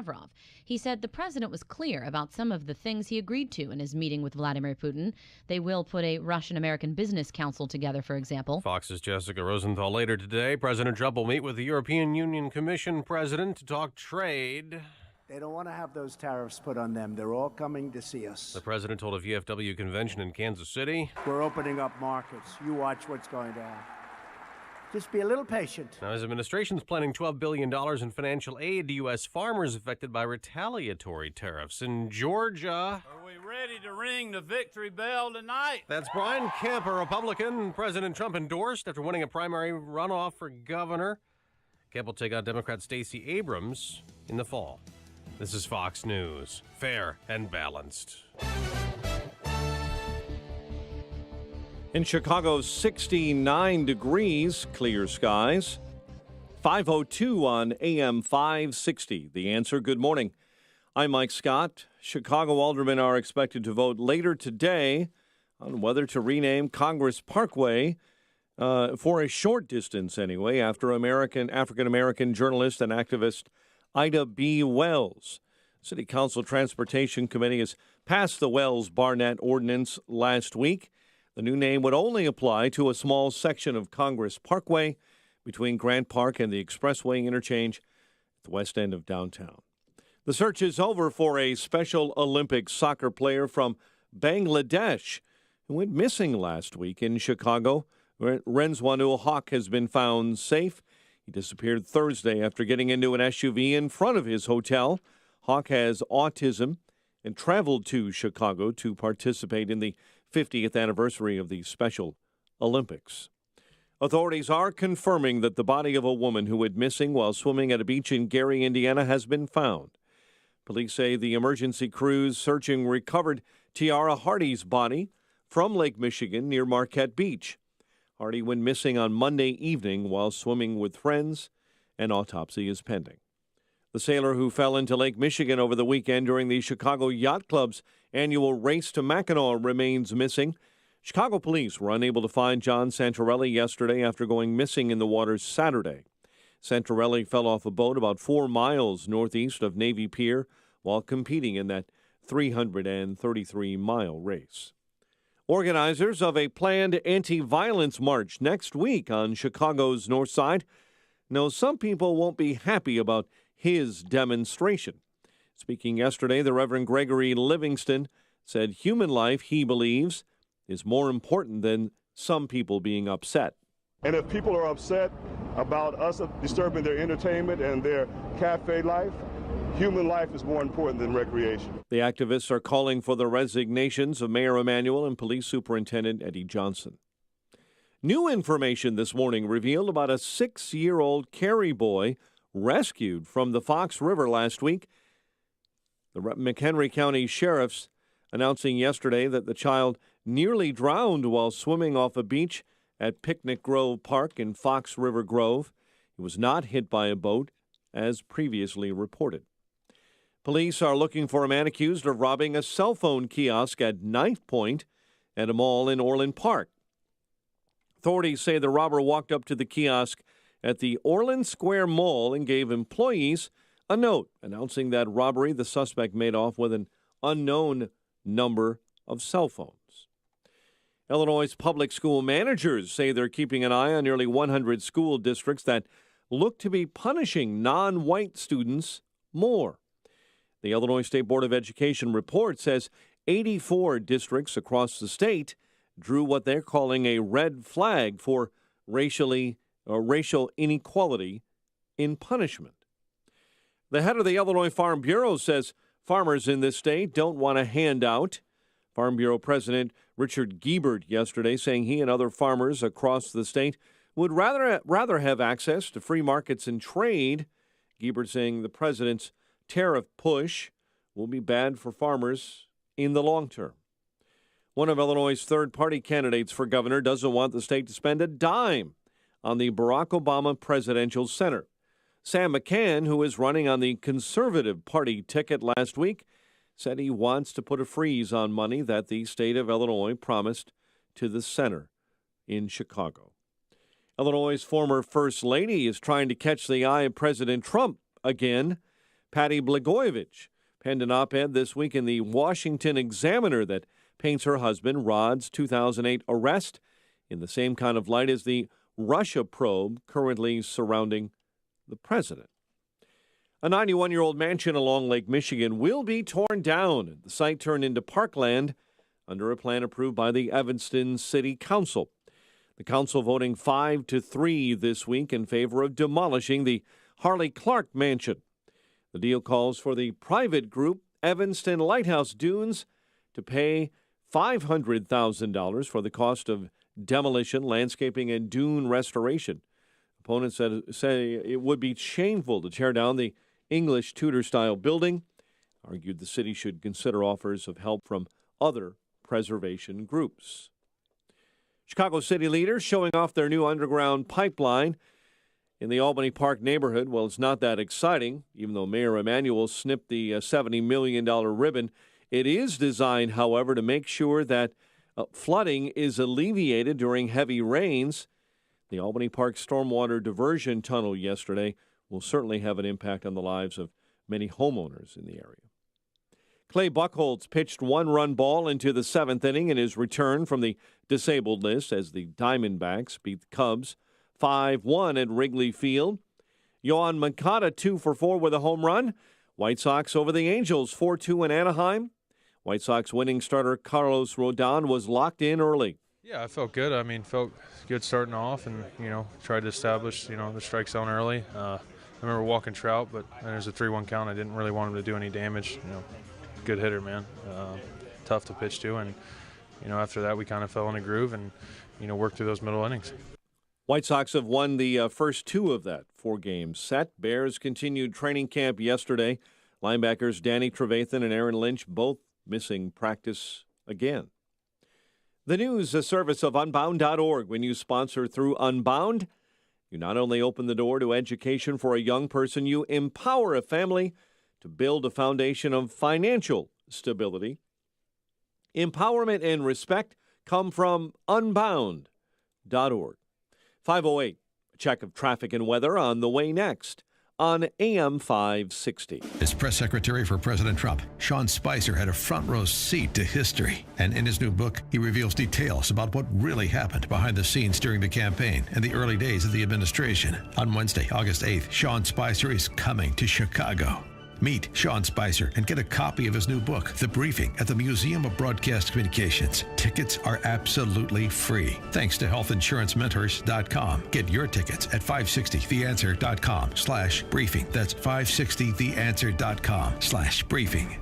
Lavrov. He said the president was clear about some of the things he agreed to in his meeting with Vladimir Putin. They will put a Russian-American Business Council together, for example. Fox's Jessica Rosenthal. Later today, President Trump will meet with the European Union Commission president to talk trade. They don't want to have those tariffs put on them. They're all coming to see us. The president told a VFW convention in Kansas City. We're opening up markets. You watch what's going to happen. Just be a little patient. Now, his administration's planning $12 billion in financial aid to U.S. farmers affected by retaliatory tariffs. In Georgia... Are we ready to ring the victory bell tonight? That's Brian Kemp, a Republican President Trump endorsed after winning a primary runoff for governor. Kemp will take on Democrat Stacey Abrams in the fall. This is Fox News. Fair and balanced. In Chicago, 69 degrees, clear skies. 5:02 on AM 560. The Answer. Good morning. I'm Mike Scott. Chicago aldermen are expected to vote later today on whether to rename Congress Parkway for a short distance anyway, after African-American journalist and activist Ida B. Wells. City Council Transportation Committee has passed the Wells-Barnett ordinance last week. The new name would only apply to a small section of Congress Parkway between Grant Park and the Expressway interchange at the west end of downtown. The search is over for a Special Olympics soccer player from Bangladesh who went missing last week in Chicago. Renzwanul Haq has been found safe. He disappeared Thursday after getting into an SUV in front of his hotel. Haq has autism and traveled to Chicago to participate in the 50th anniversary of the Special Olympics. Authorities are confirming that the body of a woman who went missing while swimming at a beach in Gary, Indiana, has been found. Police say the emergency crews searching recovered Tiara Hardy's body from Lake Michigan near Marquette Beach. Hardy went missing on Monday evening while swimming with friends. An autopsy is pending. The sailor who fell into Lake Michigan over the weekend during the Chicago Yacht Club's annual Race to Mackinac remains missing. Chicago police were unable to find John Santorelli yesterday after going missing in the waters Saturday. Santorelli fell off a boat about 4 miles northeast of Navy Pier while competing in that 333-mile race. Organizers of a planned anti-violence march next week on Chicago's north side know some people won't be happy about his demonstration. Speaking yesterday, the Reverend Gregory Livingston said human life, he believes, is more important than some people being upset. And if people are upset about us disturbing their entertainment and their cafe life, human life is more important than recreation. The activists are calling for the resignations of Mayor Emanuel and Police Superintendent Eddie Johnson. New information this morning revealed about a 6-year-old Cary boy rescued from the Fox River last week. The McHenry County Sheriff's announcing yesterday that the child nearly drowned while swimming off a beach at Picnic Grove Park in Fox River Grove. He was not hit by a boat, as previously reported. Police are looking for a man accused of robbing a cell phone kiosk at Knife Point at a mall in Orland Park. Authorities say the robber walked up to the kiosk at the Orland Square Mall and gave employees a note announcing that robbery. The suspect made off with an unknown number of cell phones. Illinois' public school managers say they're keeping an eye on nearly 100 school districts that look to be punishing non-white students more. The Illinois State Board of Education report says 84 districts across the state drew what they're calling a red flag for racial inequality in punishment. The head of the Illinois Farm Bureau says farmers in this state don't want a handout. Farm Bureau President Richard Giebert yesterday saying he and other farmers across the state would rather have access to free markets and trade. Giebert saying the president's tariff push will be bad for farmers in the long term. One of Illinois' third-party candidates for governor doesn't want the state to spend a dime on the Barack Obama Presidential Center. Sam McCann, who is running on the Conservative Party ticket last week, said he wants to put a freeze on money that the state of Illinois promised to the center in Chicago. Illinois' former First Lady is trying to catch the eye of President Trump again. Patty Blagojevich penned an op-ed this week in the Washington Examiner that paints her husband, Rod's 2008 arrest in the same kind of light as the Russia probe currently surrounding the president. A 91-year-old mansion along Lake Michigan will be torn down. The site turned into parkland under a plan approved by the Evanston City Council. The council voting 5-3 this week in favor of demolishing the Harley Clark mansion. The deal calls for the private group Evanston Lighthouse Dunes to pay $500,000 for the cost of demolition, landscaping, and dune restoration. Opponents say it would be shameful to tear down the English Tudor-style building, argued the city should consider offers of help from other preservation groups. Chicago city leaders showing off their new underground pipeline in the Albany Park neighborhood. Well, it's not that exciting, even though Mayor Emanuel snipped the $70 million ribbon. It is designed, however, to make sure that flooding is alleviated during heavy rains. The Albany Park stormwater diversion tunnel yesterday will certainly have an impact on the lives of many homeowners in the area. Clay Buchholz pitched one-run ball into the seventh inning in his return from the disabled list as the Diamondbacks beat the Cubs 5-1 at Wrigley Field. Yoan Moncada 2-for-4 with a home run. White Sox over the Angels 4-2 in Anaheim. White Sox winning starter Carlos Rodon was locked in early. Yeah, I felt good. Felt good starting off and, tried to establish, the strike zone early. I remember walking Trout, but there's a 3-1 count. I didn't really want him to do any damage. Good hitter, man. Tough to pitch to. And, after that, we kind of fell in a groove and, worked through those middle innings. White Sox have won the first two of that four-game set. Bears continued training camp yesterday. Linebackers Danny Trevathan and Aaron Lynch both missing practice again. The news, a service of Unbound.org. When you sponsor through Unbound, you not only open the door to education for a young person, you empower a family to build a foundation of financial stability. Empowerment and respect come from Unbound.org. 5:08, a check of traffic and weather on the way next on AM 560. As press secretary for President Trump, Sean Spicer had a front row seat to history. And in his new book, he reveals details about what really happened behind the scenes during the campaign and the early days of the administration. On Wednesday, August 8th, Sean Spicer is coming to Chicago. Meet Sean Spicer and get a copy of his new book, The Briefing, at the Museum of Broadcast Communications. Tickets are absolutely free. Thanks to healthinsurancementors.com. Get your tickets at 560theanswer.com/briefing. That's 560theanswer.com/briefing.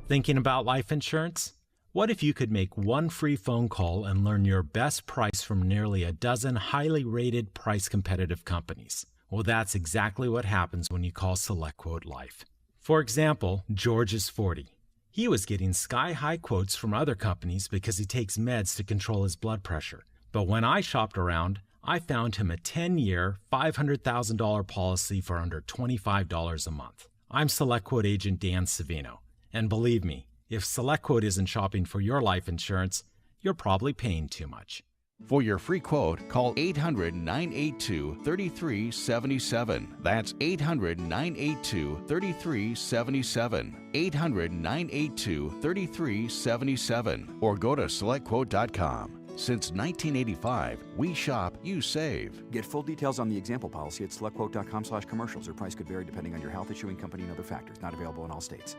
Thinking about life insurance? What if you could make one free phone call and learn your best price from nearly a dozen highly rated, price-competitive companies? Well, that's exactly what happens when you call SelectQuote Life. For example, George is 40. He was getting sky-high quotes from other companies because he takes meds to control his blood pressure. But when I shopped around, I found him a 10-year, $500,000 policy for under $25 a month. I'm SelectQuote agent Dan Savino. And believe me, if SelectQuote isn't shopping for your life insurance, you're probably paying too much. For your free quote, call 800-982-3377. That's 800-982-3377. 800-982-3377. Or go to SelectQuote.com. Since 1985, we shop, you save. Get full details on the example policy at SelectQuote.com/commercials. Or price could vary depending on your health, issuing company, and other factors. Not available in all states.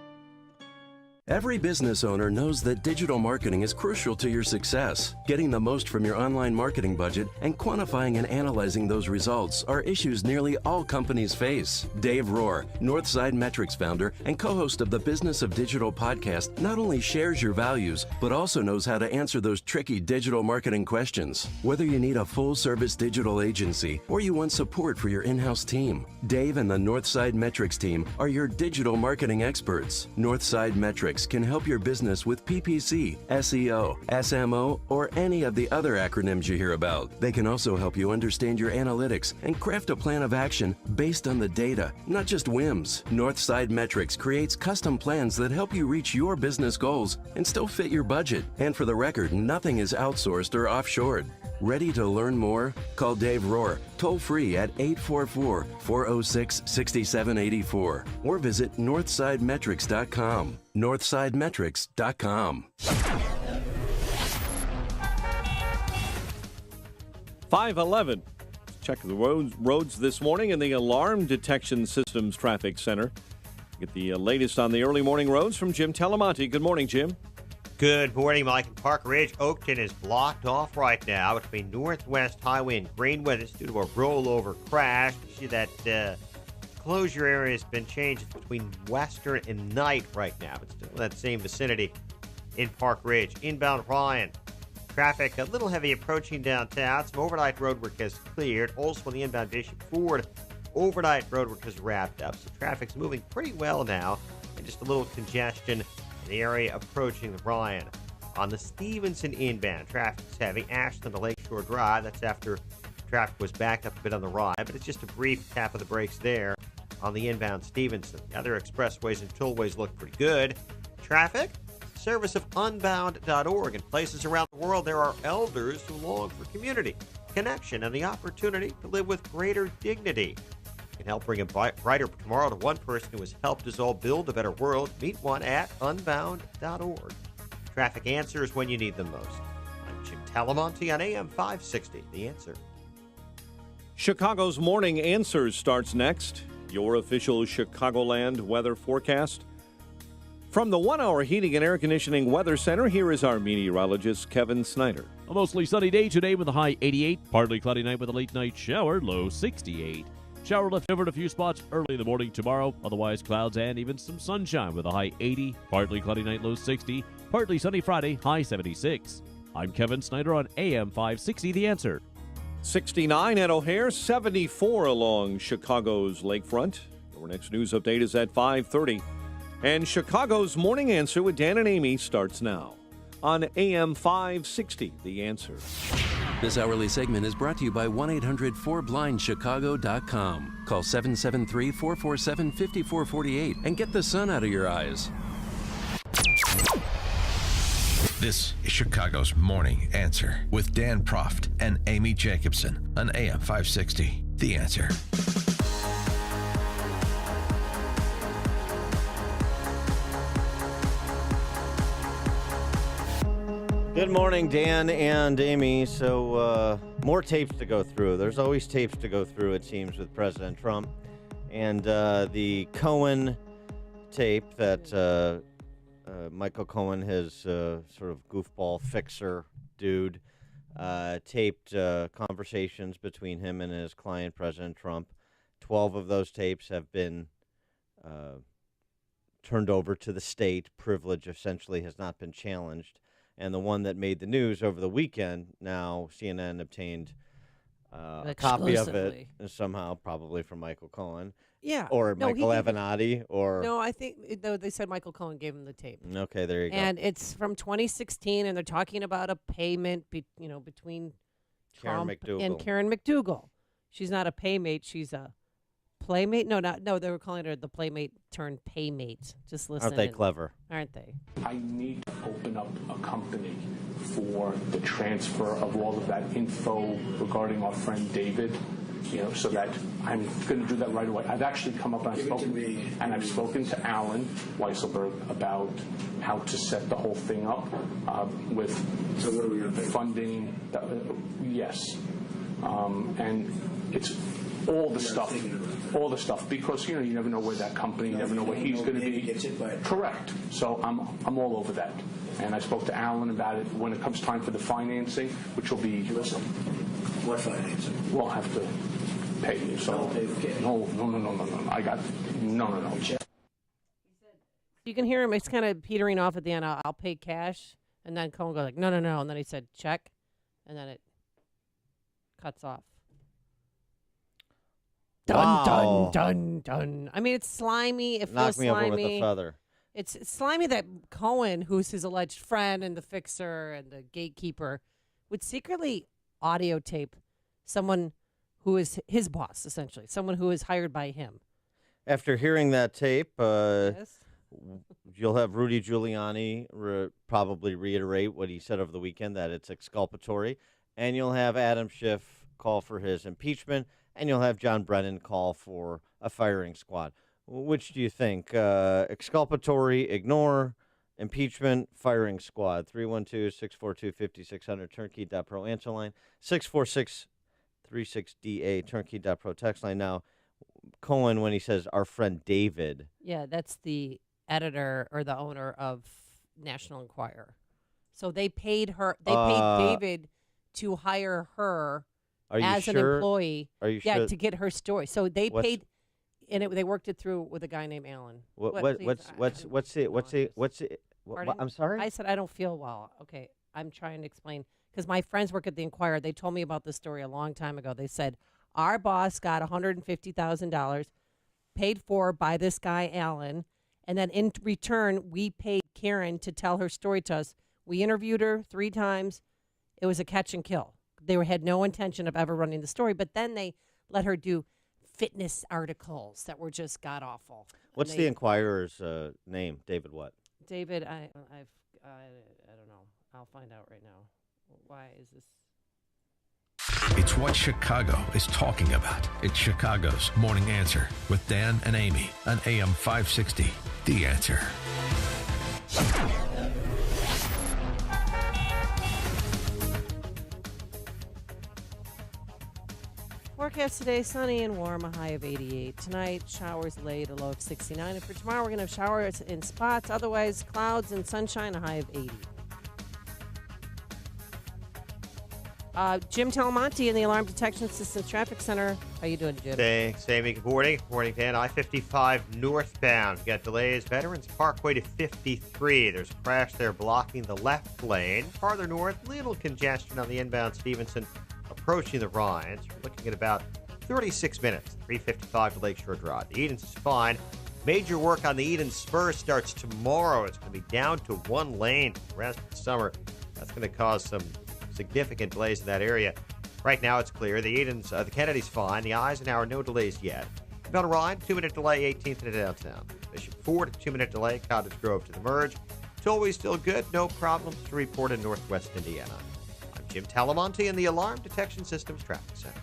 Every business owner knows that digital marketing is crucial to your success. Getting the most from your online marketing budget and quantifying and analyzing those results are issues nearly all companies face. Dave Rohr, Northside Metrics founder and co-host of the Business of Digital podcast, not only shares your values, but also knows how to answer those tricky digital marketing questions. Whether you need a full-service digital agency or you want support for your in-house team, Dave and the Northside Metrics team are your digital marketing experts. Northside Metrics can help your business with PPC, SEO, SMO, or any of the other acronyms you hear about. They can also help you understand your analytics and craft a plan of action based on the data, not just whims. Northside Metrics creates custom plans that help you reach your business goals and still fit your budget. And for the record, nothing is outsourced or offshored. Ready to learn more? Call Dave Rohr, toll free at 844-406-6784 or visit northsidemetrics.com. northsidemetrics.com. 511. Check the roads this morning in the Alarm Detection Systems Traffic Center. Get the latest on the early morning roads from Jim Talamonte. Good morning, Jim. Good morning, Mike. Park Ridge, Oakton is blocked off right now between Northwest Highway and Greenwood. It's due to a rollover crash. You see that closure area has been changed between Western and Knight right now. It's still in that same vicinity in Park Ridge. Inbound Ryan. Traffic a little heavy approaching downtown. Some overnight roadwork has cleared. Also on the inbound Bishop Ford, overnight roadwork has wrapped up. So traffic's moving pretty well now. And just a little congestion in the area approaching the Ryan. On the Stevenson inbound, traffic's heavy. Ashland to Lakeshore Drive. That's after traffic was backed up a bit on the ride, but it's just a brief tap of the brakes there on the inbound Stevenson. The other expressways and tollways look pretty good. Traffic, service of unbound.org. In places around the world, there are elders who long for community, connection, and the opportunity to live with greater dignity. You can help bring a brighter tomorrow to one person who has helped us all build a better world. Meet one at unbound.org. Traffic answers when you need them most. I'm Jim Talamonte on AM 560. The Answer. Chicago's Morning Answers starts next. Your official Chicagoland weather forecast. From the 1 Hour Heating and Air Conditioning Weather Center, here is our meteorologist, Kevin Snyder. A mostly sunny day today with a high 88. Partly cloudy night with a late night shower, low 68. Shower left over in a few spots early in the morning tomorrow. Otherwise, clouds and even some sunshine with a high 80. Partly cloudy night, low 60. Partly sunny Friday, high 76. I'm Kevin Snyder on AM 560, The Answer. 69 at O'Hare, 74 along Chicago's lakefront. Our next news update is at 5:30. And Chicago's Morning Answer with Dan and Amy starts now on AM 560, The Answer. This hourly segment is brought to you by 1-800-4blindchicago.com. Call 773-447-5448 and get the sun out of your eyes. This is Chicago's Morning Answer with Dan Proft and Amy Jacobson on AM 560, The Answer. Good morning, Dan and Amy. So, more tapes to go through. There's always tapes to go through, it seems, with President Trump. And the Cohen tape that Michael Cohen, his sort of goofball fixer dude, taped conversations between him and his client, President Trump. 12 of those tapes have been turned over to the state. Privilege essentially has not been challenged. And the one that made the news over the weekend, now CNN obtained a copy of it somehow, probably from Michael Cohen. Yeah. Or Michael Avenatti. Or No, I think they said Michael Cohen gave him the tape. Okay, there you go. And it's from 2016, and they're talking about a payment between Karen Trump McDougal. and Karen McDougal. She's not a paymate. She's a playmate. No, they were calling her the playmate turned paymate. Just listen. Aren't they clever? Aren't they? I need to open up a company for the transfer of all of that info regarding our friend David, so that I'm going to do that right away. I've actually come up and I've spoken to Alan Weisselberg about how to set the whole thing up with funding. Yes, and it's all the stuff, because you never know where that company, you never know where he's going to be. Correct. So I'm all over that, and I spoke to Alan about it when it comes time for the financing, which will be. Listen, what financing? We'll have to pay you. So no. I got no. You can hear him. It's kind of petering off at the end. I'll pay cash, and then Cohen goes like, no, and then he said check, and then it cuts off. Dun, dun, dun. I mean, it's slimy. It feels slimy. Knock me over with a feather. It's slimy that Cohen, who's his alleged friend and the fixer and the gatekeeper, would secretly audio tape someone who is his boss, essentially, someone who is hired by him. After hearing that tape, Yes. you'll have Rudy Giuliani probably reiterate what he said over the weekend, that it's exculpatory. and you'll have Adam Schiff call for his impeachment, and you'll have John Brennan call for a firing squad. Which do you think? Exculpatory, ignore, impeachment, firing squad. 312-642-5600, turnkey.pro answer line. 646-36DA, turnkey.pro text line. Now, Cohen, when he says our friend David. Yeah, that's the editor or the owner of National Enquirer. So they paid her. They paid David to hire her as an employee. Are you yeah, sure? to get her story. So they paid, and they worked it through with a guy named Alan. What's it? I'm sorry. I said I don't feel well. Okay, I'm trying to explain because my friends work at the Enquirer. They told me about this story a long time ago. They said our boss got $150,000 paid for by this guy Alan, and then in return we paid Karen to tell her story to us. We interviewed her 3 times. It was a catch and kill. They had no intention of ever running the story, but then they let her do fitness articles that were just god awful. What's the Enquirer's name? David what? David, I don't know. I'll find out right now. Why is this? It's what Chicago is talking about. It's Chicago's Morning Answer with Dan and Amy on AM 560. The Answer. Forecast today, sunny and warm, a high of 88. Tonight, showers late, a low of 69. And for tomorrow, we're going to have showers in spots. Otherwise, clouds and sunshine, a high of 80. Jim Talamonte in the Alarm Detection Systems Traffic Center. How you doing, Jim? Thanks, Amy. Good morning. Good morning, Dan. I-55 northbound. We got delays. Veterans Parkway to 53. There's a crash there blocking the left lane. Farther north, little congestion on the inbound Stevenson approaching the Rhines. We're looking at about 36 minutes. 355 to Lakeshore Drive. The Edens is fine. Major work on the Eden Spur starts tomorrow. It's going to be down to 1 lane for the rest of the summer. That's going to cause some significant delays in that area. Right now it's clear. The Edens, the Kennedy's fine. The Eisenhower, no delays yet. Mount Orion, 2-minute delay, 18th into downtown. Bishop Ford, 2-minute delay, Cottage Grove to the merge. Tollway still good, no problems to report in northwest Indiana. I'm Jim Talamonte in the Alarm Detection Systems Traffic Center.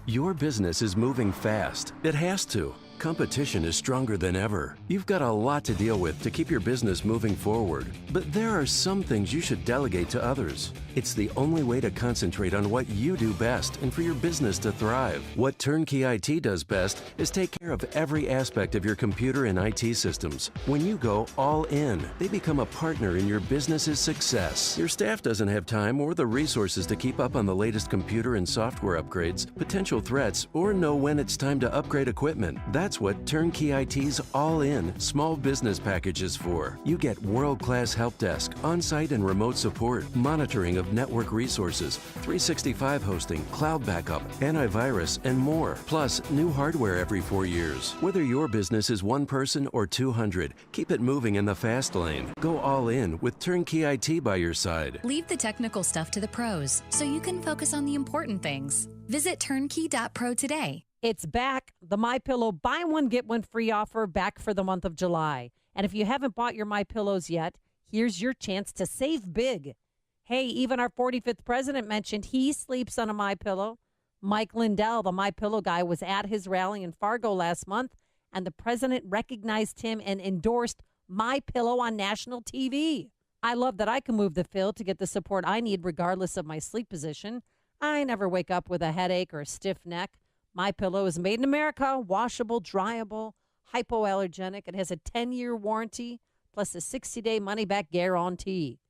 Your business is moving fast. It has to. Competition is stronger than ever. You've got a lot to deal with to keep your business moving forward. But there are some things you should delegate to others. It's the only way to concentrate on what you do best and for your business to thrive. What Turnkey IT does best is take care of every aspect of your computer and IT systems. When you go all in, they become a partner in your business's success. Your staff doesn't have time or the resources to keep up on the latest computer and software upgrades, potential threats, or know when it's time to upgrade equipment. That's what Turnkey IT's all-in small business package is for. You get world-class help desk, on-site and remote support, monitoring of network resources, 365 hosting, cloud backup, antivirus, and more. Plus, new hardware every 4 years. Whether your business is 1 person or 200, keep it moving in the fast lane. Go all in with Turnkey IT by your side. Leave the technical stuff to the pros so you can focus on the important things. Visit turnkey.pro today. It's back. The MyPillow buy one, get one free offer back for the month of July. And if you haven't bought your MyPillows yet, here's your chance to save big. Hey, even our 45th president mentioned he sleeps on a MyPillow. Mike Lindell, the MyPillow guy, was at his rally in Fargo last month, and the president recognized him and endorsed MyPillow on national TV. I love that I can move the field to get the support I need regardless of my sleep position. I never wake up with a headache or a stiff neck. MyPillow is made in America, washable, dryable, hypoallergenic. It has a 10-year warranty plus a 60-day money-back guarantee.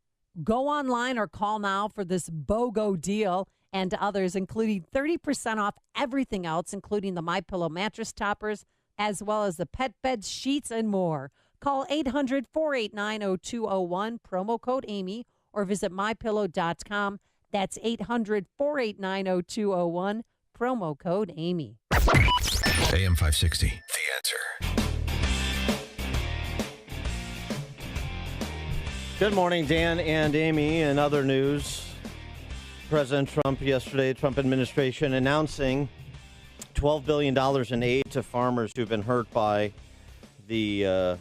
Go online or call now for this BOGO deal and others, including 30% off everything else, including the MyPillow mattress toppers, as well as the pet beds, sheets, and more. Call 800-489-0201, promo code Amy, or visit MyPillow.com. That's 800-489-0201. Promo code Amy. AM 560, The Answer. Good morning, Dan and Amy. In other news, President Trump yesterday, Trump administration announcing $12 billion in aid to farmers who've been hurt by the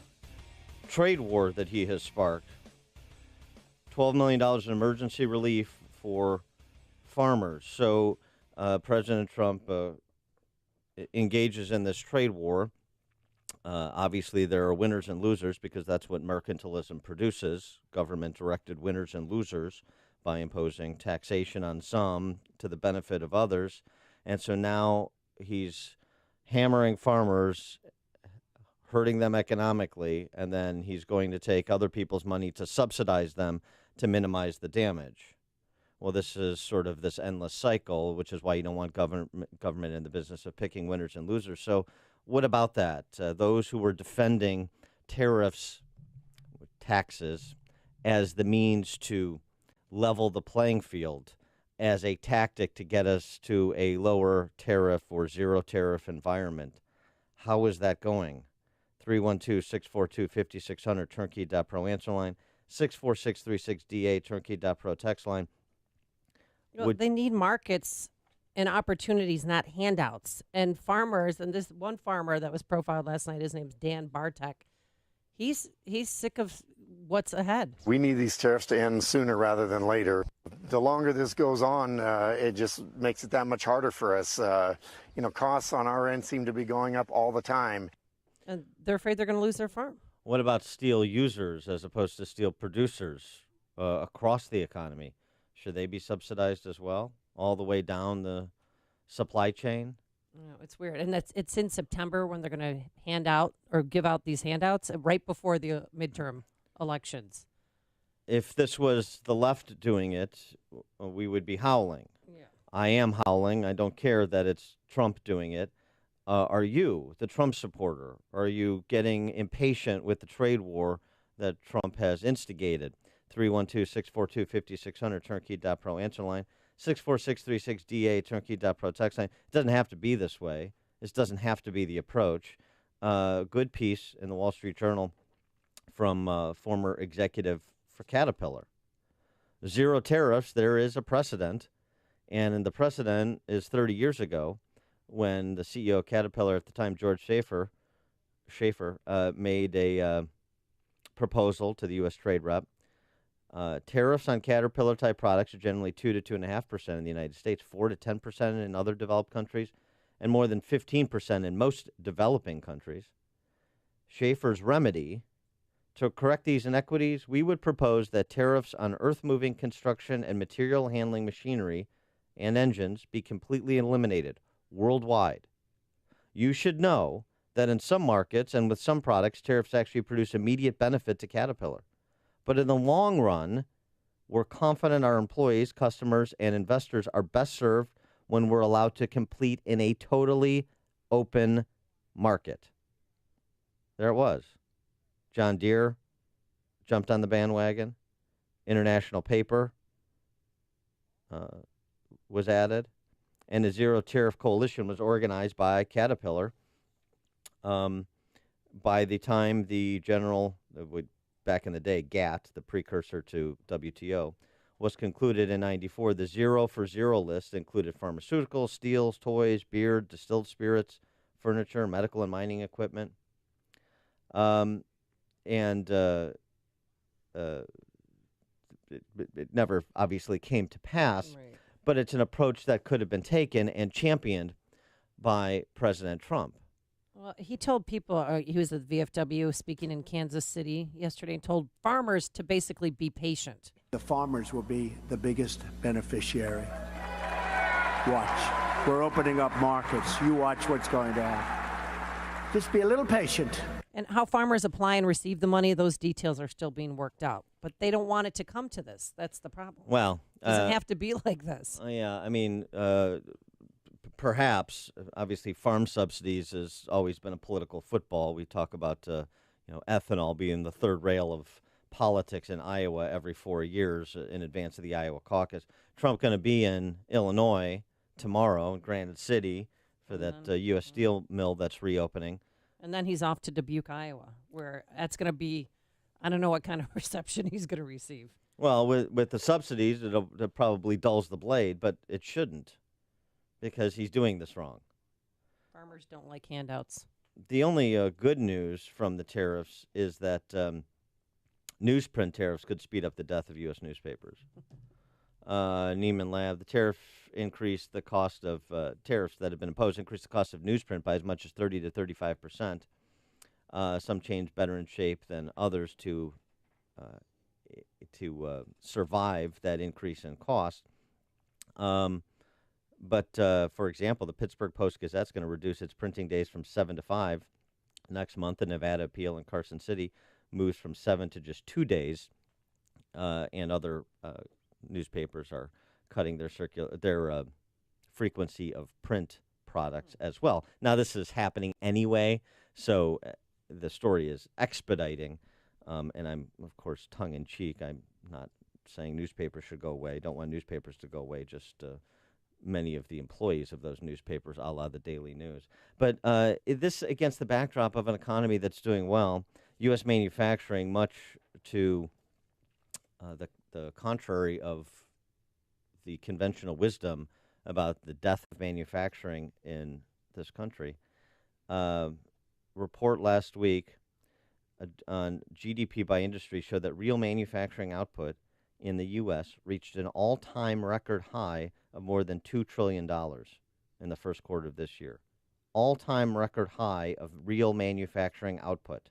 trade war that he has sparked. $12 million in emergency relief for farmers. So President Trump engages in this trade war. Obviously, there are winners and losers because that's what mercantilism produces, government-directed winners and losers by imposing taxation on some to the benefit of others. And so now he's hammering farmers, hurting them economically, and then he's going to take other people's money to subsidize them to minimize the damage. Well, this is sort of this endless cycle, which is why you don't want government in the business of picking winners and losers. So what about that? Those who were defending tariffs, taxes, as the means to level the playing field, as a tactic to get us to a lower tariff or zero tariff environment. How is that going? 312-642-5600, turnkey.pro answer line, 64636DA, turnkey.pro text line. They need markets and opportunities, not handouts. And farmers, and this one farmer that was profiled last night, his name's Dan Bartek, he's sick of what's ahead. We need these tariffs to end sooner rather than later. The longer this goes on, it just makes it that much harder for us. Costs on our end seem to be going up all the time. And they're afraid they're going to lose their farm. What about steel users as opposed to steel producers across the economy? Should they be subsidized as well, all the way down the supply chain? It's weird. And it's in September when they're going to hand out or give out these handouts right before the midterm elections. If this was the left doing it, we would be howling. Yeah. I am howling. I don't care that it's Trump doing it. Are you, the Trump supporter, are you getting impatient with the trade war that Trump has instigated? 312-642-5600, turnkey.pro answer line, 64636DA, turnkey.pro text line. It doesn't have to be this way. This doesn't have to be the approach. Good piece in the Wall Street Journal from former executive for Caterpillar. Zero tariffs, there is a precedent, and the precedent is 30 years ago when the CEO of Caterpillar at the time, George Schaefer, made a proposal to the U.S. trade rep. Tariffs on Caterpillar-type products are generally 2 to 2.5% in the United States, 4 to 10% in other developed countries, and more than 15% in most developing countries. Schaefer's remedy: to correct these inequities, we would propose that tariffs on earth-moving construction and material handling machinery and engines be completely eliminated worldwide. You should know that in some markets and with some products, tariffs actually produce immediate benefit to Caterpillar. But in the long run, we're confident our employees, customers, and investors are best served when we're allowed to compete in a totally open market. There it was. John Deere jumped on the bandwagon. International Paper was added. And the Zero Tariff Coalition was organized by Caterpillar. By the time the back in the day, GATT, the precursor to WTO, was concluded in 94, the Zero for Zero list included pharmaceuticals, steels, toys, beer, distilled spirits, furniture, medical and mining equipment. It never obviously came to pass, right. But it's an approach that could have been taken and championed by President Trump. Well, he told people, he was at the VFW speaking in Kansas City yesterday, and told farmers to basically be patient. The farmers will be the biggest beneficiary. Watch. We're opening up markets. You watch what's going to happen. Just be a little patient. And how farmers apply and receive the money, those details are still being worked out. But they don't want it to come to this. That's the problem. Well, it doesn't have to be like this. Yeah, I mean, perhaps, obviously, farm subsidies has always been a political football. We talk about, ethanol being the third rail of politics in Iowa every 4 years in advance of the Iowa caucus. Trump going to be in Illinois tomorrow, in Granite City, for that U.S. Steel mill that's reopening. And then he's off to Dubuque, Iowa, where that's going to be, I don't know what kind of reception he's going to receive. Well, with the subsidies, it probably dulls the blade, but it shouldn't, because he's doing this wrong. Farmers don't like handouts. The only good news from the tariffs is that newsprint tariffs could speed up the death of U.S. newspapers. Neiman Lab, the tariffs that have been imposed increased the cost of newsprint by as much as 30 to 35%. Some change better in shape than others to survive that increase in cost. But for example, the Pittsburgh Post-Gazette is going to reduce its printing days from 7 to 5 next month. The Nevada Appeal in Carson City moves from 7 to just 2 days, and other newspapers are cutting their frequency of print products as well. Now, this is happening anyway, so the story is expediting, and I'm, of course, tongue-in-cheek. I'm not saying newspapers should go away. I don't want newspapers to go away, just many of the employees of those newspapers, a la the Daily News. But this against the backdrop of an economy that's doing well, U.S. manufacturing, much to the contrary of the conventional wisdom about the death of manufacturing in this country. Report last week on GDP by industry showed that real manufacturing output in the U.S. reached an all-time record high of more than $2 trillion in the first quarter of this year. All-time record high of real manufacturing output.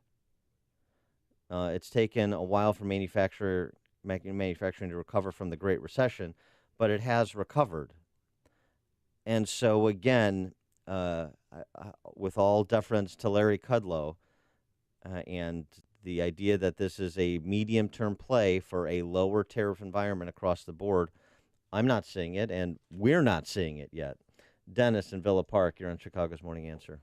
It's taken a while for manufacturing to recover from the Great Recession, but it has recovered. And so, again, with all deference to Larry Kudlow and the idea that this is a medium-term play for a lower tariff environment across the board, I'm not seeing it, and we're not seeing it yet. Dennis in Villa Park, you're on Chicago's Morning Answer.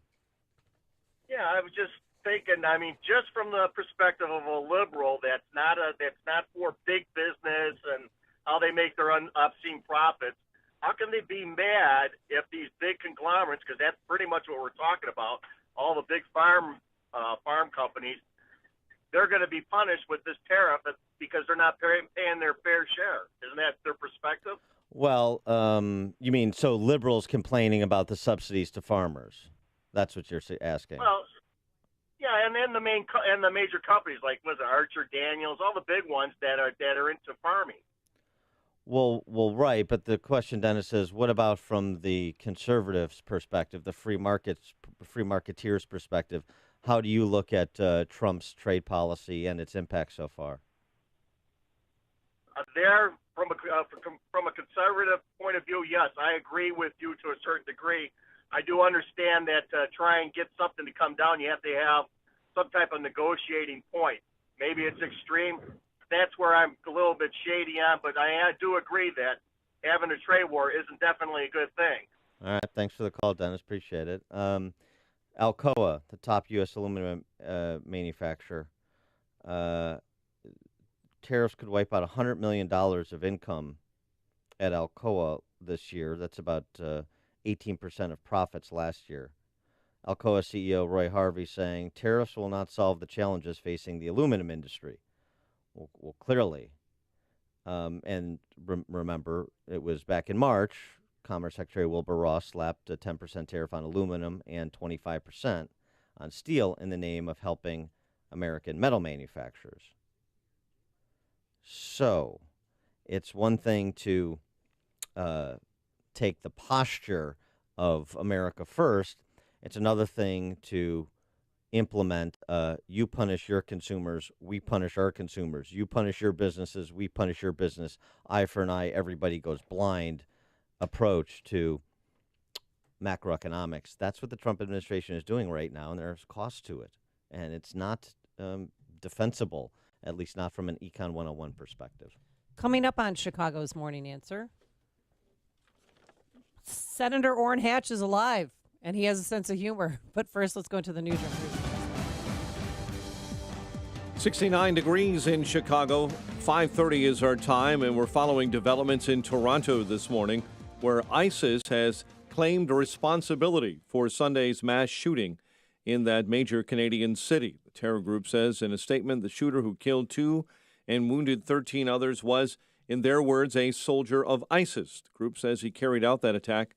Yeah, I was just thinking, I mean, just from the perspective of a liberal that's not for big business and how they make their obscene profits, how can they be mad if these big conglomerates, because that's pretty much what we're talking about, all the big farm companies, they're going to be punished with this tariff because they're not paying their fair share. Isn't that their perspective? Well, you mean so liberals complaining about the subsidies to farmers? That's what you're asking. Well, yeah, and then the major companies like Archer Daniels, all the big ones that are into farming. Well, right. But the question, Dennis, is what about from the conservatives' perspective, the free marketeers' perspective? How do you look at Trump's trade policy and its impact so far? There, from a conservative point of view, yes, I agree with you to a certain degree. I do understand that to try and get something to come down, you have to have some type of negotiating point. Maybe it's extreme. That's where I'm a little bit shady on, but I do agree that having a trade war isn't definitely a good thing. All right, thanks for the call, Dennis. Appreciate it. Alcoa, the top U.S. aluminum manufacturer, tariffs could wipe out $100 million of income at Alcoa this year. That's about 18% of profits last year. Alcoa CEO Roy Harvey saying tariffs will not solve the challenges facing the aluminum industry. Well, clearly. And remember, it was back in March, Commerce Secretary Wilbur Ross slapped a 10% tariff on aluminum and 25% on steel in the name of helping American metal manufacturers. So it's one thing to take the posture of America first. It's another thing to implement you punish your consumers, we punish our consumers. You punish your businesses, we punish your business. Eye for an eye, everybody goes blind approach to macroeconomics. That's what the Trump administration is doing right now, and there's cost to it. And it's not defensible, at least not from an Econ 101 perspective. Coming up on Chicago's Morning Answer, Senator Orrin Hatch is alive, and he has a sense of humor. But first, let's go into the newsroom. 69 degrees in Chicago. 5:30 is our time, and we're following developments in Toronto this morning, where ISIS has claimed responsibility for Sunday's mass shooting in that major Canadian city. The terror group says in a statement the shooter who killed 2 and wounded 13 others was, in their words, a soldier of ISIS. The group says he carried out that attack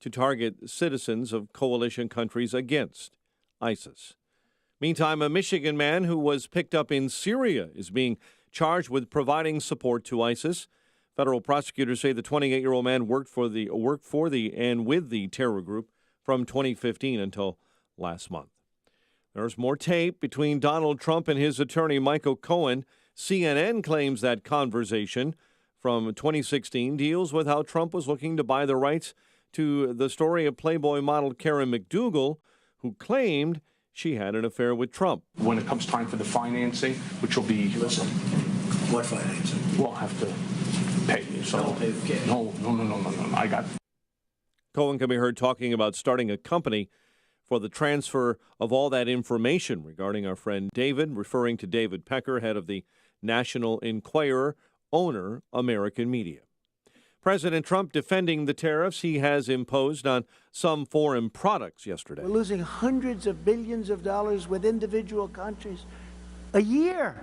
to target citizens of coalition countries against ISIS. Meantime, a Michigan man who was picked up in Syria is being charged with providing support to ISIS. Federal prosecutors say the 28-year-old man worked for and with the terror group from 2015 until last month. There's more tape between Donald Trump and his attorney, Michael Cohen. CNN claims that conversation from 2016 deals with how Trump was looking to buy the rights to the story of Playboy model Karen McDougal, who claimed she had an affair with Trump. When it comes time for the financing, which will be... Listen, what financing? We'll have to pay you. So I'll pay the kid. No. I got... Cohen can be heard talking about starting a company for the transfer of all that information regarding our friend David, referring to David Pecker, head of the National Enquirer, owner, American Media. President Trump defending the tariffs he has imposed on some foreign products yesterday. We're losing hundreds of billions of dollars with individual countries a year.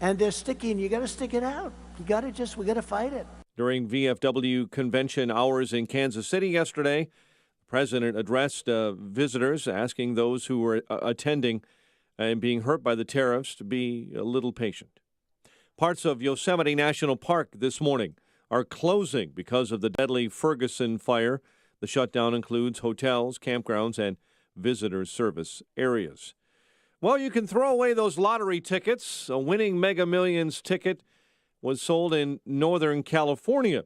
And they're sticking. You got to stick it out. We got to fight it. During VFW convention hours in Kansas City yesterday, the president addressed visitors, asking those who were attending and being hurt by the tariffs to be a little patient. Parts of Yosemite National Park this morning are closing because of the deadly Ferguson fire. The shutdown includes hotels, campgrounds, and visitor service areas. Well, you can throw away those lottery tickets. A winning Mega Millions ticket was sold in Northern California.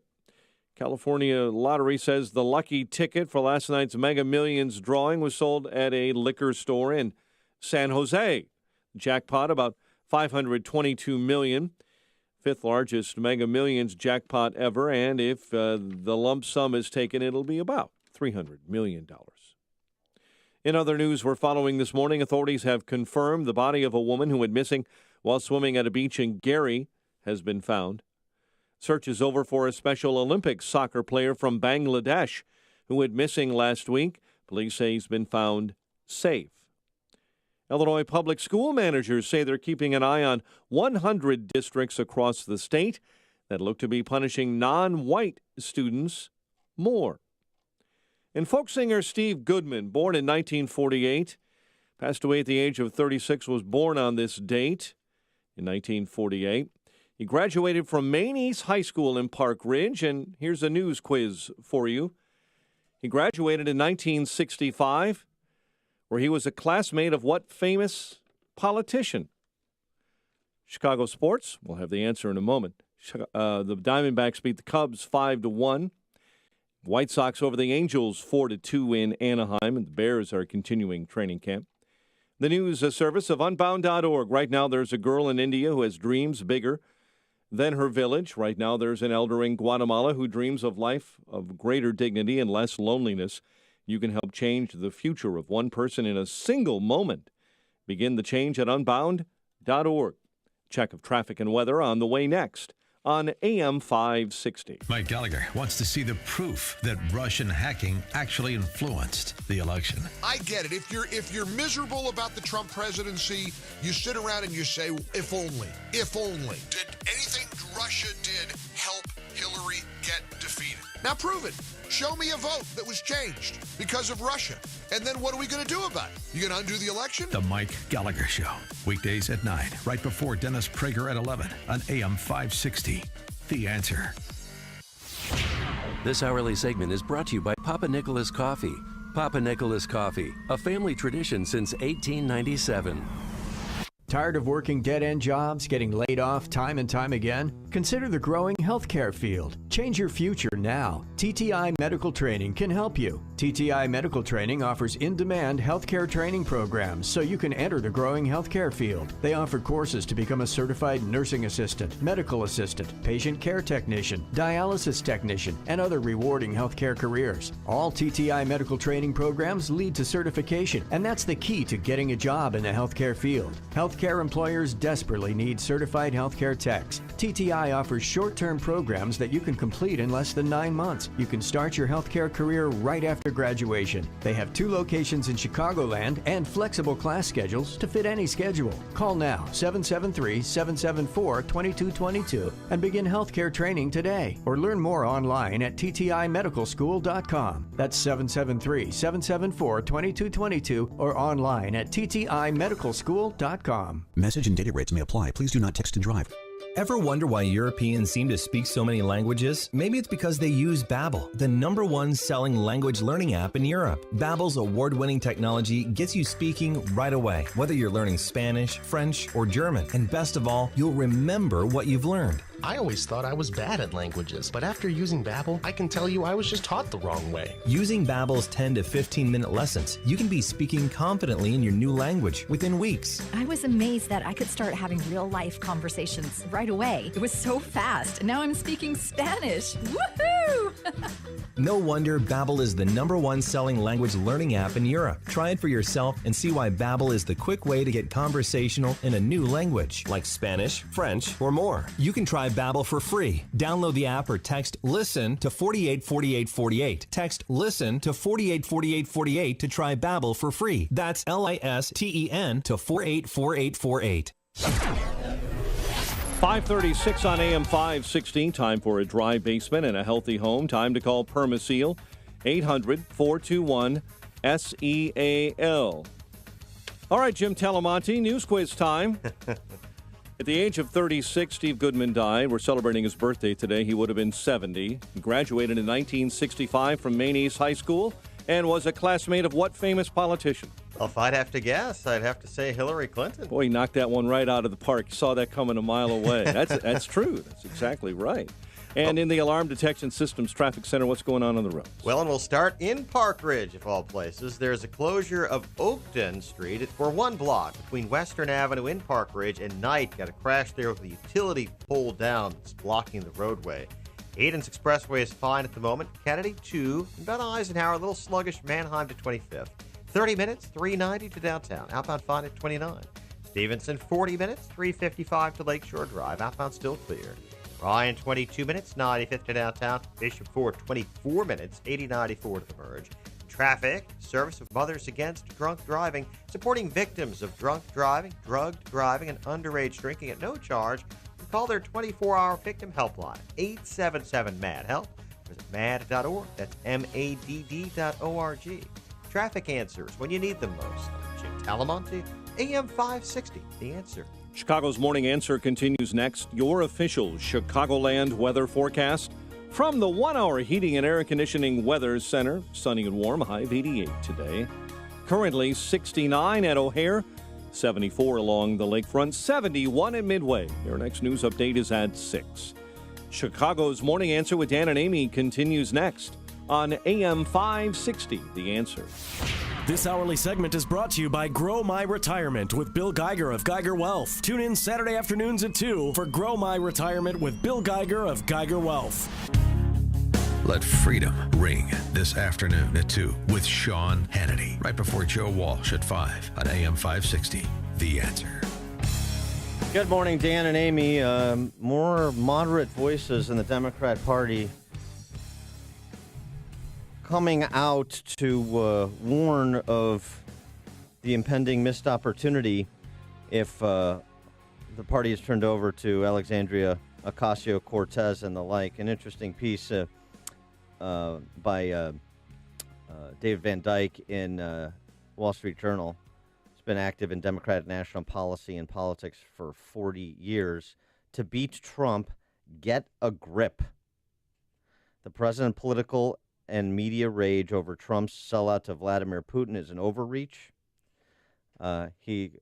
California Lottery says the lucky ticket for last night's Mega Millions drawing was sold at a liquor store in San Jose. Jackpot about $522 million. Fifth largest Mega Millions jackpot ever, and if the lump sum is taken, it'll be about $300 million. In other news we're following this morning, authorities have confirmed the body of a woman who went missing while swimming at a beach in Gary has been found. Search is over for a Special Olympics soccer player from Bangladesh who went missing last week. Police say he's been found safe. Illinois public school managers say they're keeping an eye on 100 districts across the state that look to be punishing non-white students more. And folk singer Steve Goodman, born in 1948, passed away at the age of 36, was born on this date in 1948. He graduated from Maine East High School in Park Ridge, and here's a news quiz for you. He graduated in 1965, where he was a classmate of what famous politician? Chicago sports? We'll have the answer in a moment. The Diamondbacks beat the Cubs 5-1. White Sox over the Angels 4-2 in Anaheim, and the Bears are continuing training camp. The news service of Unbound.org. Right now there's a girl in India who has dreams bigger than her village. Right now there's an elder in Guatemala who dreams of life of greater dignity and less loneliness. You can help change the future of one person in a single moment. Begin the change at Unbound.org. Check of traffic and weather on the way next on AM 560. Mike Gallagher wants to see the proof that Russian hacking actually influenced the election. I get it. If you're miserable about the Trump presidency, you sit around and you say, if only. Did anything Russia did help Hillary get defeated? Now prove it. Show me a vote that was changed because of Russia. And then what are we going to do about it? You going to undo the election? The Mike Gallagher Show. Weekdays at 9, right before Dennis Prager at 11 on AM 560. The Answer. This hourly segment is brought to you by Papa Nicholas Coffee. Papa Nicholas Coffee, a family tradition since 1897. Tired of working dead-end jobs, getting laid off time and time again? Consider the growing healthcare field. Change your future now. TTI Medical Training can help you. TTI Medical Training offers in-demand healthcare training programs so you can enter the growing healthcare field. They offer courses to become a certified nursing assistant, medical assistant, patient care technician, dialysis technician, and other rewarding healthcare careers. All TTI Medical Training programs lead to certification, and that's the key to getting a job in the healthcare field. Healthcare employers desperately need certified healthcare techs. TTI offers short-term programs that you can complete in less than 9 months. You can start your healthcare career right after graduation. They have 2 locations in Chicagoland and flexible class schedules to fit any schedule. Call now, 773-774-2222, and begin healthcare training today. Or learn more online at ttimedicalschool.com. That's 773-774-2222 or online at ttimedicalschool.com. Message and data rates may apply. Please do not text and drive. Ever wonder why Europeans seem to speak so many languages? Maybe it's because they use Babbel, the #1 selling language learning app in Europe. Babbel's award-winning technology gets you speaking right away, whether you're learning Spanish, French, or German. And best of all, you'll remember what you've learned. I always thought I was bad at languages, but after using Babbel, I can tell you I was just taught the wrong way. Using Babbel's 10 to 15-minute lessons, you can be speaking confidently in your new language within weeks. I was amazed that I could start having real-life conversations right away. It was so fast. Now I'm speaking Spanish. Woohoo! No wonder Babbel is the #1 selling language learning app in Europe. Try it for yourself and see why Babbel is the quick way to get conversational in a new language, like Spanish, French, or more. You can try Babbel for free. Download the app or text LISTEN to 484848. Text LISTEN to 484848 to try Babbel for free. That's LISTEN to 484848. 5:36 on AM 560. Time for a dry basement and a healthy home. Time to call Permaseal. 800-421-SEAL. All right, Jim Talamonte, news quiz time. At the age of 36, Steve Goodman died. We're celebrating his birthday today. He would have been 70. He graduated in 1965 from Maine East High School and was a classmate of what famous politician? Well, if I'd have to guess, I'd have to say Hillary Clinton. Boy, he knocked that one right out of the park. You saw that coming a mile away. That's true. That's exactly right. And in the Alarm Detection Systems Traffic Center, what's going on the road? Well, and we'll start in Park Ridge, of all places. There's a closure of Oakton Street for 1 block between Western Avenue in Park Ridge and Knight. Got a crash there with the utility pole down. It's blocking the roadway. Aiden's Expressway is fine at the moment. Kennedy 2, and about Eisenhower, a little sluggish. Manheim to 25th. 30 minutes, 390 to downtown. Outbound fine at 29. Stevenson, 40 minutes, 355 to Lakeshore Drive. Outbound still clear. Ryan, 22 minutes, 95th to downtown. Bishop Ford, 24 minutes, 8094 to the merge. Traffic, Service of Mothers Against Drunk Driving, supporting victims of drunk driving, drugged driving, and underage drinking at no charge. You call their 24-hour victim helpline, 877-MAD-HELP. Visit mad.org. That's MADD.org. Traffic answers when you need them most. Jim Talamonte, AM 560, The Answer. Chicago's Morning Answer continues next. Your official Chicagoland weather forecast from the 1-hour heating and air conditioning weather center. Sunny and warm, high of 88 today. Currently 69 at O'Hare, 74 along the lakefront, 71 at Midway. Your next news update is at 6. Chicago's Morning Answer with Dan and Amy continues next on AM 560, The Answer. This hourly segment is brought to you by Grow My Retirement with Bill Geiger of Geiger Wealth. Tune in Saturday afternoons at 2 for Grow My Retirement with Bill Geiger of Geiger Wealth. Let freedom ring this afternoon at 2 with Sean Hannity, right before Joe Walsh at 5 on AM 560, The Answer. Good morning, Dan and Amy. More moderate voices in the Democrat Party coming out to warn of the impending missed opportunity if the party is turned over to Alexandria Ocasio-Cortez and the like. An interesting piece by David Van Dyke in Wall Street Journal. He's been active in Democratic national policy and politics for 40 years. To beat Trump, get a grip. The president political and media rage over Trump's sellout to Vladimir Putin is an overreach. He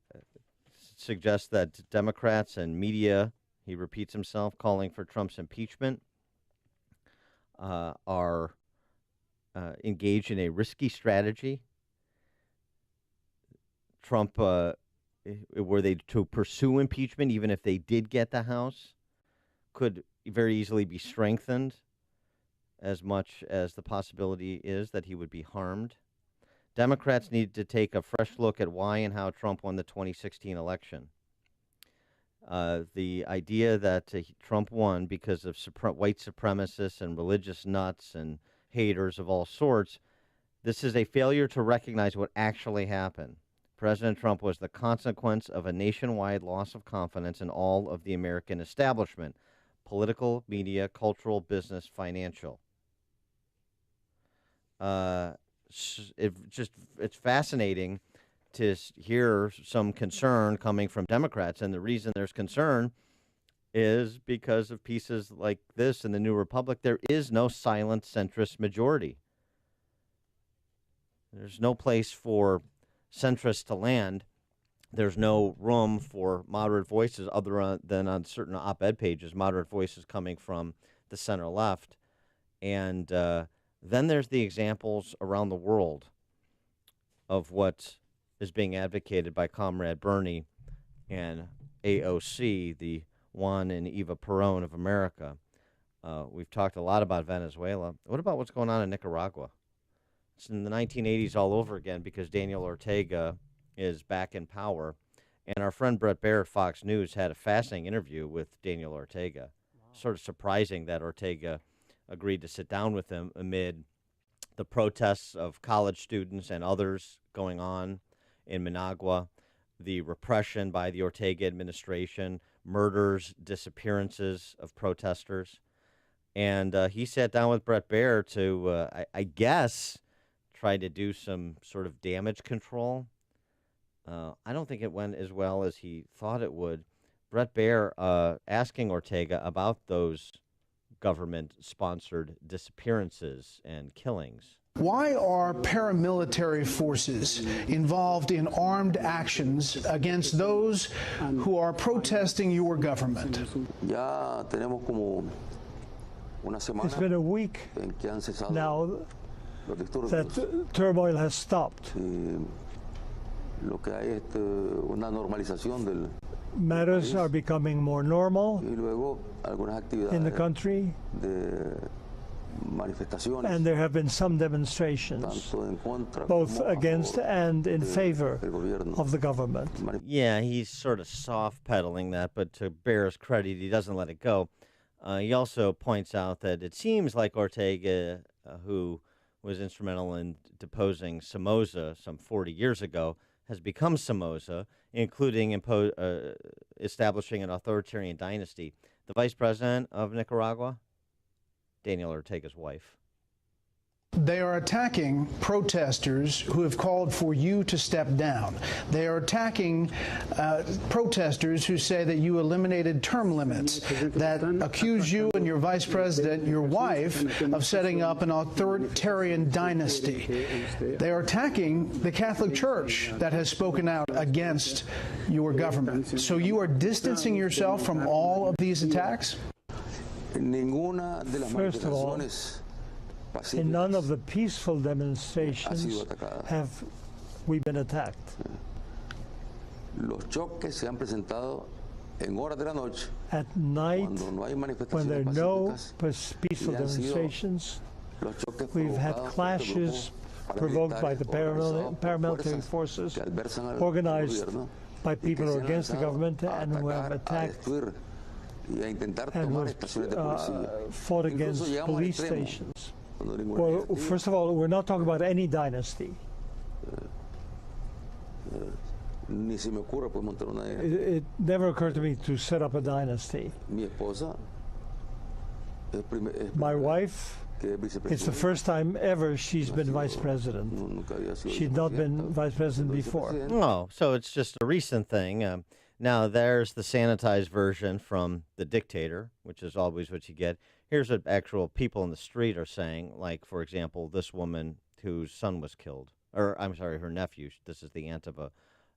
suggests that Democrats and media, he repeats himself, calling for Trump's impeachment, are engaged in a risky strategy. Trump, were they to pursue impeachment, even if they did get the House, could very easily be strengthened, as much as the possibility is that he would be harmed. Democrats need to take a fresh look at why and how Trump won the 2016 election. The idea that Trump won because of white supremacists and religious nuts and haters of all sorts, this is a failure to recognize what actually happened. President Trump was the consequence of a nationwide loss of confidence in all of the American establishment: political, media, cultural, business, financial. It's fascinating to hear some concern coming from Democrats, and the reason there's concern is because of pieces like this in the New Republic. There is no silent centrist majority. There's no place for centrists to land. There's no room for moderate voices other than on certain op-ed pages, moderate voices coming from the center left. And then there's the examples around the world of what is being advocated by Comrade Bernie and AOC, the Juan and Eva Perón of America. We've talked a lot about Venezuela. What about what's going on in Nicaragua? It's in the 1980s all over again because Daniel Ortega is back in power. And our friend Brett Baer at Fox News had a fascinating interview with Daniel Ortega. Wow. Sort of surprising that Ortega agreed to sit down with him amid the protests of college students and others going on in Managua, the repression by the Ortega administration, murders, disappearances of protesters. And he sat down with Brett Baer to, I guess, try to do some sort of damage control. I don't think it went as well as he thought it would. Brett Baer asking Ortega about those government-sponsored disappearances and killings. Why are paramilitary forces involved in armed actions against those who are protesting your government? It's been a week now that turmoil has stopped. Matters are becoming more normal in the country, and there have been some demonstrations, both against and in favor of the government. Yeah, he's sort of soft-pedaling that, but to Baer's credit, he doesn't let it go. He also points out that it seems like Ortega, who was instrumental in deposing Somoza some 40 years ago, has become Somoza, including establishing an authoritarian dynasty. The vice president of Nicaragua, Daniel Ortega's wife. They are attacking protesters who have called for you to step down. They are attacking protesters who say that you eliminated term limits, that accuse you and your vice president, your wife, of setting up an authoritarian dynasty. They are attacking the Catholic Church that has spoken out against your government. So you are distancing yourself from all of these attacks? First of all, in none of the peaceful demonstrations have we been attacked. At night, when there are no peaceful demonstrations, we've had clashes provoked by the paramilitary forces, organized by people who are against the government and who have attacked and who have fought against police stations. Well, first of all, we're not talking about any dynasty. It never occurred to me to set up a dynasty. My wife, it's the first time ever she's been vice president. She'd not been vice president before. Oh, so it's just a recent thing. Now, there's the sanitized version from the dictator, which is always what you get. Here's what actual people in the street are saying, like, for example, this woman whose son was killed. Or, I'm sorry, her nephew. This is the aunt of a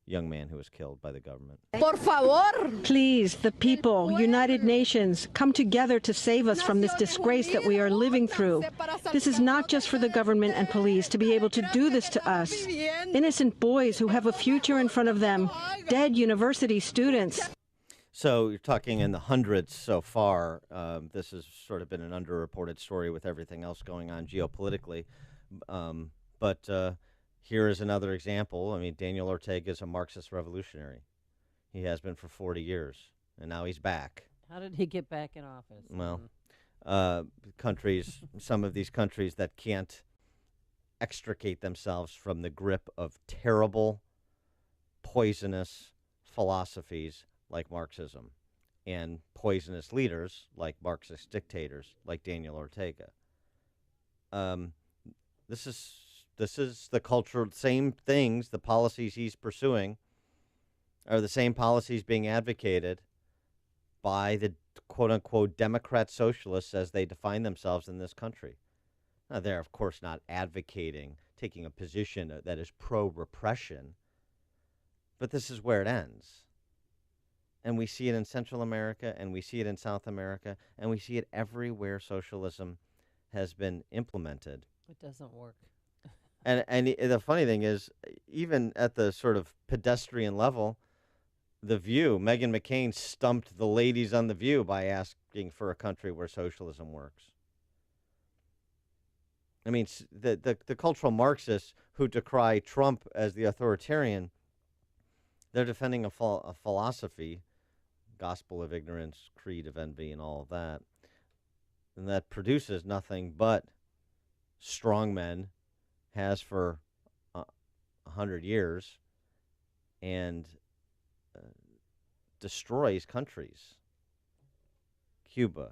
young man who was killed by the government. Por favor. Please, the people, United Nations, come together to save us from this disgrace that we are living through. This is not just for the government and police to be able to do this to us. Innocent boys who have a future in front of them, dead university students. So you're talking in the hundreds so far. This has sort of been an underreported story with everything else going on geopolitically. But here is another example. I mean, Daniel Ortega is a Marxist revolutionary. He has been for 40 years. and now he's back. How did he get back in office? Well, some of these countries that can't extricate themselves from the grip of terrible, poisonous philosophies like Marxism and poisonous leaders like Marxist dictators like Daniel Ortega. This is the cultural same things. The policies he's pursuing are the same policies being advocated by the quote-unquote Democrat socialists as they define themselves in this country. Now, they're, of course, not advocating, taking a position that is pro-repression, but this is where it ends. And we see it in Central America, and we see it in South America, and we see it everywhere socialism has been implemented. It doesn't work. And the funny thing is, even at the sort of pedestrian level, The View, Meghan McCain stumped the ladies on The View by asking for a country where socialism works. I mean, the cultural Marxists who decry Trump as the authoritarian, they're defending a philosophy, gospel of ignorance, creed of envy, and all of that, and that produces nothing but strongmen, has for 100 years, and destroys countries. Cuba,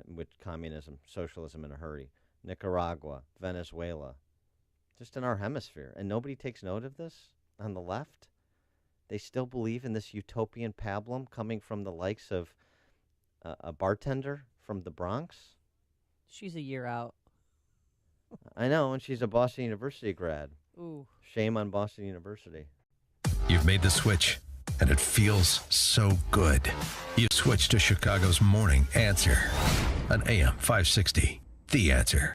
with communism, socialism in a hurry. Nicaragua, Venezuela, just in our hemisphere. And nobody takes note of this on the left. They still believe in this utopian pablum coming from the likes of a bartender from the Bronx. She's a year out. I know, and she's a Boston University grad. Ooh. Shame on Boston University. You've made the switch, and it feels so good. You switched to Chicago's Morning Answer on AM 560. The Answer.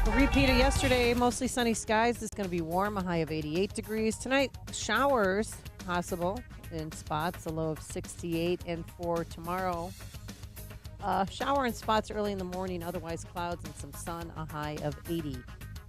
A repeat of yesterday, mostly sunny skies. It's going to be warm, a high of 88 degrees. Tonight, showers possible in spots, a low of 68. And for tomorrow, shower in spots early in the morning, otherwise clouds and some sun, a high of 80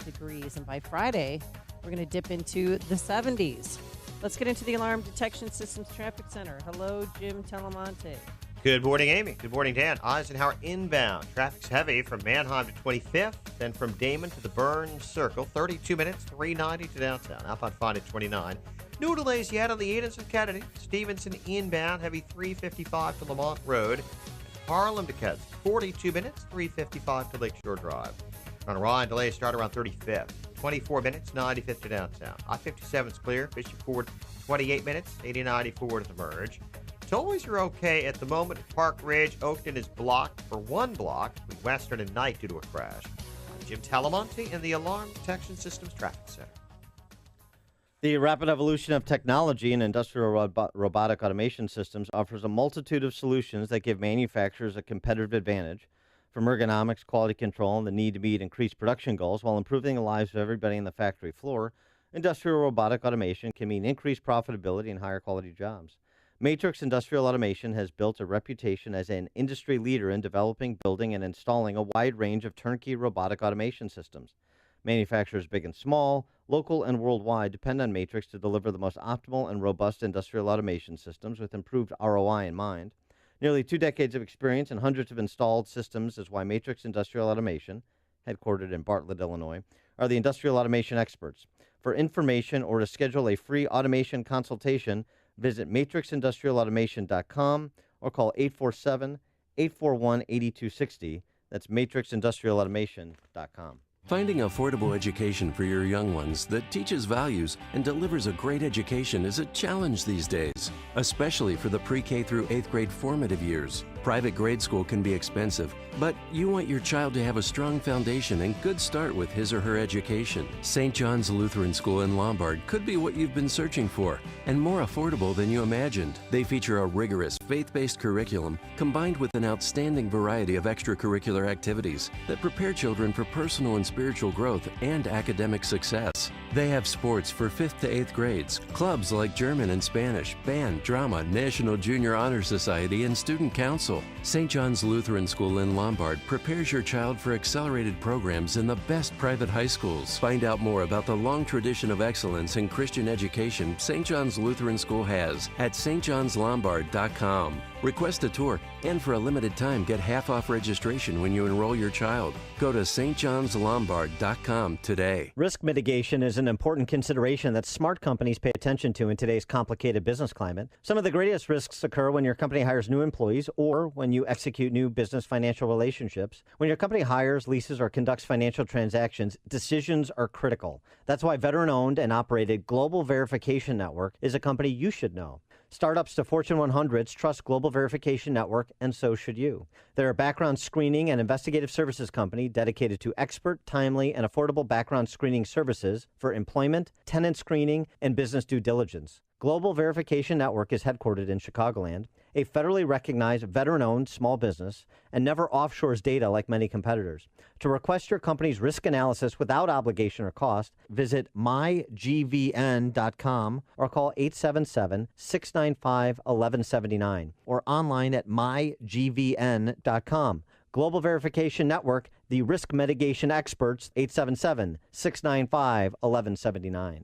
degrees. And by Friday, we're going to dip into the 70s. Let's get into the Alarm Detection Systems Traffic Center. Hello, Jim Telemonte. Good morning, Amy. Good morning, Dan. Eisenhower inbound. Traffic's heavy from Manheim to 25th, then from Damon to the Burns Circle. 32 minutes, 390 to downtown. Outbound fine at 29. No delays yet on the Edens of Kennedy. Stevenson inbound, heavy 355 to Lamont Road. Harlem to Keds, 42 minutes, 355 to Lakeshore Drive. On Ryan, delays start around 35th. 24 minutes, 95th to downtown. I-57's clear. Bishop Ford, 28 minutes, 80-94 to the merge. Tollways are okay at the moment. Park Ridge, Oakton is blocked for one block between Western and Knight due to a crash. I'm Jim Telemonte in the Alarm Detection Systems Traffic Center. The rapid evolution of technology and industrial robotic automation systems offers a multitude of solutions that give manufacturers a competitive advantage, from ergonomics, quality control, and the need to meet increased production goals while improving the lives of everybody on the factory floor. Industrial robotic automation can mean increased profitability and higher quality jobs. Matrix Industrial Automation has built a reputation as an industry leader in developing, building, and installing a wide range of turnkey robotic automation systems. Manufacturers big and small, local and worldwide, depend on Matrix to deliver the most optimal and robust industrial automation systems with improved ROI in mind. Nearly 2 decades of experience and hundreds of installed systems is why Matrix Industrial Automation, headquartered in Bartlett, Illinois, are the industrial automation experts. For information or to schedule a free automation consultation, visit matrixindustrialautomation.com or call 847-841-8260. That's matrixindustrialautomation.com. Finding affordable education for your young ones that teaches values and delivers a great education is a challenge these days, especially for the pre-K through 8th grade formative years. Private grade school can be expensive, but you want your child to have a strong foundation and good start with his or her education. St. John's Lutheran School in Lombard could be what you've been searching for, and more affordable than you imagined. They feature a rigorous, faith-based curriculum combined with an outstanding variety of extracurricular activities that prepare children for personal and spiritual growth and academic success. They have sports for 5th to 8th grades, clubs like German and Spanish, band, drama, National Junior Honor Society, and student council. muscle. St. John's Lutheran School in Lombard prepares your child for accelerated programs in the best private high schools. Find out more about the long tradition of excellence in Christian education St. John's Lutheran School has at stjohnslombard.com. Request a tour, and for a limited time, get half off registration when you enroll your child. Go to stjohnslombard.com today. Risk mitigation is an important consideration that smart companies pay attention to in today's complicated business climate. Some of the greatest risks occur when your company hires new employees or when you execute new business financial relationships. When your company hires, leases, or conducts financial transactions, decisions are critical. That's why veteran-owned and operated Global Verification Network is a company you should know. Startups to Fortune 100s trust Global Verification Network, and so should you. They're a background screening and investigative services company dedicated to expert, timely, and affordable background screening services for employment, tenant screening, and business due diligence. Global Verification Network is headquartered in Chicagoland, a federally recognized veteran-owned small business, and never offshores data like many competitors. To request your company's risk analysis without obligation or cost, visit mygvn.com or call 877-695-1179 or online at mygvn.com. Global Verification Network, the risk mitigation experts, 877-695-1179.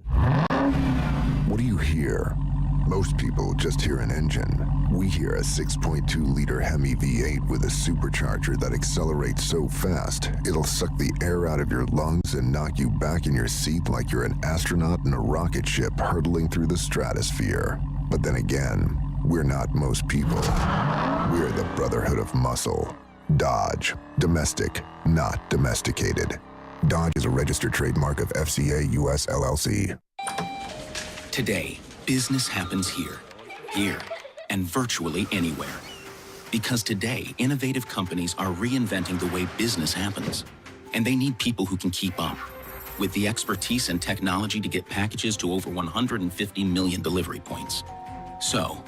What do you hear? Most people just hear an engine. We hear a 6.2-liter Hemi V8 with a supercharger that accelerates so fast, it'll suck the air out of your lungs and knock you back in your seat like you're an astronaut in a rocket ship hurtling through the stratosphere. But then again, we're not most people. We're the Brotherhood of Muscle. Dodge. Domestic, not domesticated. Dodge is a registered trademark of FCA US LLC. Today, business happens here, and virtually anywhere. Because today, innovative companies are reinventing the way business happens. And they need people who can keep up. With the expertise and technology to get packages to over 150 million delivery points. So,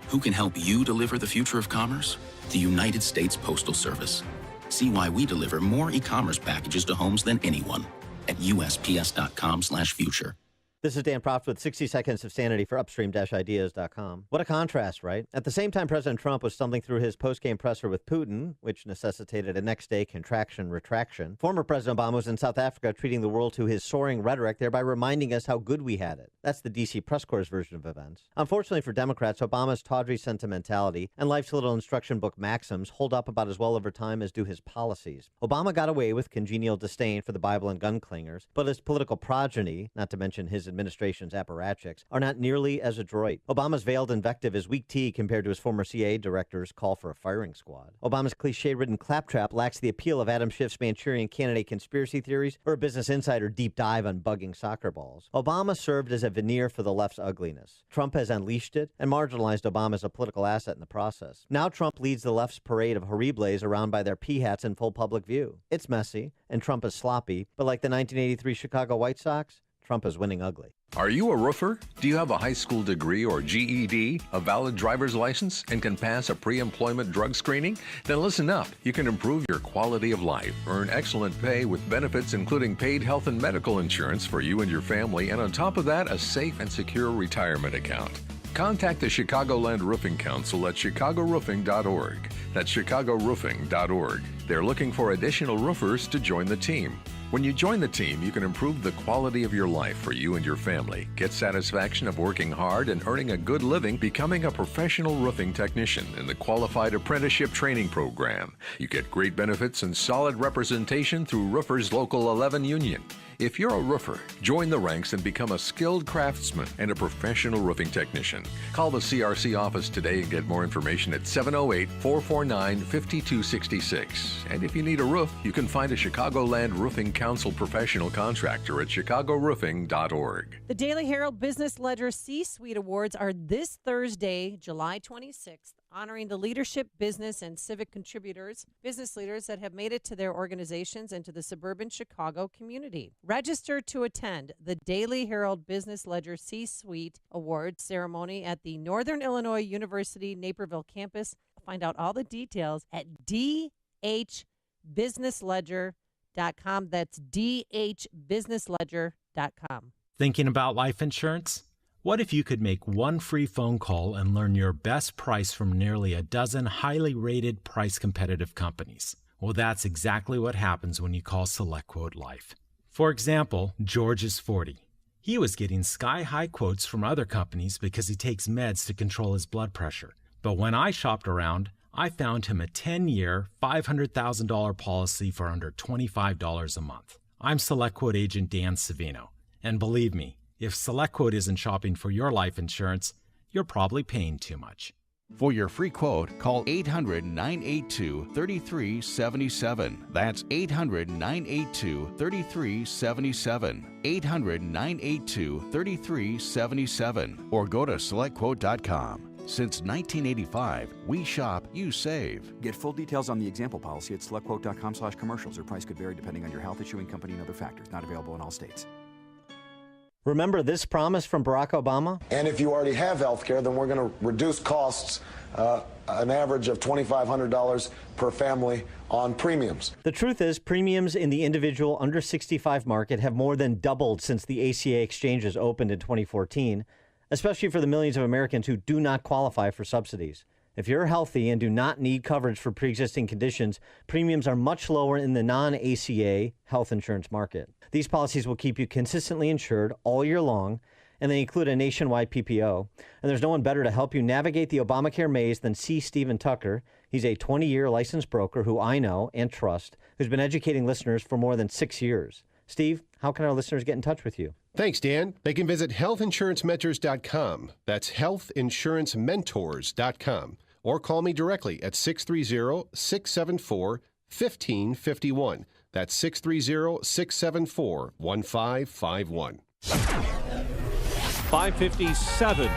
who can help you deliver the future of commerce? The United States Postal Service. See why we deliver more e-commerce packages to homes than anyone at USPS.com/future. This is Dan Proft with 60 Seconds of Sanity for Upstream-Ideas.com. What a contrast, right? At the same time, President Trump was stumbling through his post-game presser with Putin, which necessitated a next-day contraction-retraction. Former President Obama was in South Africa treating the world to his soaring rhetoric, thereby reminding us how good we had it. That's the D.C. press corps' version of events. Unfortunately for Democrats, Obama's tawdry sentimentality and life's little instruction book maxims hold up about as well over time as do his policies. Obama got away with congenial disdain for the Bible and gun clingers, but his political progeny, not to mention his administration's apparatchiks, are not nearly as adroit. Obama's veiled invective is weak tea compared to his former CIA director's call for a firing squad. Obama's cliche-ridden claptrap lacks the appeal of Adam Schiff's Manchurian Candidate conspiracy theories or a Business Insider deep dive on bugging soccer balls. Obama served as a veneer for the left's ugliness. Trump has unleashed it and marginalized Obama as a political asset in the process. Now Trump leads the left's parade of horribles around by their pea hats in full public view. It's messy, and Trump is sloppy, but like the 1983 Chicago White Sox, Trump is winning ugly. Are you a roofer? Do you have a high school degree or GED, a valid driver's license, and can pass a pre-employment drug screening? Then listen up. You can improve your quality of life, earn excellent pay with benefits including paid health and medical insurance for you and your family, and on top of that, a safe and secure retirement account. Contact the Chicagoland Roofing Council at chicagoroofing.org. That's chicagoroofing.org. They're looking for additional roofers to join the team. When you join the team, you can improve the quality of your life for you and your family, get satisfaction of working hard and earning a good living, becoming a professional roofing technician in the Qualified Apprenticeship Training Program. You get great benefits and solid representation through Roofers Local 11 Union. If you're a roofer, join the ranks and become a skilled craftsman and a professional roofing technician. Call the CRC office today and get more information at 708-449-5266. And if you need a roof, you can find a Chicagoland Roofing Council professional contractor at chicagoroofing.org. The Daily Herald Business Ledger C-Suite Awards are this Thursday, July 26th, honoring the leadership, business, and civic contributors, business leaders that have made it to their organizations and to the suburban Chicago community. Register to attend the Daily Herald Business Ledger C-Suite Awards ceremony at the Northern Illinois University Naperville campus. Find out all the details at dhbusinessledger.com. That's dhbusinessledger.com. Thinking about life insurance? What if you could make one free phone call and learn your best price from nearly a dozen highly rated, price-competitive companies? Well, that's exactly what happens when you call SelectQuote Life. For example, George is 40. He was getting sky-high quotes from other companies because he takes meds to control his blood pressure. But when I shopped around, I found him a 10-year, $500,000 policy for under $25 a month. I'm SelectQuote agent Dan Savino. And believe me, if SelectQuote isn't shopping for your life insurance, you're probably paying too much. For your free quote, call 800-982-3377. That's 800-982-3377. 800-982-3377. Or go to SelectQuote.com. Since 1985, we shop, you save. Get full details on the example policy at SelectQuote.com/commercials. Your price could vary depending on your health, issuing company, and other factors. Not available in all states. Remember this promise from Barack Obama? And if you already have health care, then we're going to reduce costs an average of $2,500 per family on premiums. The truth is, premiums in the individual under 65 market have more than doubled since the ACA exchanges opened in 2014, especially for the millions of Americans who do not qualify for subsidies. If you're healthy and do not need coverage for pre-existing conditions, premiums are much lower in the non-ACA health insurance market. These policies will keep you consistently insured all year long, and they include a nationwide PPO. And there's no one better to help you navigate the Obamacare maze than C. Stephen Tucker. He's a 20-year licensed broker who I know and trust, who's been educating listeners for more than 6 years. Steve, how can our listeners get in touch with you? Thanks, Dan. They can visit healthinsurancementors.com. That's healthinsurancementors.com. Or call me directly at 630-674-1551. That's 630-674-1551. 5:57.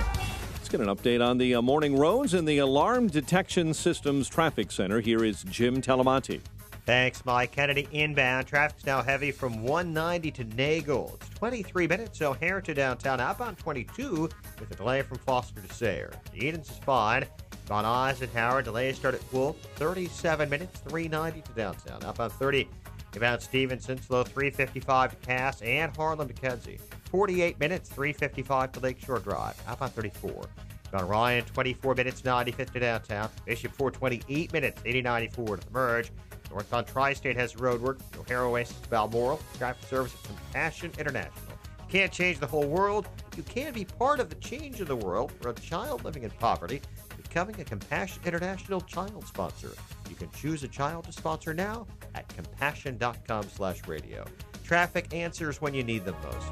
Let's get an update on the morning roads and the Alarm Detection Systems Traffic Center. Here is Jim Talamonte. Thanks, Mike. Kennedy inbound. Traffic's now heavy from 190 to Nagel. It's 23 minutes. O'Hare to downtown. Outbound 22 with a delay from Foster to Sayre. The Edens is fine. On Eisenhower, delays start at Wolf. 37 minutes, 390 to downtown. Outbound 30. Inbound Stevenson, slow 355 to Cass and Harlem to Kedzie. 48 minutes, 355 to Lakeshore Drive. Outbound 34. Inbound Ryan, 24 minutes, 95th to downtown. Bishop 428 minutes, 8094 to the merge. Northbound Tri-State has roadwork. O'Hare Oasis to Balmoral. Traffic service at Compassion International. You can't change the whole world. You can be part of the change of the world for a child living in poverty. Becoming a Compassion International child sponsor. You can choose a child to sponsor now at compassion.com/radio. Traffic answers when you need them most.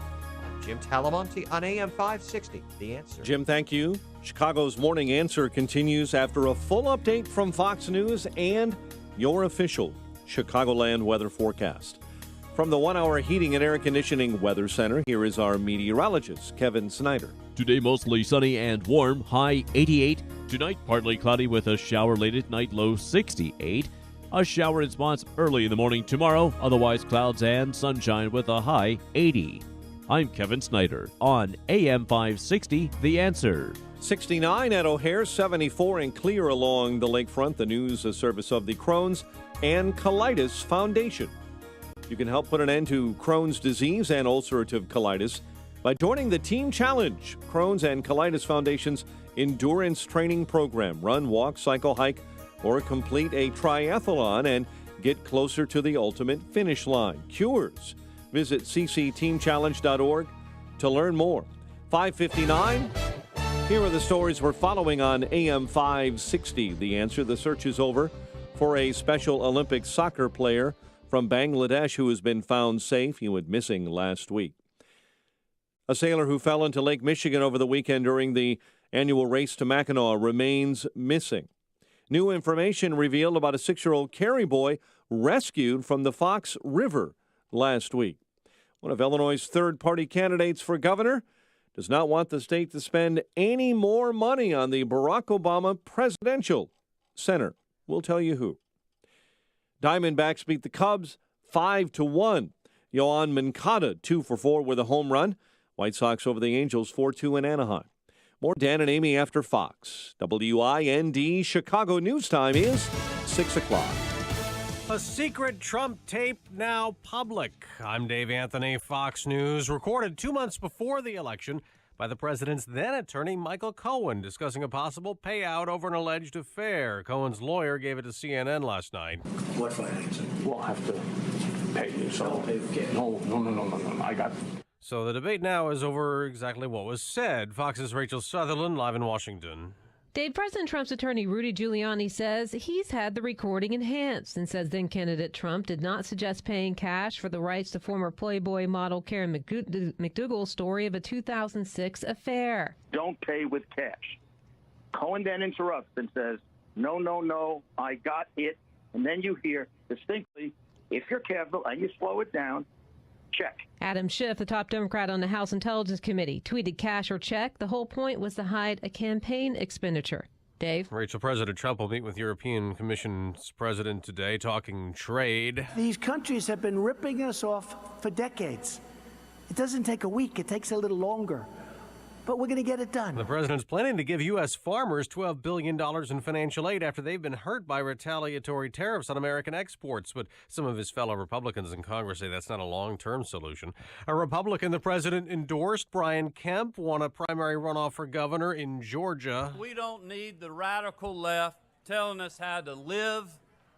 I'm Jim Talamonte on AM 560, The Answer. Jim, thank you. Chicago's Morning Answer continues after a full update from Fox News and your official Chicagoland weather forecast. From the 1-hour heating and air conditioning weather center, here is our meteorologist, Kevin Snyder. Today, mostly sunny and warm, high 88. Tonight, partly cloudy with a shower late at night, low 68. A shower in spots early in the morning tomorrow, otherwise clouds and sunshine with a high 80. I'm Kevin Snyder on AM 560, The Answer. 69 at O'Hare, 74 and clear along the lakefront. The news, a service of the Crohn's and Colitis Foundation. You can help put an end to Crohn's disease and ulcerative colitis by joining the Team Challenge, Crohn's and Colitis Foundation's endurance training program. Run, walk, cycle, hike, or complete a triathlon and get closer to the ultimate finish line. Cures. Visit ccteamchallenge.org to learn more. 5:59. Here are the stories we're following on AM 560. The Answer. The search is over for a Special Olympics soccer player from Bangladesh who has been found safe. He went missing last week. A sailor who fell into Lake Michigan over the weekend during the annual race to Mackinac remains missing. New information revealed about a 6-year-old Cary boy rescued from the Fox River last week. One of Illinois' third-party candidates for governor does not want the state to spend any more money on the Barack Obama Presidential Center. We'll tell you who. Diamondbacks beat the Cubs 5-1. Yoan Moncada 2 for 4 with a home run. White Sox over the Angels 4-2 in Anaheim. More Dan and Amy after Fox. WIND Chicago News Time is 6 o'clock. A secret Trump tape now public. I'm Dave Anthony, Fox News. Recorded 2 months before the election, by the president's then attorney, Michael Cohen, discussing a possible payout over an alleged affair. Cohen's lawyer gave it to CNN last night. What financing? We'll have to pay you. So no. I got. So the debate now is over exactly what was said. Fox's Rachel Sutherland, live in Washington. Dave, President Trump's attorney Rudy Giuliani says he's had the recording enhanced and says then candidate Trump did not suggest paying cash for the rights to former Playboy model Karen McDougal's story of a 2006 affair. Don't pay with cash. Cohen then interrupts and says, no, I got it. And then you hear distinctly, if you're careful and you slow it down, check. Adam Schiff, the top Democrat on the House Intelligence Committee, tweeted cash or check. The whole point was to hide a campaign expenditure. Dave? Rachel, President Trump will meet with European Commission's president today, talking trade. These countries have been ripping us off for decades. It doesn't take a week. It takes a little longer. But we're going to get it done. The president's planning to give U.S. farmers $12 billion in financial aid after they've been hurt by retaliatory tariffs on American exports. But some of his fellow Republicans in Congress say that's not a long-term solution. A Republican the president endorsed, Brian Kemp, won a primary runoff for governor in Georgia. We don't need the radical left telling us how to live,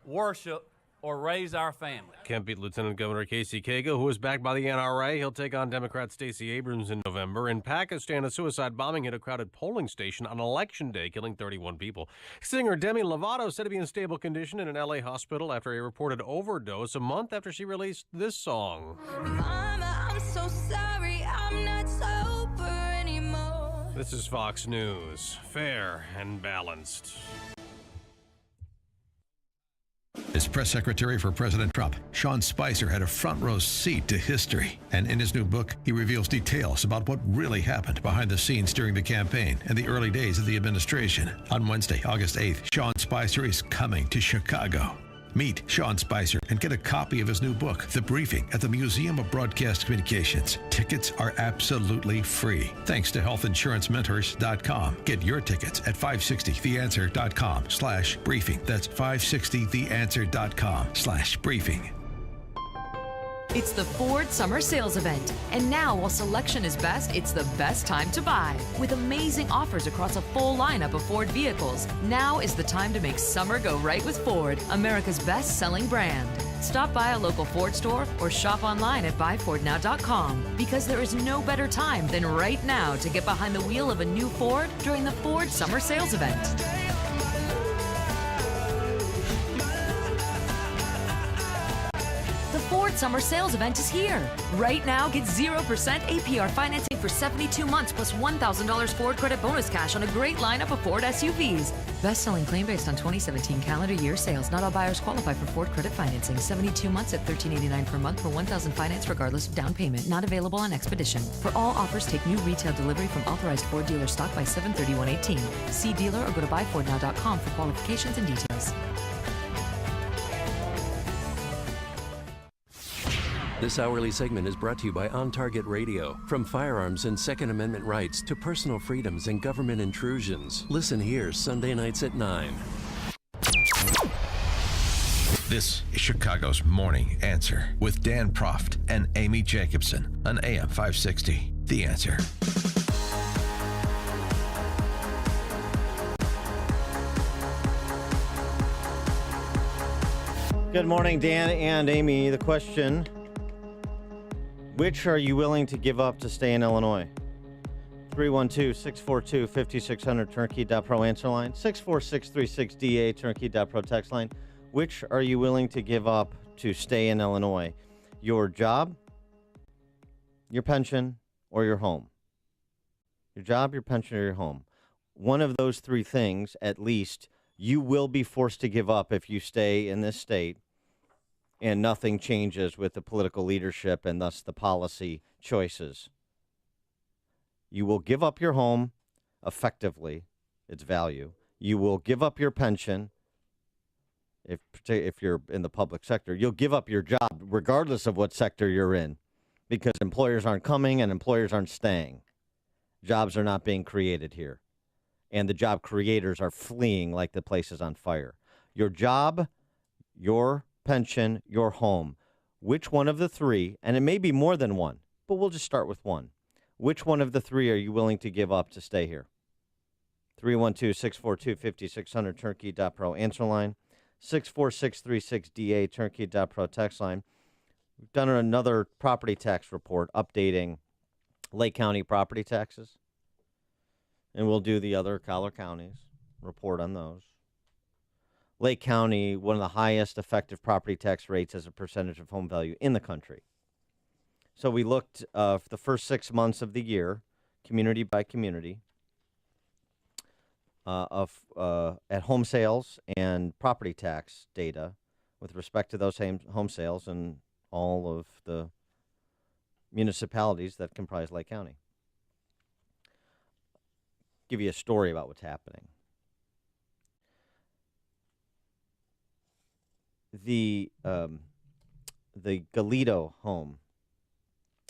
worship, or raise our family. Kemp beat Lieutenant Governor Casey Cagle, who is backed by the NRA. He'll take on Democrat Stacey Abrams in November. In Pakistan, a suicide bombing hit a crowded polling station on Election Day, killing 31 people. Singer Demi Lovato said to be in stable condition in an L.A. hospital after a reported overdose a month after she released this song. Mama, I'm so sorry, I'm not sober anymore. This is Fox News, fair and balanced. As press secretary for President Trump, Sean Spicer had a front row seat to history. And in his new book, he reveals details about what really happened behind the scenes during the campaign and the early days of the administration. On Wednesday, August 8th, Sean Spicer is coming to Chicago. Meet Sean Spicer and get a copy of his new book, The Briefing, at the Museum of Broadcast Communications. Tickets are absolutely free. Thanks to healthinsurancementors.com. Get your tickets at 560theanswer.com/briefing. That's 560theanswer.com/briefing. It's the Ford Summer Sales Event. And now, while selection is best, it's the best time to buy. With amazing offers across a full lineup of Ford vehicles, now is the time to make summer go right with Ford, America's best-selling brand. Stop by a local Ford store or shop online at buyfordnow.com, because there is no better time than right now to get behind the wheel of a new Ford during the Ford Summer Sales Event. The Ford Summer Sales Event is here. Right now, get 0% APR financing for 72 months plus $1,000 Ford credit bonus cash on a great lineup of Ford SUVs. Best-selling claim based on 2017 calendar year sales. Not all buyers qualify for Ford credit financing. 72 months at $1,389 per month for $1,000 finance regardless of down payment. Not available on Expedition. For all offers, take new retail delivery from authorized Ford dealer stock by 7/31/18. See dealer or go to buyfordnow.com for qualifications and details. This hourly segment is brought to you by On Target Radio. From firearms and Second Amendment rights to personal freedoms and government intrusions. Listen here Sunday nights at 9. This is Chicago's Morning Answer with Dan Proft and Amy Jacobson on AM 560. The Answer. Good morning, Dan and Amy. The question: which are you willing to give up to stay in Illinois? 312-642-5600 turnkey.pro answer line. 64636DA turnkey.pro text line. Which are you willing to give up to stay in Illinois? Your job, your pension, or your home? Your job, your pension, or your home. One of those three things, at least, you will be forced to give up if you stay in this state and nothing changes with the political leadership and thus the policy choices. You will give up your home, effectively, its value. You will give up your pension, if you're in the public sector. You'll give up your job, regardless of what sector you're in, because employers aren't coming and employers aren't staying. Jobs are not being created here, and the job creators are fleeing like the place is on fire. Your job, your pension, your home. Which one of the three, and it may be more than one, but we'll just start with one. Which one of the three are you willing to give up to stay here? 312-642-5600, turnkey.pro answer line. 64636DA, turnkey.pro text line. We've done another property tax report updating Lake County property taxes. And we'll do the other Collar counties, report on those. Lake County, one of the highest effective property tax rates as a percentage of home value in the country. So we looked for the first 6 months of the year, community by community, at home sales and property tax data with respect to those home sales in all of the municipalities that comprise Lake County. Give you a story about what's happening. The Galito home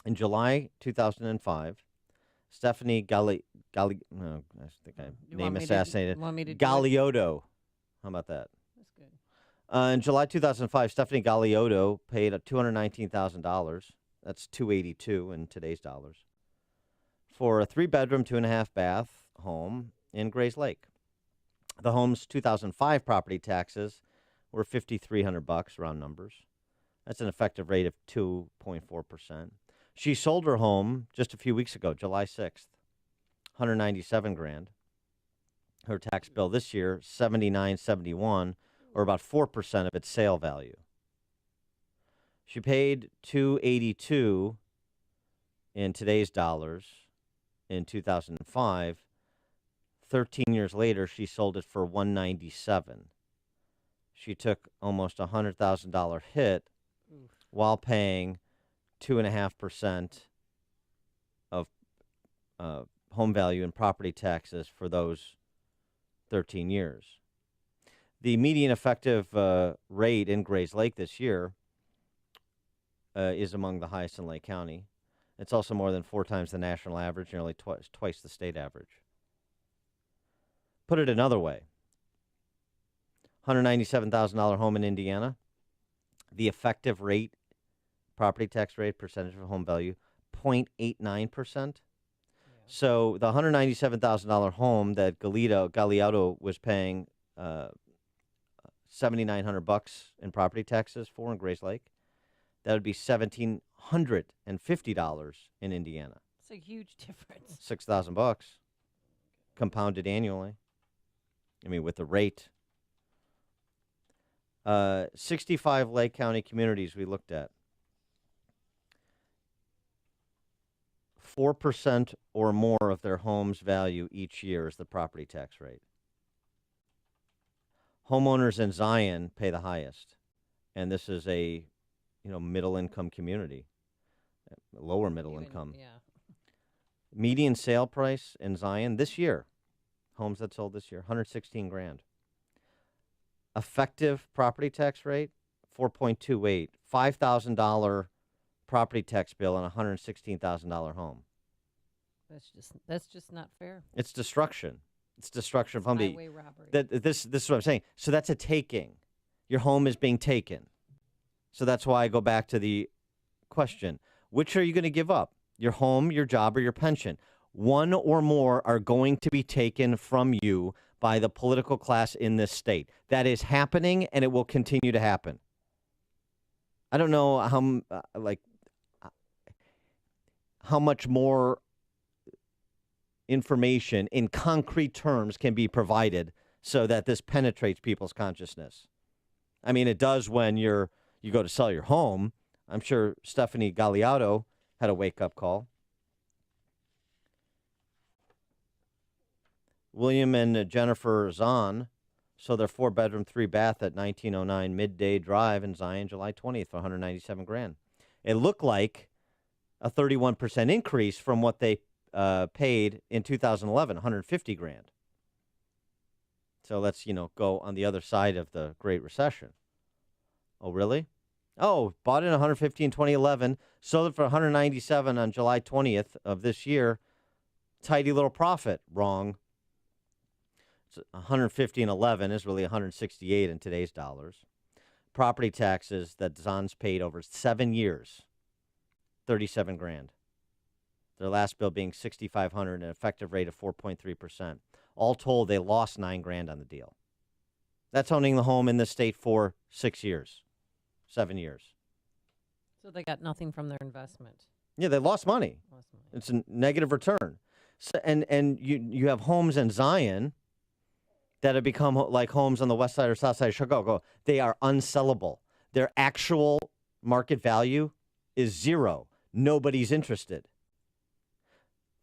in July 2005, Stephanie Galeotto. How about that? That's good. In July 2005, Stephanie Galeotto paid $219,000. That's $282 in today's dollars for a 3-bedroom, 2.5-bath home in Grays Lake. The home's 2005 property taxes were $5,300, round numbers. That's an effective rate of 2.4%. She sold her home just a few weeks ago, July 6th, $197,000. Her tax bill this year, $79.71, or about 4% of its sale value. She paid $282 in today's dollars in 2005. 13 years later, she sold it for $197. She took almost a $100,000 hit while paying 2.5% of home value and property taxes for those 13 years. The median effective rate in Grays Lake this year is among the highest in Lake County. It's also more than 4 times the national average, nearly twice the state average. Put it another way, $197,000 home in Indiana, the effective rate, property tax rate, percentage of home value, 0.89%. So the $197,000 home that Galeotto was paying $7,900 in property taxes for in Grays Lake, that would be $1,750 in Indiana. It's a huge difference. $6,000 compounded annually. I mean, with the rate. 65 Lake County communities we looked at. 4% or more of their home's value each year is the property tax rate. Homeowners in Zion pay the highest, and this is a, middle-income community, lower middle income. Yeah. Median sale price in Zion this year, homes that sold this year, $116,000. Effective property tax rate, 4.28, $5,000 property tax bill on a $116,000 home. That's just not fair. It's destruction. It's destruction of home. Highway robbery. This is what I'm saying. So that's a taking. Your home is being taken. So that's why I go back to the question. Which are you going to give up? Your home, your job, or your pension? One or more are going to be taken from you by the political class in this state. That is happening, and it will continue to happen. I don't know how much more information in concrete terms can be provided so that this penetrates people's consciousness. I mean, it does when you go to sell your home. I'm sure Stephanie Galeotto had a wake-up call. William and Jennifer Zahn sold their 4-bedroom, 3-bath at 1909 Midday Drive in Zion, July 20th for $197,000. It looked like a 31% increase from what they paid in 2011, $150,000. So let's, go on the other side of the Great Recession. Oh, really? Oh, bought it $150,000 in 2011, sold it for $197,000 on July 20th of this year. Tidy little profit. Wrong. It's $150,000 in 11 is really $168,000 in today's dollars. Property taxes that Zahn's paid over 7 years, $37,000. Their last bill being $6,500 and an effective rate of 4.3%. All told, they lost $9,000 on the deal. That's owning the home in the state for 6 years, 7 years. So they got nothing from their investment. Yeah, they lost money. It's a negative return. So, and you have homes in Zion that have become like homes on the west side or south side of Chicago. They are unsellable. Their actual market value is zero. Nobody's interested.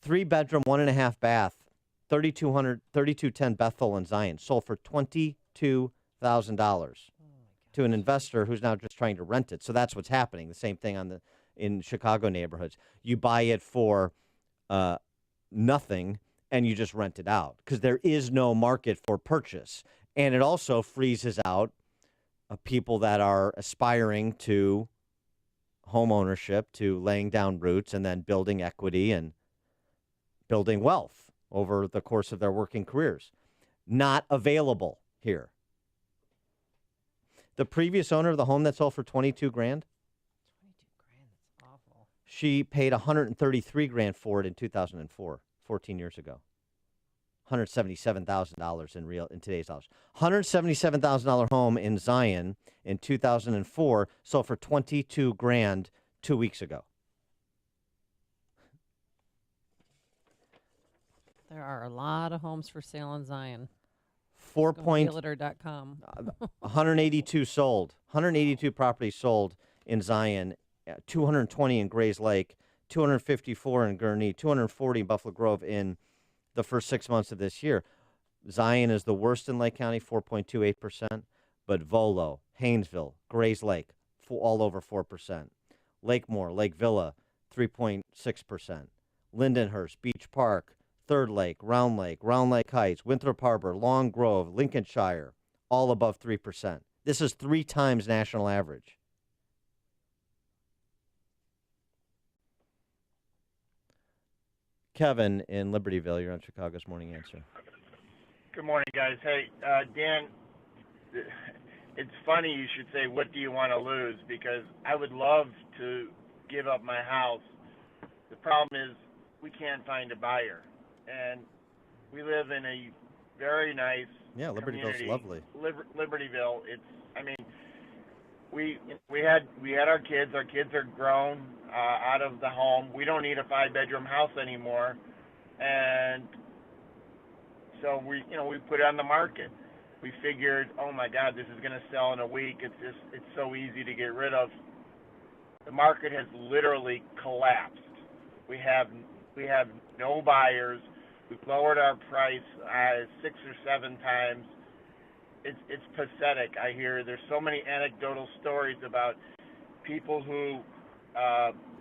3-bedroom, 1.5 bath, 3210 Bethel in Zion sold for $22,000 to an investor who's now just trying to rent it. So that's what's happening. The same thing in Chicago neighborhoods. You buy it for nothing and you just rent it out because there is no market for purchase. And it also freezes out people that are aspiring to home ownership, to laying down roots and then building equity and building wealth over the course of their working careers. Not available here. The previous owner of the home that sold for $22,000. $22,000, that's awful. She paid $133,000 for it in 2004, 14 years ago. $177,000 in today's dollars. $177,000 home in Zion in 2004 sold for $22,000 2 weeks ago. There are a lot of homes for sale in Zion. 182 sold. 182 properties sold in Zion. 220 in Grays Lake. 254 in Gurnee. 240 in Buffalo Grove in the first 6 months of this year. Zion is the worst in Lake County, 4.28%. But Volo, Haynesville, Grays Lake, all over 4%. Lakemore, Lake Villa, 3.6%. Lindenhurst, Beach Park, Third Lake, Round Lake Heights, Winthrop Harbor, Long Grove, Lincolnshire, all above 3%. This is 3 times national average. Kevin in Libertyville, you're on Chicago's Morning Answer. Good morning, guys. Hey, Dan, it's funny you should say, what do you want to lose? Because I would love to give up my house. The problem is we can't find a buyer. And we live in a very nice Libertyville's community. lovely. Libertyville, we had our kids. Our kids are grown out of the home. We don't need a 5-bedroom house anymore, and so we put it on the market. We figured, oh my God, this is going to sell in a week. It's so easy to get rid of. The market has literally collapsed. We have no buyers. We've lowered our price 6 or 7 times. It's pathetic. I hear there's so many anecdotal stories about people who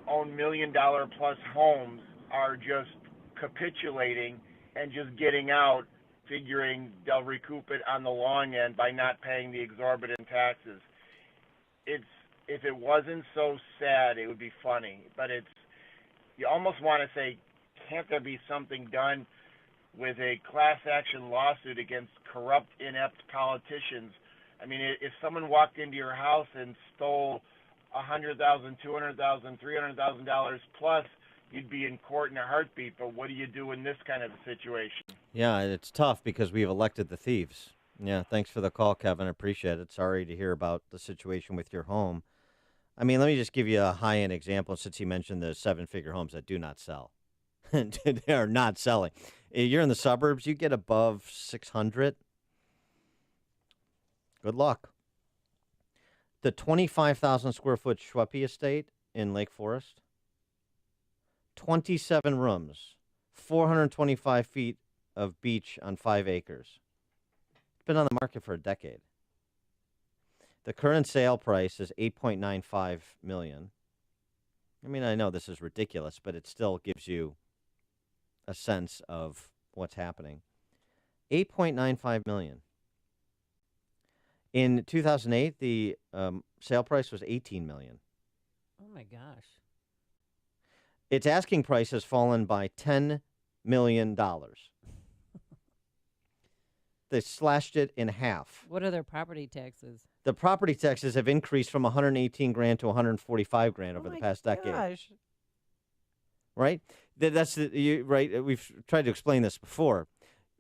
own $1 million plus homes are just capitulating and just getting out, figuring they'll recoup it on the long end by not paying the exorbitant taxes. If it wasn't so sad, it would be funny. But you almost want to say, can't there be something done with a class action lawsuit against corrupt, inept politicians? I mean, if someone walked into your house and stole $100,000, $200,000, $300,000 plus, you'd be in court in a heartbeat. But what do you do in this kind of a situation? Yeah, it's tough because we've elected the thieves. Yeah, thanks for the call, Kevin. I appreciate it. Sorry to hear about the situation with your home. I mean, let me just give you a high-end example since he mentioned the 7-figure homes that do not sell. They are not selling. You're in the suburbs, you get above 600. Good luck. The 25,000 square foot Schweppe estate in Lake Forest, 27 rooms, 425 feet of beach on 5 acres. It's been on the market for a decade. The current sale price is $8.95 million. I mean, I know this is ridiculous, but it still gives you a sense of what's happening. $8.95 million. In 2008, the sale price was $18 million. Oh my gosh. Its asking price has fallen by $10 million. They slashed it in half. What are their property taxes? The property taxes have increased from $118,000 to $145,000 over the past decade. Gosh. right? That's right. We've tried to explain this before.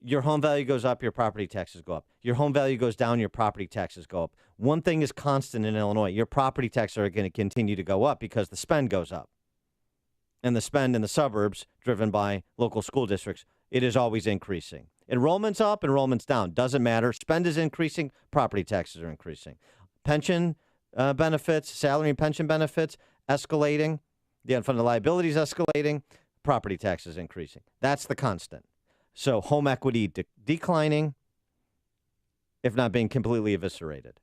Your home value goes up, your property taxes go up. Your home value goes down, your property taxes go up. One thing is constant in Illinois. Your property taxes are going to continue to go up because the spend goes up. And the spend in the suburbs, driven by local school districts, it is always increasing. Enrollment's up, enrollment's down. Doesn't matter. Spend is increasing, property taxes are increasing. Pension benefits, salary and pension benefits, escalating. The unfunded liabilities escalating, property taxes increasing. That's the constant. So home equity declining, if not being completely eviscerated.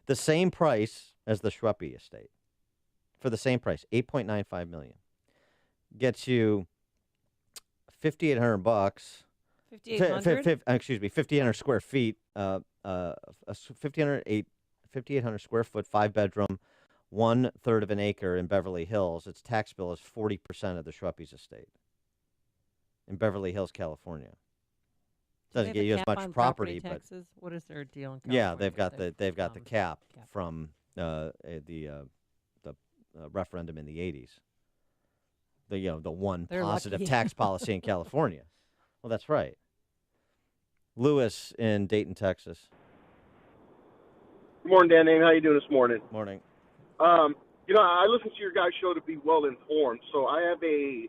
The same price as the Schweppe estate. For the same price, $8.95 million. Gets you $5,800. 5,800? Excuse me, 1,500 square feet. 5,800 square foot, 5-bedroom, 1/3 of an acre in Beverly Hills. Its tax bill is 40% of the Schweppe's estate in Beverly Hills, California. Doesn't get you as much property, but taxes? What is their deal in California? yeah, they've got the cap from the referendum in the 80s. The one They're positive lucky. tax policy in California. Well, that's right. Lewis in Dayton, Texas. Good morning, Dan. How you doing this morning? Morning. I listen to your guys' show to be well informed. So I have a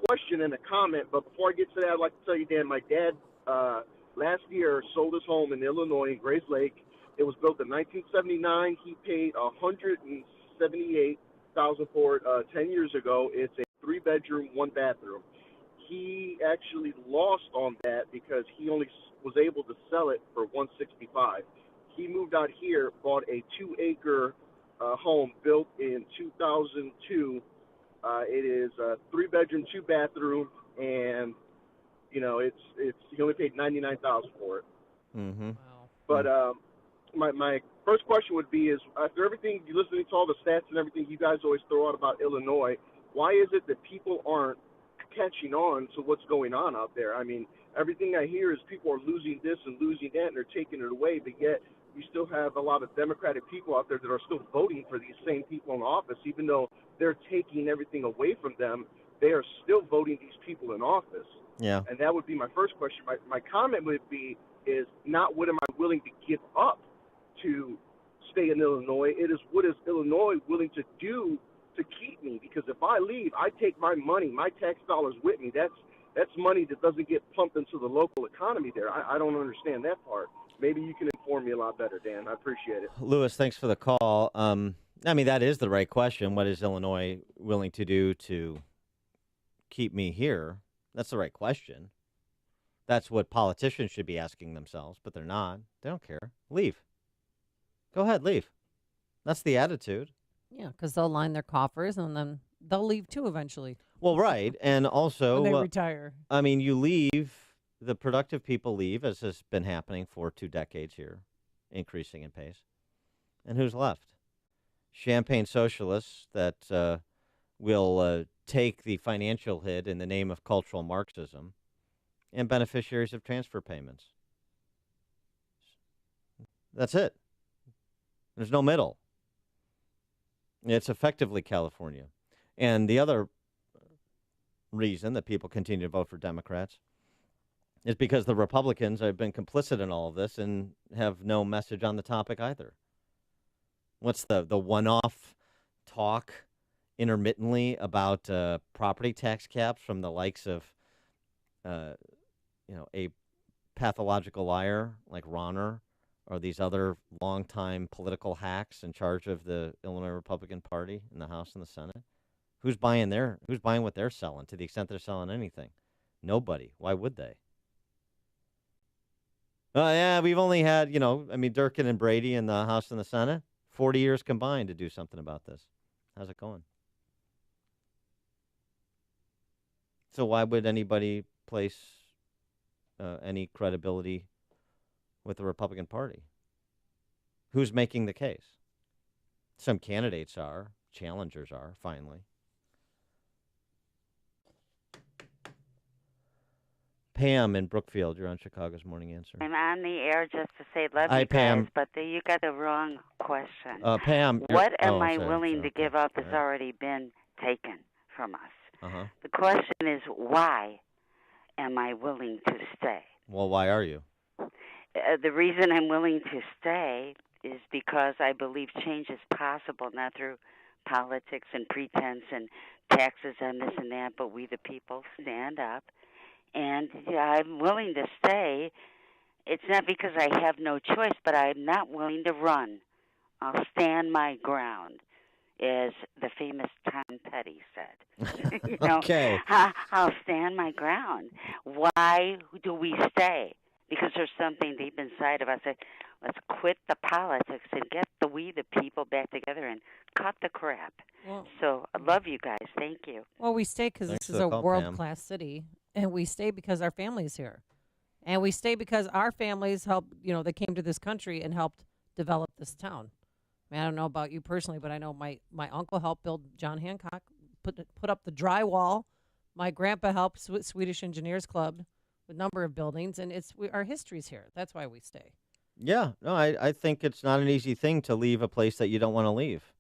question and a comment. But before I get to that, I'd like to tell you, Dan, my dad last year sold his home in Illinois, in Grays Lake. It was built in 1979. He paid $178,000 for it 10 years ago. It's a 3-bedroom, 1-bathroom. He actually lost on that because he only was able to sell it for $165,000. He moved out here, bought a 2-acre home built in 2002. It is a 3-bedroom, 2-bathroom, and he only paid $99,000 for it. Mm-hmm. Wow. But my first question would be: is after everything, you listening to all the stats and everything you guys always throw out about Illinois, why is it that people aren't catching on to what's going on out there? I mean, everything I hear is people are losing this and losing that, and they're taking it away, but yet you still have a lot of Democratic people out there that are still voting for these same people in office. Even though they're taking everything away from them, they are still voting these people in office. Yeah. And that would be my first question. My comment would be is not what am I willing to give up to stay in Illinois. It is what is Illinois willing to do to keep me? Because if I leave, I take my money, my tax dollars with me. That's money that doesn't get pumped into the local economy there. I don't understand that part. Maybe you can inform me a lot better, Dan. I appreciate it. Lewis, thanks for the call. That is the right question. What is Illinois willing to do to keep me here? That's the right question. That's what politicians should be asking themselves, but they're not. They don't care. Leave. Go ahead, leave. That's the attitude. Yeah, because they'll line their coffers and then they'll leave too eventually. Well, right. And also, when they retire. I mean, you leave, the productive people leave, as has been happening for 2 decades here, increasing in pace. And who's left? Champagne socialists that will take the financial hit in the name of cultural Marxism, and beneficiaries of transfer payments. That's it. There's no middle. It's effectively California. And the other reason that people continue to vote for Democrats is because the Republicans have been complicit in all of this and have no message on the topic either. What's the one-off talk intermittently about property tax caps from the likes of, a pathological liar like Ronner or these other longtime political hacks in charge of the Illinois Republican Party in the House and the Senate? Who's buying what they're selling to the extent they're selling anything? Nobody. Why would they? We've only had, Durkin and Brady in the House and the Senate, 40 years combined to do something about this. How's it going? So why would anybody place any credibility with the Republican Party? Who's making the case? Some candidates are. Challengers are, finally. Pam in Brookfield, you're on Chicago's Morning Answer. I'm on the air just to say love Hi, you Pam. guys, but you got the wrong question. Pam. What am I sorry, willing sorry, to give up has already been taken from us. Uh-huh. The question is, why am I willing to stay? Well, why are you? The reason I'm willing to stay is because I believe change is possible, not through politics and pretense and taxes and this and that, but we the people stand up. And I'm willing to stay. It's not because I have no choice, but I'm not willing to run. I'll stand my ground, as the famous Tom Petty said. Okay. I'll stand my ground. Why do we stay? Because there's something deep inside of us that let's quit the politics and get we the people back together and cut the crap. Well, so I love you guys. Thank you. Well, we stay because this is a world-class city, and we stay because our family's here. And we stay because our families helped, they came to this country and helped develop this town. I mean, I don't know about you personally, but I know my uncle helped build John Hancock, put up the drywall. My grandpa helped Swedish Engineers Club with a number of buildings, and our history's here. That's why we stay. Yeah, no, I think it's not an easy thing to leave a place that you don't want to leave.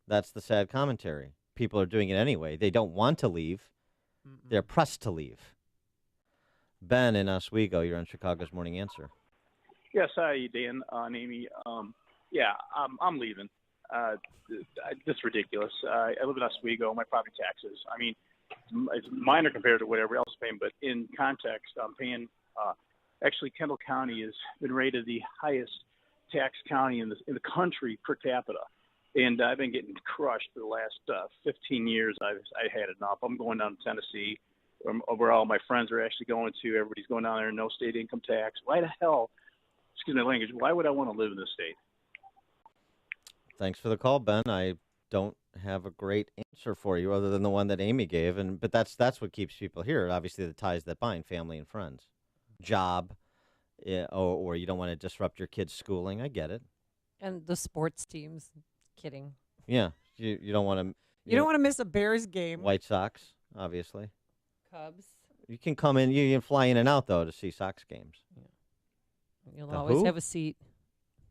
That's the sad commentary. People are doing it anyway. They don't want to leave. They're pressed to leave. Ben in Oswego, you're on Chicago's Morning Answer. Yes, hi, Dan and Amy. I'm leaving. It's ridiculous. I live in Oswego. My property taxes, I mean, it's minor compared to whatever else I'm paying, but in context, I'm paying, actually, Kendall County has been rated the highest tax county in the country per capita. And I've been getting crushed for the last 15 years. I had enough. I'm going down to Tennessee, where all my friends are actually going to. Everybody's going down there, no state income tax. Why the hell, excuse my language, why would I want to live in this state? Thanks for the call, Ben. I don't have a great answer for you other than the one that Amy gave, but that's what keeps people here. Obviously, the ties that bind family and friends, job, or you don't want to disrupt your kids' schooling. I get it. And the sports teams. Kidding. Yeah, you don't want to. You don't want to miss a Bears game. White Sox, obviously. Cubs. You can come in. You can fly in and out though to see Sox games. Yeah. You'll always have a seat.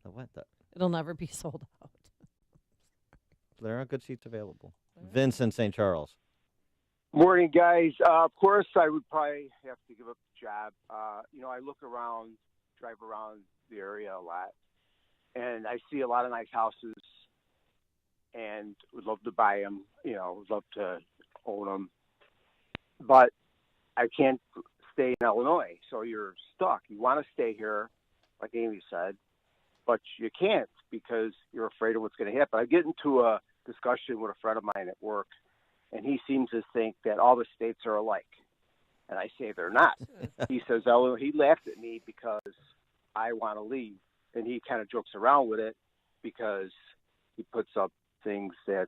The what? It'll never be sold out. There are good seats available. Vince in St. Charles. Morning, guys. Of course, I would probably have to give up the job. I look around, drive around the area a lot, and I see a lot of nice houses, and would love to buy them. Would love to own them, but I can't stay in Illinois. So you're stuck. You want to stay here, like Amy said, but you can't because you're afraid of what's going to happen. I get into a discussion with a friend of mine at work, and he seems to think that all the states are alike. And I say they're not. He says, he laughed at me because I want to leave. And he kind of jokes around with it because he puts up things that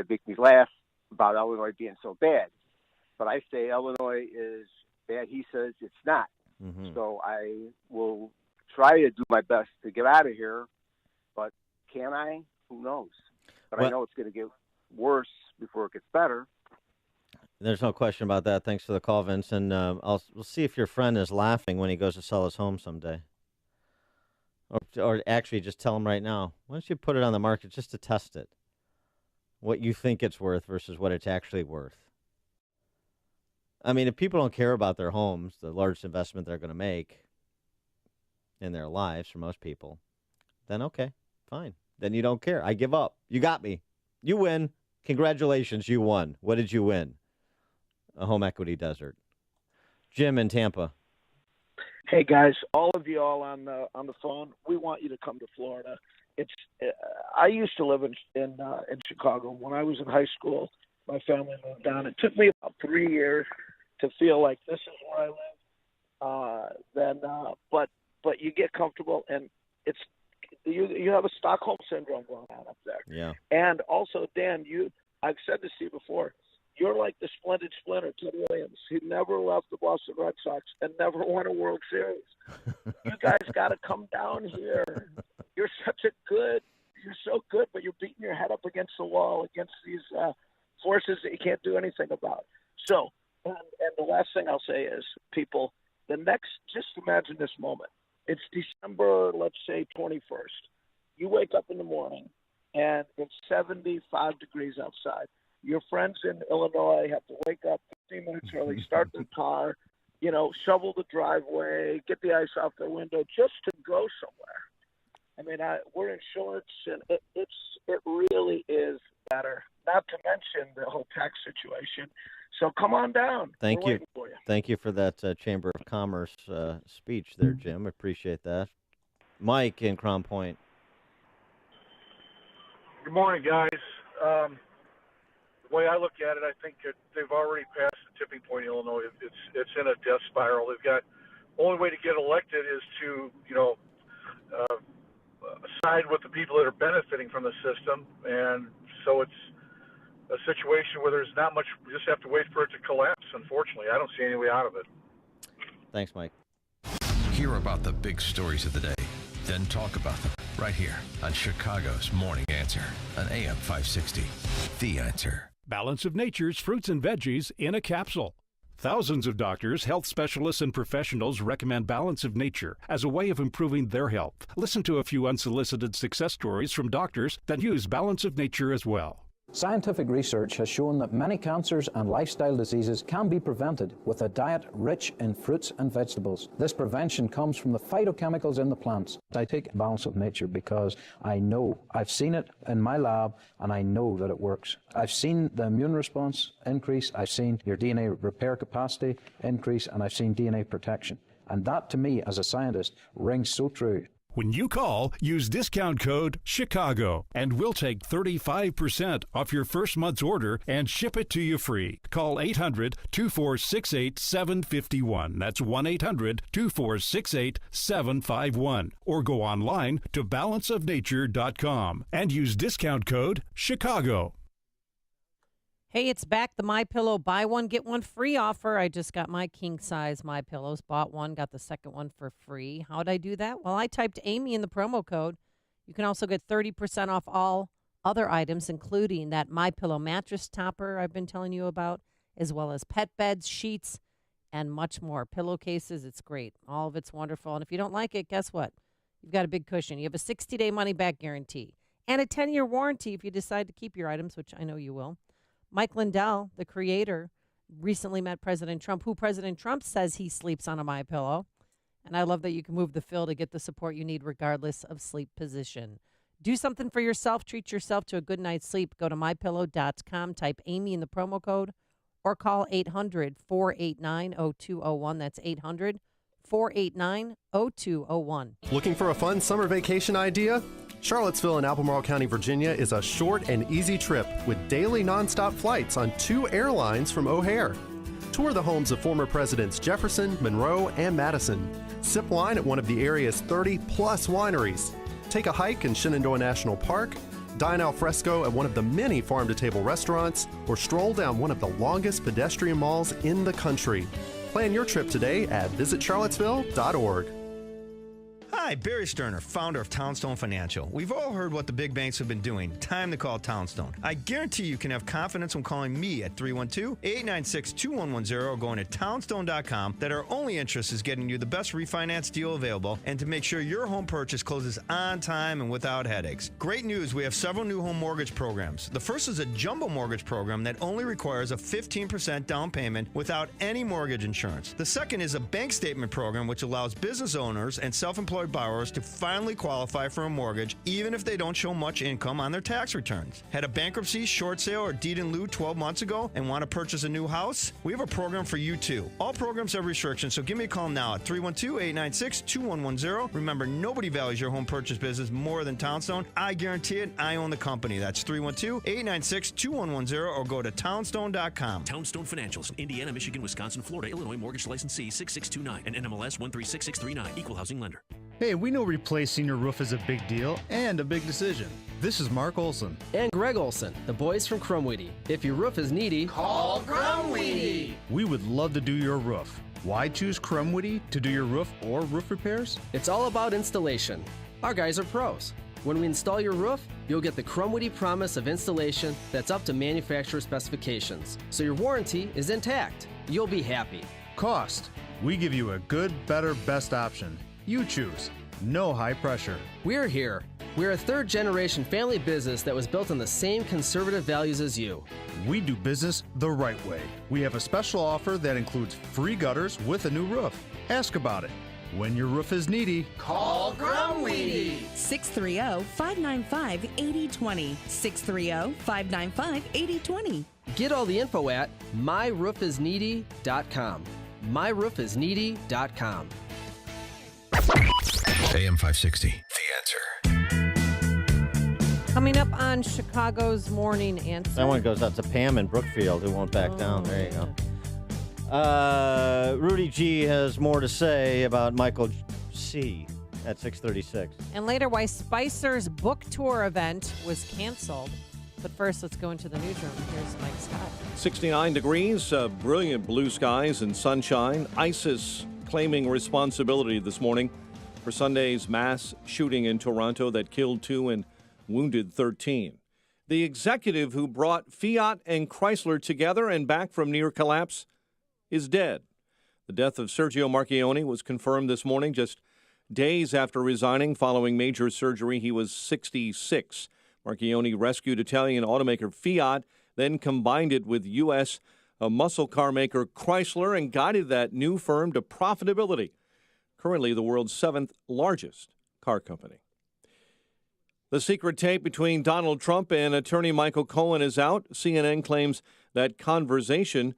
make me laugh about Illinois being so bad. But I say Illinois is bad. He says it's not. Mm-hmm. So I will try to do my best to get out of here. But can I? Who knows? But I know it's going to get worse before it gets better. There's no question about that. Thanks for the call, Vince. And we'll see if your friend is laughing when he goes to sell his home someday. Or actually, just tell him right now, why don't you put it on the market just to test it? What you think it's worth versus what it's actually worth. I mean, if people don't care about their homes, the largest investment they're going to make in their lives for most people, then okay, fine. Then you don't care. I give up. You got me. You win. Congratulations, you won. What did you win? A home equity desert. Jim in Tampa. Hey guys, all of you all on the phone, we want you to come to Florida. I used to live in Chicago. When I was in high school, my family moved down. It took me about 3 years to feel like this is where I live. But you get comfortable, and it's you have a Stockholm syndrome going on up there. Yeah. And also, Dan, I've said this to you before. You're like the splendid splinter, Ted Williams. He never left the Boston Red Sox and never won a World Series. You guys got to come down here. You're so good, but you're beating your head up against the wall, against these forces that you can't do anything about. So, and the last thing I'll say is, people, just imagine this moment. It's December, let's say 21st. You wake up in the morning, and it's 75 degrees outside. Your friends in Illinois have to wake up 15 minutes early, start their car, shovel the driveway, get the ice off their window just to go somewhere. I mean, we're insurance, and it really is better. Not to mention the whole tax situation. So come on down. Thank We're you. waiting for you. Thank you for that Chamber of Commerce speech there, Jim. Appreciate that. Mike in Crown Point. Good morning, guys. The way I look at it, I think they've already passed the tipping point in Illinois. It's in a death spiral. They've got only way to get elected is to side with the people that are benefiting from the system, and so it's a situation where there's not much. We just have to wait for it to collapse. Unfortunately, I don't see any way out of it. Thanks, Mike. Hear about the big stories of the day, then talk about them right here on Chicago's Morning Answer on AM 560. The Answer. Balance of Nature's fruits and veggies in a capsule. Thousands of doctors, health specialists, and professionals recommend Balance of Nature as a way of improving their health. Listen to a few unsolicited success stories from doctors that use Balance of Nature as well. Scientific research has shown that many cancers and lifestyle diseases can be prevented with a diet rich in fruits and vegetables. This prevention comes from the phytochemicals in the plants. I take Balance of Nature because I know, I've seen it in my lab, and I know that it works. I've seen the immune response increase, I've seen your DNA repair capacity increase, and I've seen DNA protection. And that, to me, as a scientist, rings so true. When you call, use discount code CHICAGO, and we'll take 35% off your first month's order and ship it to you free. Call 800-2468-751. That's 1-800-2468-751. Or go online to balanceofnature.com and use discount code CHICAGO. Hey, it's back. The MyPillow buy one, get one free offer. I just got my king-size MyPillows. Bought one, got the second one for free. How'd I do that? Well, I typed Amy in the promo code. You can also get 30% off all other items, including that MyPillow mattress topper I've been telling you about, as well as pet beds, sheets, and much more. Pillowcases, it's great. All of it's wonderful. And if you don't like it, guess what? You've got a big cushion. You have a 60-day money-back guarantee and a 10-year warranty if you decide to keep your items, which I know you will. Mike Lindell, the creator, recently met President Trump, who President Trump says he sleeps on a MyPillow. And I love that you can move the fill to get the support you need regardless of sleep position. Do something for yourself. Treat yourself to a good night's sleep. Go to MyPillow.com, type Amy in the promo code, or call 800-489-0201. That's 800-489-0201. Looking for a fun summer vacation idea? Charlottesville in Albemarle County, Virginia is a short and easy trip with daily nonstop flights on 2 airlines from O'Hare. Tour the homes of former Presidents Jefferson, Monroe, and Madison. Sip wine at one of the area's 30-plus wineries. Take a hike in Shenandoah National Park. Dine al fresco at one of the many farm-to-table restaurants, or stroll down one of the longest pedestrian malls in the country. Plan your trip today at visitcharlottesville.org. Hi, Barry Sterner, founder of Townstone Financial. We've all heard what the big banks have been doing. Time to call Townstone. I guarantee you can have confidence when calling me at 312-896-2110 or going to townstone.com that our only interest is getting you the best refinance deal available and to make sure your home purchase closes on time and without headaches. Great news, we have several new home mortgage programs. The first is a jumbo mortgage program that only requires a 15% down payment without any mortgage insurance. The second is a bank statement program which allows business owners and self-employed borrowers to finally qualify for a mortgage even if they don't show much income on their tax returns. Had a bankruptcy, short sale, or deed in lieu 12 months ago and want to purchase a new house? We have a program for you too. All programs have restrictions, so give me a call now at 312-896-2110. Remember, nobody values your home purchase business more than Townstone. I guarantee it. I own the company. That's 312-896-2110 or go to townstone.com. Townstone Financials, Indiana, Michigan, Wisconsin, Florida, Illinois, mortgage licensee 6629 and NMLS 136639, equal housing lender. Hey, we know replacing your roof is a big deal and a big decision. This is Mark Olson. And Greg Olson, the boys from Crumweedy. If your roof is needy, call Crumweedy. We would love to do your roof. Why choose Crumweedy to do your roof or roof repairs? It's all about installation. Our guys are pros. When we install your roof, you'll get the Crumweedy promise of installation that's up to manufacturer specifications. So your warranty is intact. You'll be happy. Cost. We give you a good, better, best option. You choose. No high pressure. We're here. We're a third-generation family business that was built on the same conservative values as you. We do business the right way. We have a special offer that includes free gutters with a new roof. Ask about it. When your roof is needy, call Grumweedy. 630-595-8020. 630-595-8020. Get all the info at myroofisneedy.com. myroofisneedy.com. AM 560, The Answer. Coming up on Chicago's Morning Answer. That one goes out to Pam in Brookfield, who won't back down. There you go. Rudy G has more to say about Michael C. at 6:36. And later, why Spicer's book tour event was canceled. But first, let's go into the newsroom. Here's Mike Scott. 69 degrees, brilliant blue skies and sunshine. ISIS claiming responsibility this morning for Sunday's mass shooting in Toronto that killed 2 and wounded 13. The executive who brought Fiat and Chrysler together and back from near collapse is dead. The death of Sergio Marchionne was confirmed this morning, just days after resigning following major surgery. He was 66. Marchionne rescued Italian automaker Fiat, then combined it with U.S. muscle car maker Chrysler and guided that new firm to profitability. Currently the world's 7th largest car company. The secret tape between Donald Trump and attorney Michael Cohen is out. CNN claims that conversation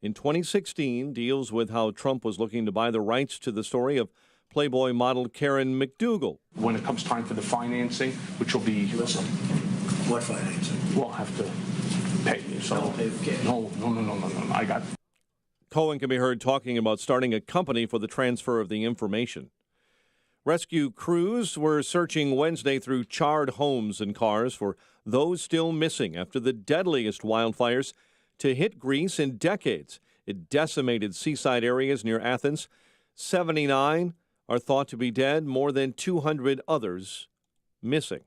in 2016 deals with how Trump was looking to buy the rights to the story of Playboy model Karen McDougal. When it comes time for the financing, which will be... Listen, what financing? We'll have to pay you. So, don't pay the kid. No. I got... Cohen can be heard talking about starting a company for the transfer of the information. Rescue crews were searching Wednesday through charred homes and cars for those still missing after the deadliest wildfires to hit Greece in decades. It decimated seaside areas near Athens. 79 are thought to be dead, more than 200 others missing.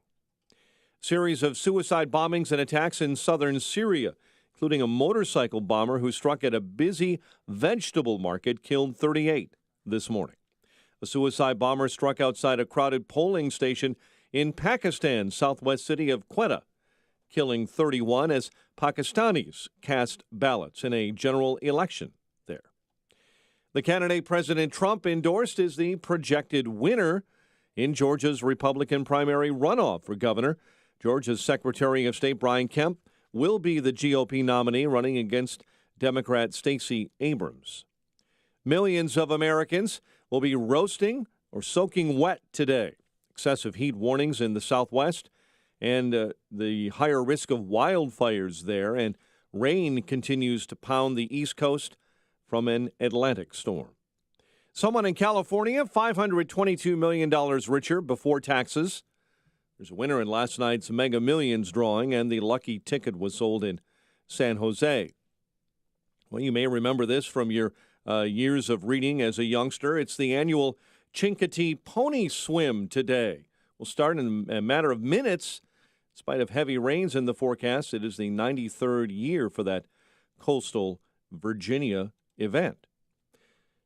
Series of suicide bombings and attacks in southern Syria, including a motorcycle bomber who struck at a busy vegetable market, killed 38 this morning. A suicide bomber struck outside a crowded polling station in Pakistan's southwest city of Quetta, killing 31 as Pakistanis cast ballots in a general election there. The candidate President Trump endorsed is the projected winner in Georgia's Republican primary runoff for governor. Georgia's Secretary of State Brian Kemp will be the GOP nominee running against Democrat Stacey Abrams. Millions of Americans will be roasting or soaking wet today. Excessive heat warnings in the Southwest and the higher risk of wildfires there, and rain continues to pound the East Coast from an Atlantic storm. Someone in California, $522 million richer before taxes. There's a winner in last night's Mega Millions drawing, and the lucky ticket was sold in San Jose. Well, you may remember this from your years of reading as a youngster. It's the annual Chincoteague Pony Swim today. We'll start in a matter of minutes. In spite of heavy rains in the forecast, it is the 93rd year for that coastal Virginia event.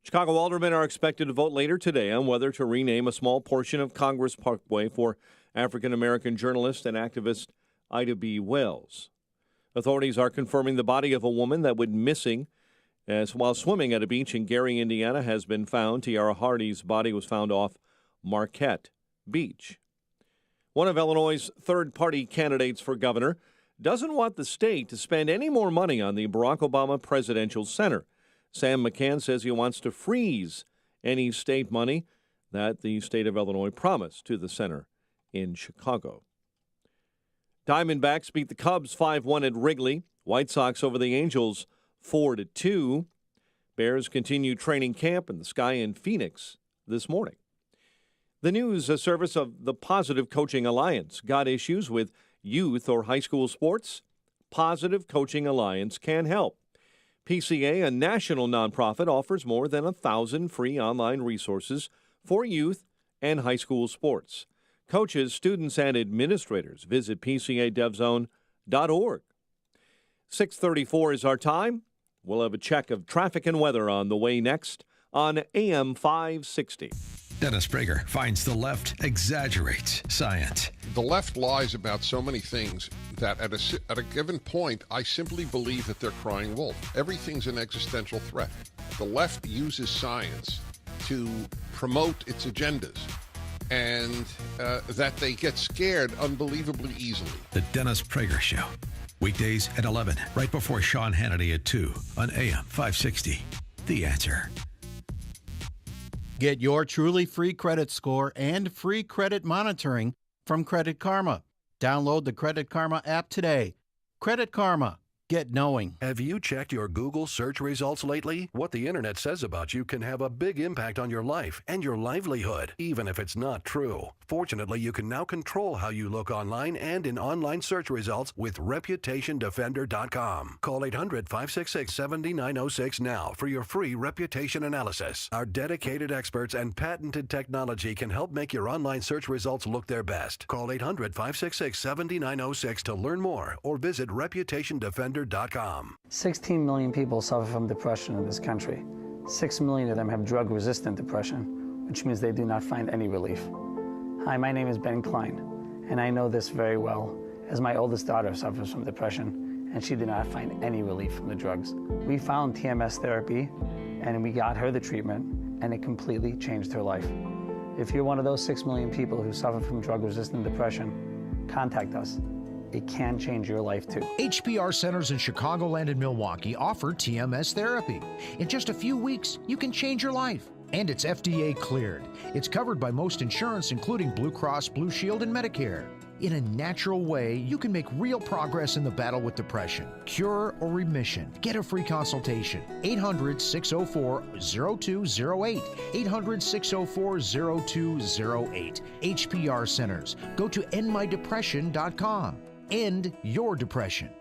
Chicago aldermen are expected to vote later today on whether to rename a small portion of Congress Parkway for African-American journalist and activist Ida B. Wells. Authorities are confirming the body of a woman that went missing while swimming at a beach in Gary, Indiana, has been found. Tiara Hardy's body was found off Marquette Beach. One of Illinois' third-party candidates for governor doesn't want the state to spend any more money on the Barack Obama Presidential Center. Sam McCann says he wants to freeze any state money that the state of Illinois promised to the center in Chicago. Diamondbacks beat the Cubs 5-1 at Wrigley. White Sox over the Angels 4-2. Bears continue training camp in the Sky in Phoenix this morning. The news service of the Positive Coaching Alliance. Got issues with youth or high school sports? Positive Coaching Alliance can help. PCA, a national nonprofit, offers more than 1,000 free online resources for youth and high school sports. Coaches, students, and administrators visit PCADevZone.org. 6:34 is our time. We'll have a check of traffic and weather on the way next on AM 560. Dennis Prager finds the left exaggerates science. The left lies about so many things that at a given point, I simply believe that they're crying wolf. Everything's an existential threat. The left uses science to promote its agendas, and that they get scared unbelievably easily. The Dennis Prager Show. Weekdays at 11, right before Sean Hannity at 2 on AM 560. The Answer. Get your truly free credit score and free credit monitoring from Credit Karma. Download the Credit Karma app today. Credit Karma. Get knowing. Have you checked your Google search results lately? What the internet says about you can have a big impact on your life and your livelihood, even if it's not true. Fortunately, you can now control how you look online and in online search results with ReputationDefender.com. Call 800-566-7906 now for your free reputation analysis. Our dedicated experts and patented technology can help make your online search results look their best. Call 800-566-7906 to learn more or visit ReputationDefender.com. 16 million people suffer from depression in this country. 6 million of them have drug-resistant depression, which means they do not find any relief. Hi, my name is Ben Klein, and I know this very well, as my oldest daughter suffers from depression, and she did not find any relief from the drugs. We found TMS therapy, and we got her the treatment, and it completely changed her life. If you're one of those 6 million people who suffer from drug-resistant depression, contact us. It can change your life too. HBR centers in Chicagoland and Milwaukee offer TMS therapy. In just a few weeks, you can change your life. And it's FDA cleared. It's covered by most insurance, including Blue Cross, Blue Shield, and Medicare. In a natural way, you can make real progress in the battle with depression, cure or remission. Get a free consultation. 800-604-0208. 800-604-0208. HPR Centers. Go to endmydepression.com. End your depression.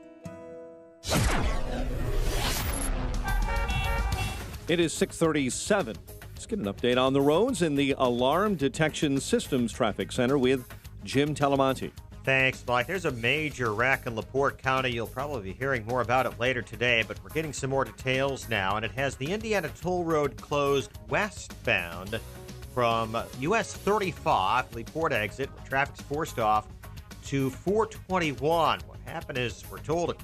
It is 6:37. Let's get an update on the roads in the Alarm Detection Systems Traffic Center with Jim Talamonte. Thanks, Mike. There's a major wreck in LaPorte County. You'll probably be hearing more about it later today, but we're getting some more details now, and it has the Indiana Toll Road closed westbound from US 35, LaPorte exit, where traffic's forced off, to 421. What happened is, we're told, a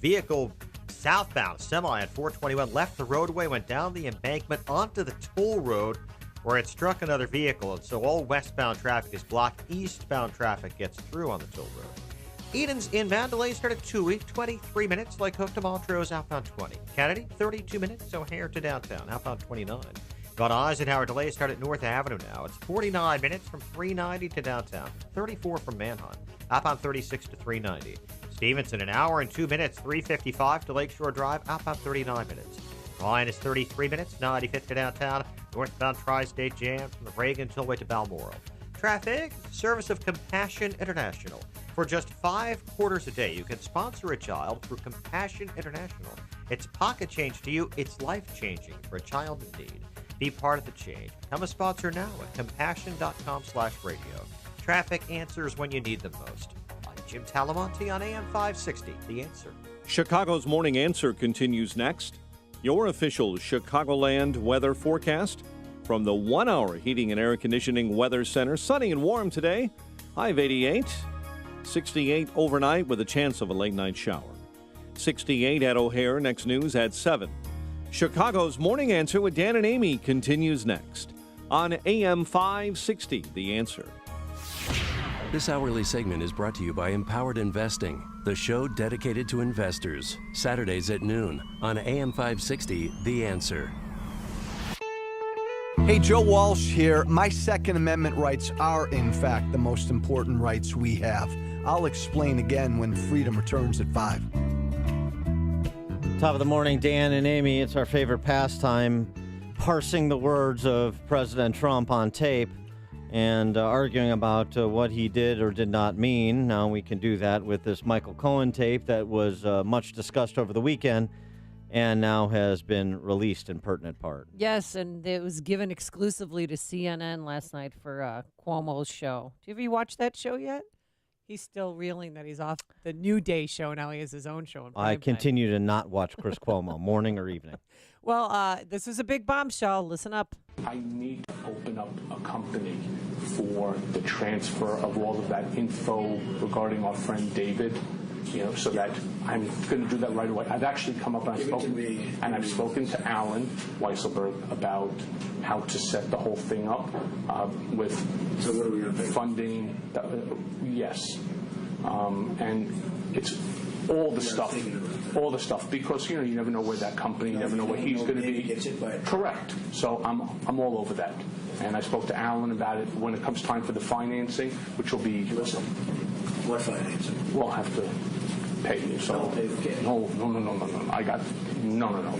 vehicle southbound, a semi at 421, left the roadway, went down the embankment onto the toll road, where it struck another vehicle, and so all westbound traffic is blocked. Eastbound traffic gets through on the toll road. Eden's inbound delay started 23 minutes. Lake Hook to Montrose, outbound 20. Kennedy, 32 minutes. O'Hare to downtown, outbound 29. Got Eisenhower delay start at North Avenue now. It's 49 minutes from 390 to downtown. 34 from Manhunt. Outbound 36 to 390. Stevenson, an hour and 2 minutes. 355 to Lakeshore Drive. Outbound 39 minutes. Ryan is 33 minutes. 95th to downtown. Northbound Tri-State Jam from the Reagan Tollway to Balmoral. Traffic, service of Compassion International. For just $5 a day, you can sponsor a child through Compassion International. It's pocket change to you. It's life-changing for a child in need. Be part of the change. Become a sponsor now at compassion.com/radio. Traffic answers when you need them most. I'm Jim Talamonte on AM 560, The Answer. Chicago's Morning Answer continues next. Your official Chicagoland weather forecast from the 1 Hour Heating and Air Conditioning Weather Center. Sunny and warm today. High of 88. 68 overnight with a chance of a late night shower. 68 at O'Hare. Next news at 7. Chicago's Morning Answer with Dan and Amy continues next on AM 560, The Answer. This hourly segment is brought to you by Empowered Investing, the show dedicated to investors. Saturdays at noon on AM 560, The Answer. Hey, Joe Walsh here. My Second Amendment rights are, in fact, the most important rights we have. I'll explain again when freedom returns at 5. Top of the morning, Dan and Amy. It's our favorite pastime, parsing the words of President Trump on tape and arguing about what he did or did not mean. Now we can do that with this Michael Cohen tape that was much discussed over the weekend and now has been released in pertinent part. Yes, and it was given exclusively to CNN last night for Cuomo's show. Have you watched that show yet? He's still reeling that he's off the New Day show. Now he has his own show. I continue to not watch Chris Cuomo, morning or evening. Well, this is a big bombshell. Listen up. I need to open up a company for the transfer of all of that info regarding our friend David, so that I'm going to do that right away. I've actually come up and I've spoken to Alan Weisselberg about how to set the whole thing up with funding. Yes, and it's all the stuff, because you never know where that company, you never know where he's going to be. Correct. So I'm all over that, and I spoke to Alan about it when it comes time for the financing, which will be. What financing? We'll have to pay you. So no. I got no.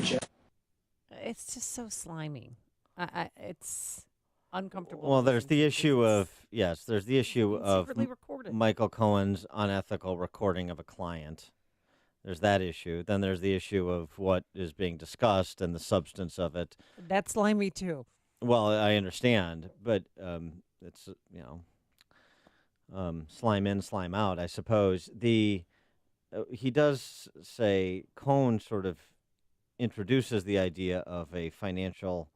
It's just so slimy. It's uncomfortable. Well, there's the issue of secretly recorded. Michael Cohen's unethical recording of a client. There's that issue. Then there's the issue of what is being discussed and the substance of it. That's slimy too. Well, I understand, but it's slime in, slime out, I suppose. He does say, Cohen sort of introduces the idea of a financial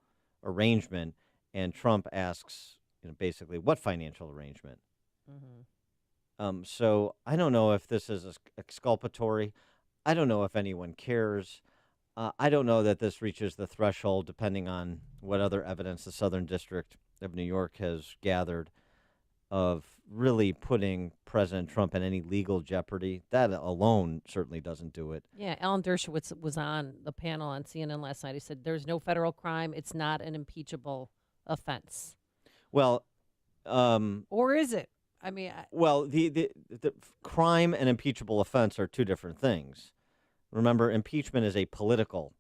arrangement, and Trump asks, basically, what financial arrangement? Mm-hmm. So I don't know if this is exculpatory. I don't know if anyone cares. I don't know that this reaches the threshold, depending on what other evidence the Southern District of New York has gathered, of really putting President Trump in any legal jeopardy. That alone certainly doesn't do it. Yeah, Alan Dershowitz was on the panel on CNN last night. He said there's no federal crime. It's not an impeachable offense. Well, or is it? I mean, well, the crime and impeachable offense are two different things. Remember, impeachment is a political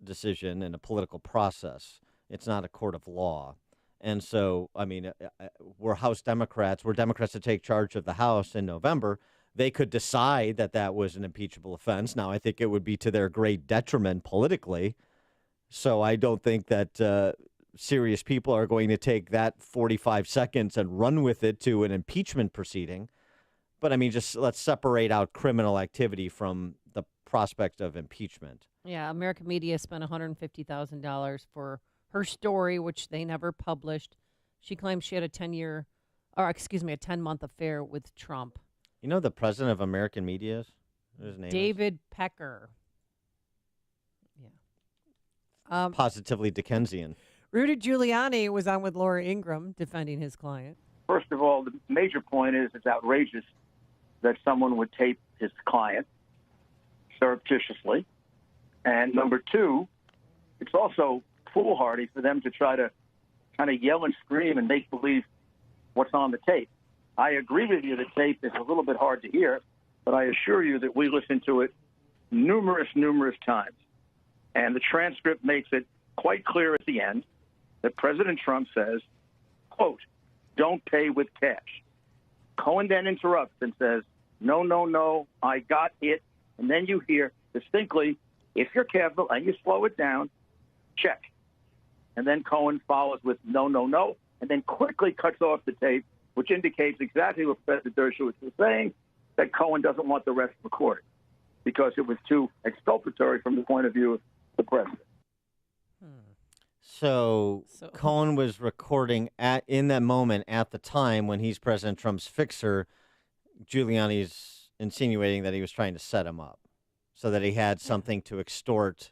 decision and a political process. It's not a court of law. And so, I mean, we're House Democrats. We're Democrats to take charge of the House in November. They could decide that that was an impeachable offense. Now, I think it would be to their great detriment politically. So I don't think that serious people are going to take that 45 seconds and run with it to an impeachment proceeding. But, I mean, just let's separate out criminal activity from the prospect of impeachment. Yeah, American media spent $150,000 for her story, which they never published. She claims she had a 10-month affair with Trump. You know the president of American media? His name David Pecker. Yeah. Positively Dickensian. Rudy Giuliani was on with Laura Ingraham defending his client. First of all, the major point is it's outrageous that someone would tape his client surreptitiously. And number two, it's also foolhardy for them to try to kind of yell and scream and make believe what's on the tape. I agree with you, the tape is a little bit hard to hear, but I assure you that we listened to it numerous times. And the transcript makes it quite clear at the end that President Trump says, quote, "Don't pay with cash." Cohen then interrupts and says, no, I got it. And then you hear distinctly, if you're careful and you slow it down, check. And then Cohen follows with no, and then quickly cuts off the tape, which indicates exactly what President Dershowitz was saying, that Cohen doesn't want the rest recorded because it was too exculpatory from the point of view of the president. So Cohen was recording in that moment at the time when he's President Trump's fixer. Giuliani's insinuating that he was trying to set him up so that he had something to extort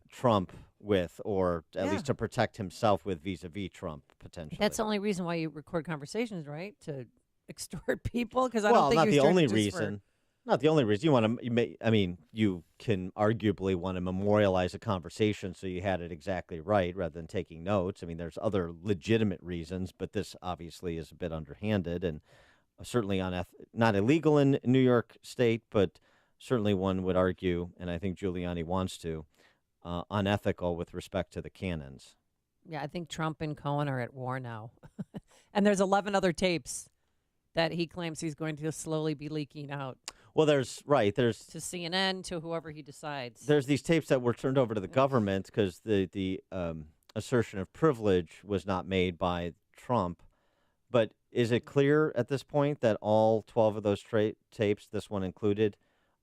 Trump with, or at least to protect himself with vis-a-vis Trump, potentially. That's the only reason why you record conversations, right? To extort people? Because I well, don't think not the only reason. reason. Not the only reason. You can arguably want to memorialize a conversation so you had it exactly right rather than taking notes. I mean, there's other legitimate reasons, but this obviously is a bit underhanded and certainly not illegal in New York State, but certainly one would argue, and I think Giuliani wants to, unethical with respect to the canons. Yeah, I think Trump and Cohen are at war now. And there's 11 other tapes that he claims he's going to slowly be leaking out. Well, there's to CNN, to whoever he decides. There's these tapes that were turned over to the government because the assertion of privilege was not made by Trump. But is it clear at this point that all 12 of those tapes, this one included,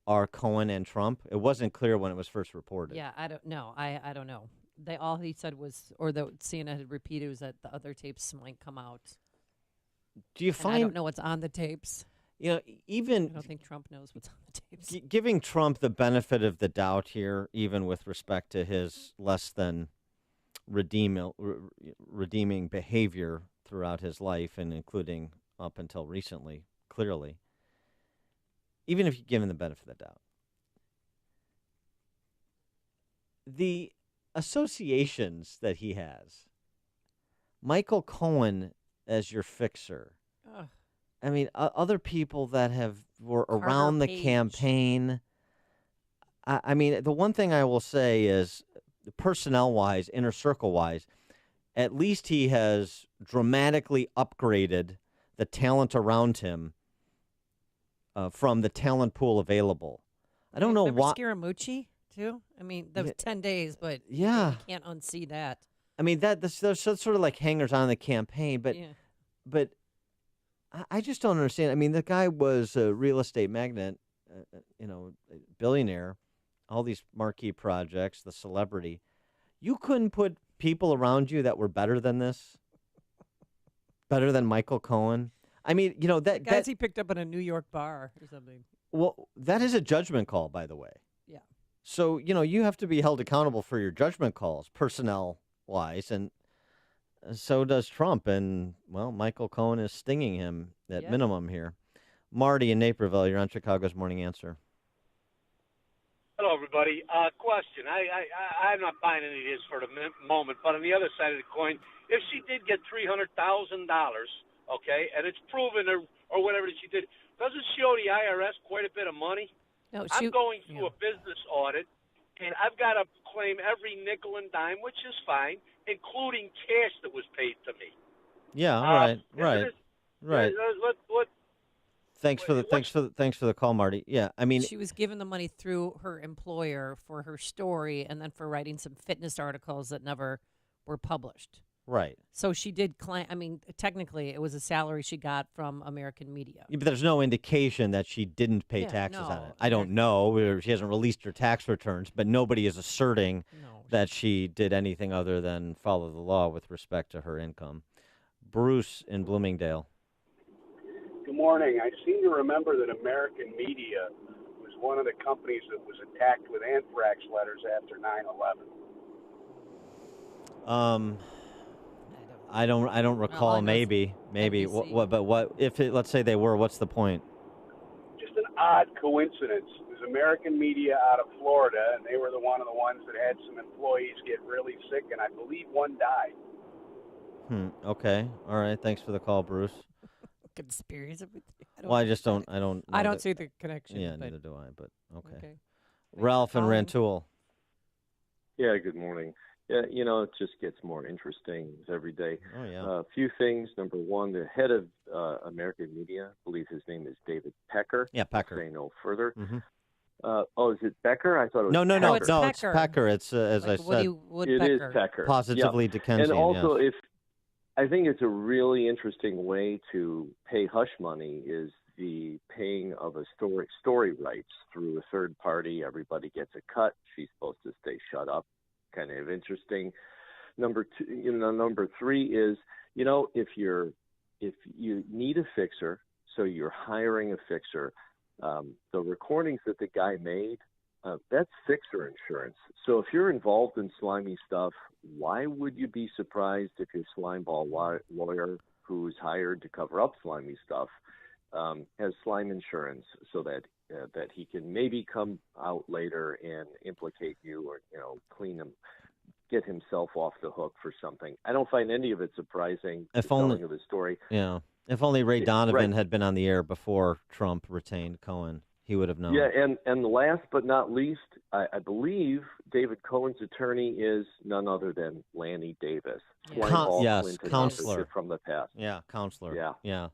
are Cohen and Trump? It wasn't clear when it was first reported. Yeah, I don't know. I don't know. all he said was, or the CNN had repeated, was that the other tapes might come out. Do you And find? I don't know what's on the tapes. Even I don't think Trump knows what's on the tapes. Giving Trump the benefit of the doubt here, even with respect to his less than redeeming behavior throughout his life, and including up until recently, clearly. Even if you give him the benefit of the doubt, the associations that he has, Michael Cohen as your fixer. Ugh. I mean, other people that were Carter around the Page. campaign. I mean, the one thing I will say is, personnel-wise, inner circle-wise, at least he has dramatically upgraded the talent around him from the talent pool available. I don't know why. Scaramucci too. I mean, that was 10 days, but Yeah. you can't unsee that. I mean, they're sort of like hangers on the campaign, but I just don't understand. I mean, the guy was a real estate magnate, billionaire, all these marquee projects, the celebrity. You couldn't put people around you that were better than this, better than Michael Cohen. I mean, The guys he picked up in a New York bar or something. Well, that is a judgment call, by the way. Yeah. So, you have to be held accountable for your judgment calls, personnel-wise, and so does Trump. And, well, Michael Cohen is stinging him at minimum here. Marty in Naperville, you're on Chicago's Morning Answer. Hello, everybody. Question. I'm not buying any of this for the moment, but on the other side of the coin, if she did get $300,000, okay, and it's proven or whatever that she did, doesn't she owe the IRS quite a bit of money? No, I'm going through a business audit, and I've got to claim every nickel and dime, which is fine, including cash that was paid to me. Yeah, right. Thanks for the call, Marty. Yeah, I mean, she was given the money through her employer for her story, and then for writing some fitness articles that never were published. Right. So she did claim. I mean, technically, it was a salary she got from American media. Yeah, but there's no indication that she didn't pay taxes on it. I don't know. She hasn't released her tax returns, but nobody is asserting that she did anything other than follow the law with respect to her income. Bruce in Bloomingdale. Good morning. I seem to remember that American Media was one of the companies that was attacked with anthrax letters after 9/11. I don't recall. Maybe. What if it? Let's say they were. What's the point? Just an odd coincidence. It was American Media out of Florida, and they were one of the ones that had some employees get really sick, and I believe one died. Okay. All right. Thanks for the call, Bruce. Conspiracy. I just don't. I don't see the connection. Yeah, neither do I. But okay. Thanks Ralph and Rantoul. Yeah. Good morning. Yeah, it just gets more interesting every day. Oh yeah. A few things. Number one, the head of American Media, I believe his name is David Pecker. Yeah, Pecker. Say no further. Mm-hmm. Is it Becker? I thought it was No, Pecker. it's Pecker. It's as I said, it is Pecker. Positively Dickensian. And also, yes. I think it's a really interesting way to pay hush money is the paying of a story rights through a third party. Everybody gets a cut. She's supposed to stay shut up. Kind of interesting. Number three is, if you need a fixer, so you're hiring a fixer, the recordings that the guy made, that's fixer insurance. So if you're involved in slimy stuff, why would you be surprised if your slimeball lawyer who's hired to cover up slimy stuff has slime insurance so that he can maybe come out later and implicate you or, clean him, get himself off the hook for something. I don't find any of it surprising, the telling of the story. Yeah. If only Ray Donovan had been on the air before Trump retained Cohen, he would have known. Yeah, and last but not least, I believe David Cohen's attorney is none other than Lanny Davis. Yes, counselor from the past. Yeah, counselor. Yeah.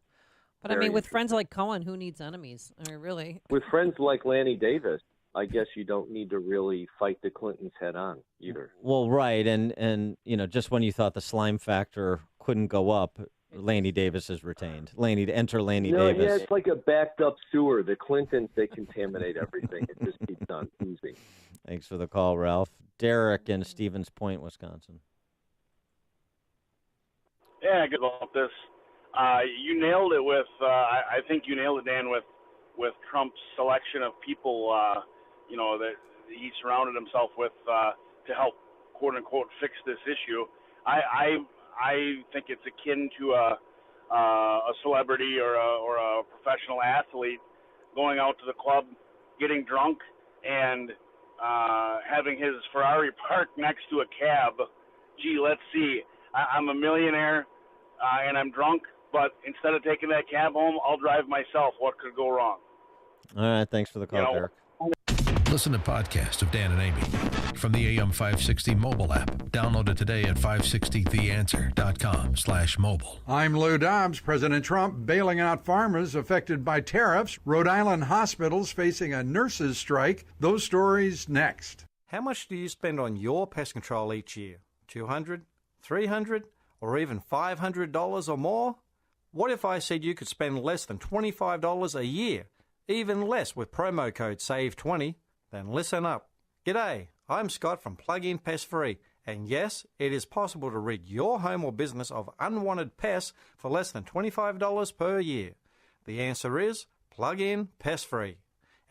But I mean, with friends like Cohen, who needs enemies? I mean, really. With friends like Lanny Davis, I guess you don't need to really fight the Clintons head on either. Well, right, and just when you thought the slime factor couldn't go up, Lanny Davis is retained. Lanny Davis. Yeah, it's like a backed up sewer. The Clintons, they contaminate everything. It just keeps on oozing. Thanks for the call, Ralph. Derek in Stevens Point, Wisconsin. Yeah, good about this. You nailed it with, I think you nailed it, Dan, with Trump's selection of people, that he surrounded himself with to help, quote unquote, fix this issue. I think it's akin to a celebrity or a professional athlete going out to the club, getting drunk, and having his Ferrari parked next to a cab. Gee, let's see. I'm a millionaire and I'm drunk, but instead of taking that cab home, I'll drive myself. What could go wrong? All right, thanks for the call, Derek. Listen to podcasts of Dan and Amy from the AM 560 mobile app. Download it today at 560theanswer.com/mobile. I'm Lou Dobbs. President Trump bailing out farmers affected by tariffs. Rhode Island hospitals facing a nurses' strike. Those stories next. How much do you spend on your pest control each year? $200, $300, or even $500 or more? What if I said you could spend less than $25 a year, even less with promo code SAVE20? Then listen up. G'day, I'm Scott from Plug-in Pest Free, and yes, it is possible to rid your home or business of unwanted pests for less than $25 per year. The answer is Plug-in Pest Free.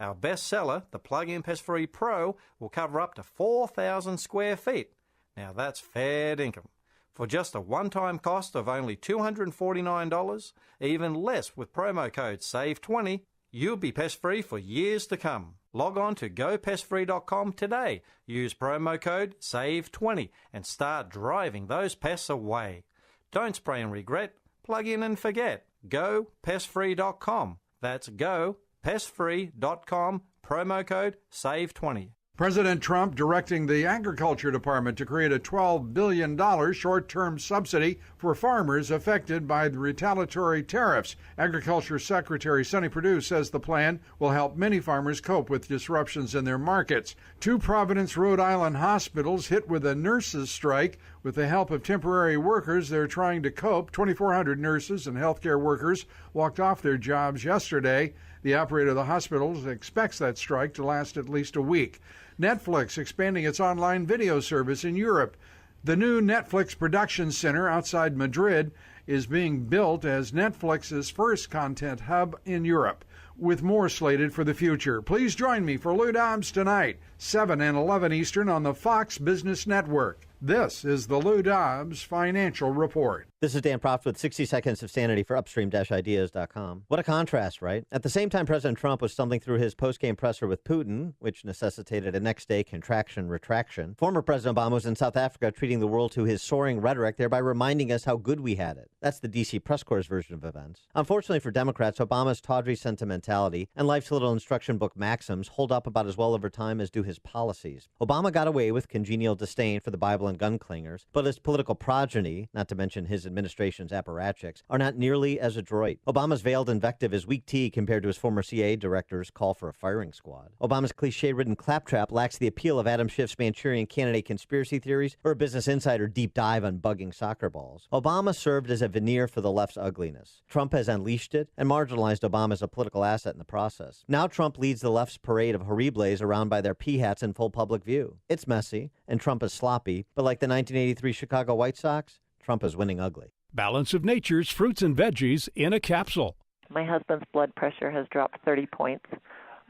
Our best seller, the Plug-in Pest Free Pro, will cover up to 4,000 square feet. Now that's fair dinkum. For just a one-time cost of only $249, even less with promo code SAVE20, you'll be pest-free for years to come. Log on to gopestfree.com today. Use promo code SAVE20 and start driving those pests away. Don't spray and regret. Plug in and forget. Gopestfree.com. That's gopestfree.com. Promo code SAVE20. President Trump directing the Agriculture Department to create a $12 billion short-term subsidy for farmers affected by the retaliatory tariffs. Agriculture Secretary Sonny Perdue says the plan will help many farmers cope with disruptions in their markets. 2 Providence, Rhode Island hospitals hit with a nurses' strike. With the help of temporary workers, they're trying to cope. 2,400 nurses and healthcare workers walked off their jobs yesterday. The operator of the hospitals expects that strike to last at least a week. Netflix expanding its online video service in Europe. The new Netflix production center outside Madrid is being built as Netflix's first content hub in Europe, with more slated for the future. Please join me for Lou Dobbs tonight, 7 and 11 Eastern on the Fox Business Network. This is the Lou Dobbs Financial Report. This is Dan Proft with 60 Seconds of Sanity for Upstream-Ideas.com. What a contrast, right? At the same time, President Trump was stumbling through his post-game presser with Putin, which necessitated a next-day contraction-retraction. Former President Obama was in South Africa treating the world to his soaring rhetoric, thereby reminding us how good we had it. That's the D.C. press corps' version of events. Unfortunately for Democrats, Obama's tawdry sentimentality and life's little instruction book maxims hold up about as well over time as do his policies. Obama got away with congenial disdain for the Bible and gun clingers, but his political progeny, not to mention his administration's apparatchiks, are not nearly as adroit. Obama's veiled invective is weak tea compared to his former CIA director's call for a firing squad. Obama's cliche-ridden claptrap lacks the appeal of Adam Schiff's Manchurian candidate conspiracy theories or a Business Insider deep dive on bugging soccer balls. Obama served as a veneer for the left's ugliness. Trump has unleashed it and marginalized Obama as a political asset in the process. Now Trump leads the left's parade of horribles around by their pea hats in full public view. It's messy, and Trump is sloppy, but like the 1983 Chicago White Sox, Trump is winning ugly. Balance of Nature's fruits and veggies in a capsule. My husband's blood pressure has dropped 30 points.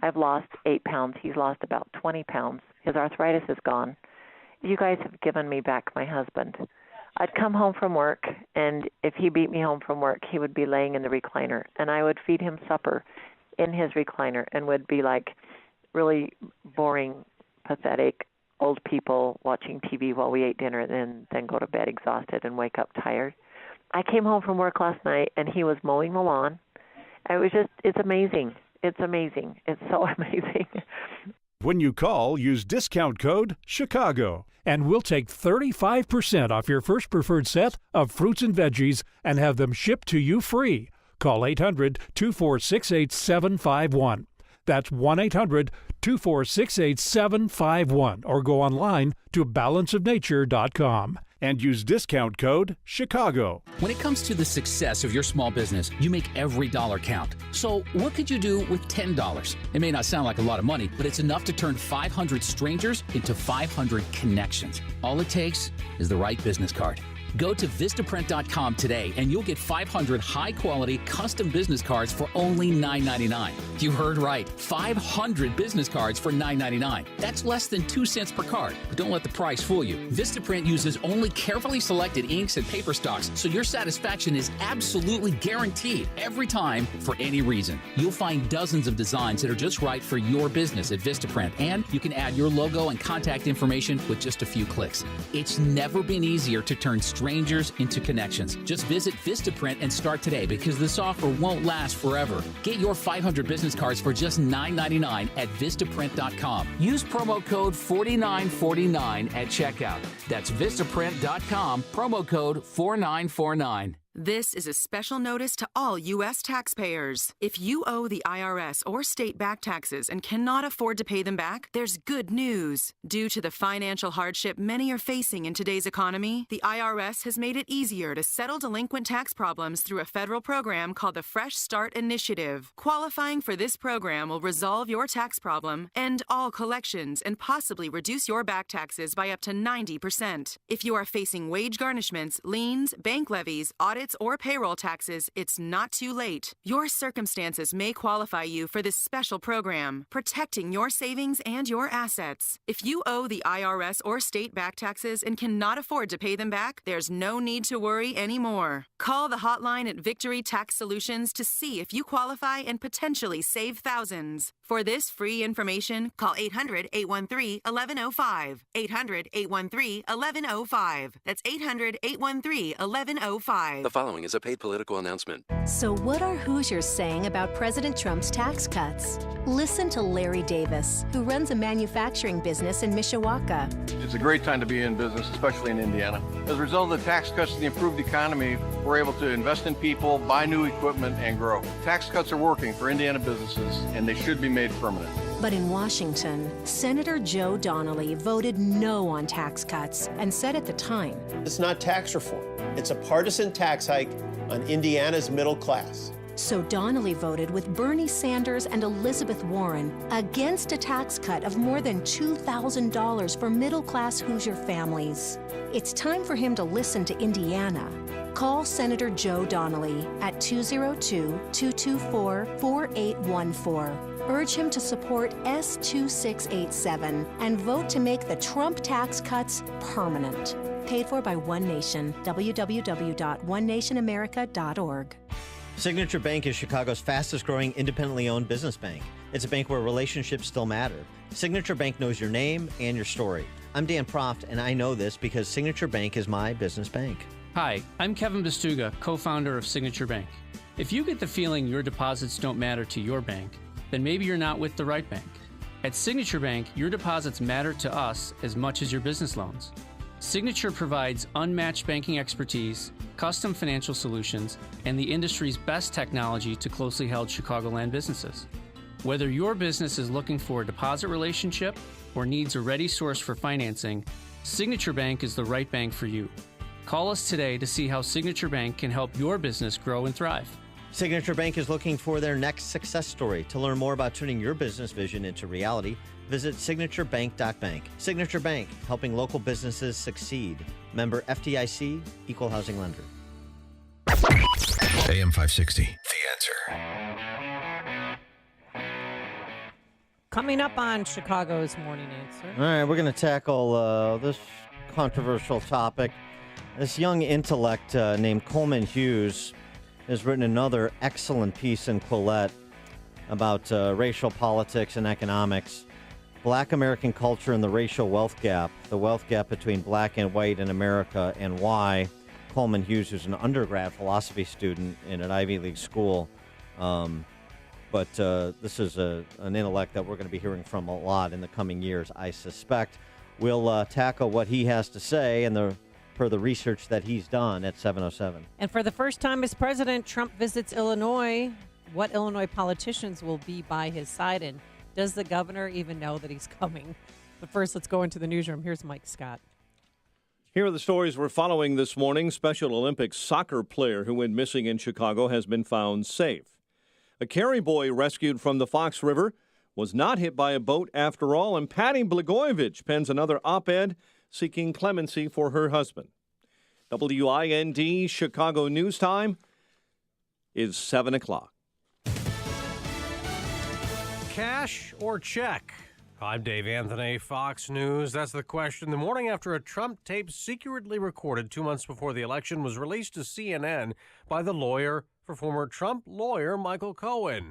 I've lost 8 pounds. He's lost about 20 pounds. His arthritis is gone. You guys have given me back my husband. I'd come home from work, and if he beat me home from work, he would be laying in the recliner, and I would feed him supper in his recliner and would be like really boring, pathetic old people watching TV while we ate dinner and then go to bed exhausted and wake up tired. I came home from work last night, and he was mowing the lawn. It's amazing. It's amazing. It's so amazing. When you call, use discount code CHICAGO, and we'll take 35% off your first preferred set of fruits and veggies and have them shipped to you free. Call 800-246-8751. That's 1-800-246-8751, or go online to balanceofnature.com. and use discount code CHICAGO. When it comes to the success of your small business, you make every dollar count. So what could you do with $10? It may not sound like a lot of money, but it's enough to turn 500 strangers into 500 connections. All it takes is the right business card. Go to Vistaprint.com today and you'll get 500 high-quality custom business cards for only $9.99. You heard right, 500 business cards for $9.99. That's less than 2 cents per card. But don't let the price fool you. Vistaprint uses only carefully selected inks and paper stocks, so your satisfaction is absolutely guaranteed every time for any reason. You'll find dozens of designs that are just right for your business at Vistaprint, and you can add your logo and contact information with just a few clicks. It's never been easier to turn strangers into connections. Just visit Vistaprint and start today because this offer won't last forever. Get your 500 business cards for just $9.99 at Vistaprint.com. Use promo code 4949 at checkout. That's Vistaprint.com, promo code 4949. This is a special notice to all U.S. taxpayers. If you owe the IRS or state back taxes and cannot afford to pay them back, there's good news. Due to the financial hardship many are facing in today's economy, the IRS has made it easier to settle delinquent tax problems through a federal program called the Fresh Start Initiative. Qualifying for this program will resolve your tax problem, end all collections, and possibly reduce your back taxes by up to 90%. If you are facing wage garnishments, liens, bank levies, audits, or payroll taxes, it's not too late. Your circumstances may qualify you for this special program, protecting your savings and your assets. If you owe the IRS or state back taxes and cannot afford to pay them back, there's no need to worry anymore. Call the hotline at Victory Tax Solutions to see if you qualify and potentially save thousands. For this free information, call 800-813-1105. 800-813-1105. That's 800-813-1105. The following is a paid political announcement. So what are Hoosiers saying about President Trump's tax cuts? Listen to Larry Davis, who runs a manufacturing business in Mishawaka. It's a great time to be in business, especially in Indiana. As a result of the tax cuts and the improved economy, we're able to invest in people, buy new equipment, and grow. Tax cuts are working for Indiana businesses, and they should be made permanent. But in Washington, Senator Joe Donnelly voted no on tax cuts and said at the time, "It's not tax reform. It's a partisan tax hike on Indiana's middle class." So Donnelly voted with Bernie Sanders and Elizabeth Warren against a tax cut of more than $2,000 for middle-class Hoosier families. It's time for him to listen to Indiana. Call Senator Joe Donnelly at 202-224-4814. Urge him to support S2687 and vote to make the Trump tax cuts permanent. Paid for by One Nation. www.onenationamerica.org. Signature Bank is Chicago's fastest growing independently owned business bank. It's a bank where relationships still matter. Signature Bank knows your name and your story. I'm Dan Proft, and I know this because Signature Bank is my business bank. Hi, I'm Kevin Bastuga, co-founder of Signature Bank. If you get the feeling your deposits don't matter to your bank, then maybe you're not with the right bank. At Signature Bank, your deposits matter to us as much as your business loans. Signature provides unmatched banking expertise, custom financial solutions, and the industry's best technology to closely held Chicagoland businesses. Whether your business is looking for a deposit relationship or needs a ready source for financing, Signature Bank is the right bank for you. Call us today to see how Signature Bank can help your business grow and thrive. Signature Bank is looking for their next success story. To learn more about turning your business vision into reality, visit signaturebank.bank. Signature Bank, helping local businesses succeed. Member FDIC, Equal Housing Lender. AM 560, The Answer. Coming up on Chicago's Morning Answer. All right, we're going to tackle this controversial topic. This young intellect named Coleman Hughes has written another excellent piece in Quillette about racial politics and economics, Black American culture and the racial wealth gap, the wealth gap between black and white in America, and why. Coleman Hughes, who's an undergrad philosophy student in an Ivy League school, but this is an intellect that we're going to be hearing from a lot in the coming years, I suspect. We'll tackle what he has to say and per the research that he's done at 7:07. And for the first time as president, Trump visits Illinois. What Illinois politicians will be by his side, and does the governor even know that he's coming? But first, let's go into the newsroom. Here's Mike Scott. Here are the stories we're following this morning. Special Olympics soccer player who went missing in Chicago has been found safe. A carry boy rescued from the Fox River was not hit by a boat after all, and Patty Blagojevich pens another op-ed seeking clemency for her husband. WIND Chicago News Time is 7 o'clock. Cash or check? I'm Dave Anthony, Fox News. That's the question. The morning after a Trump tape secretly recorded 2 months before the election was released to CNN by the lawyer for former Trump lawyer Michael Cohen.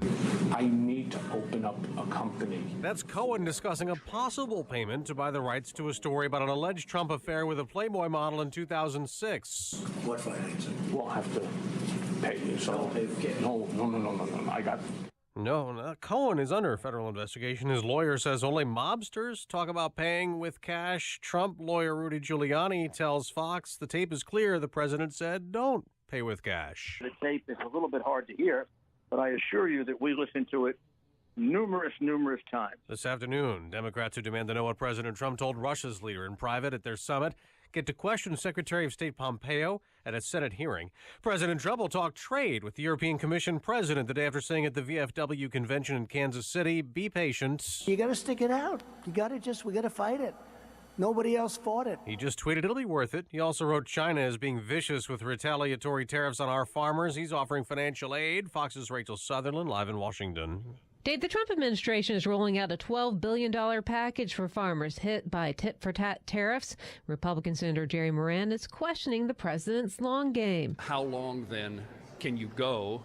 I need to open up a company. That's Cohen discussing a possible payment to buy the rights to a story about an alleged Trump affair with a Playboy model in 2006. What financing? We'll have to pay you. So no. I got. No, Cohen is under federal investigation. His lawyer says only mobsters talk about paying with cash. Trump lawyer Rudy Giuliani tells Fox the tape is clear. The president said don't pay with cash. The tape is a little bit hard to hear, but I assure you that we listened to it numerous times. This afternoon, Democrats who demand to know what President Trump told Russia's leader in private at their summit get to question Secretary of State Pompeo at a Senate hearing. President Trump will talk trade with the European Commission president the day after saying at the VFW convention in Kansas City, be patient. You got to stick it out. We got to fight it. Nobody else fought it. He just tweeted it'll be worth it. He also wrote China is being vicious with retaliatory tariffs on our farmers. He's offering financial aid. Fox's Rachel Sutherland live in Washington. Dave, the Trump administration is rolling out a $12 billion package for farmers hit by tit-for-tat tariffs. Republican Senator Jerry Moran is questioning the president's long game. How long, then, can you go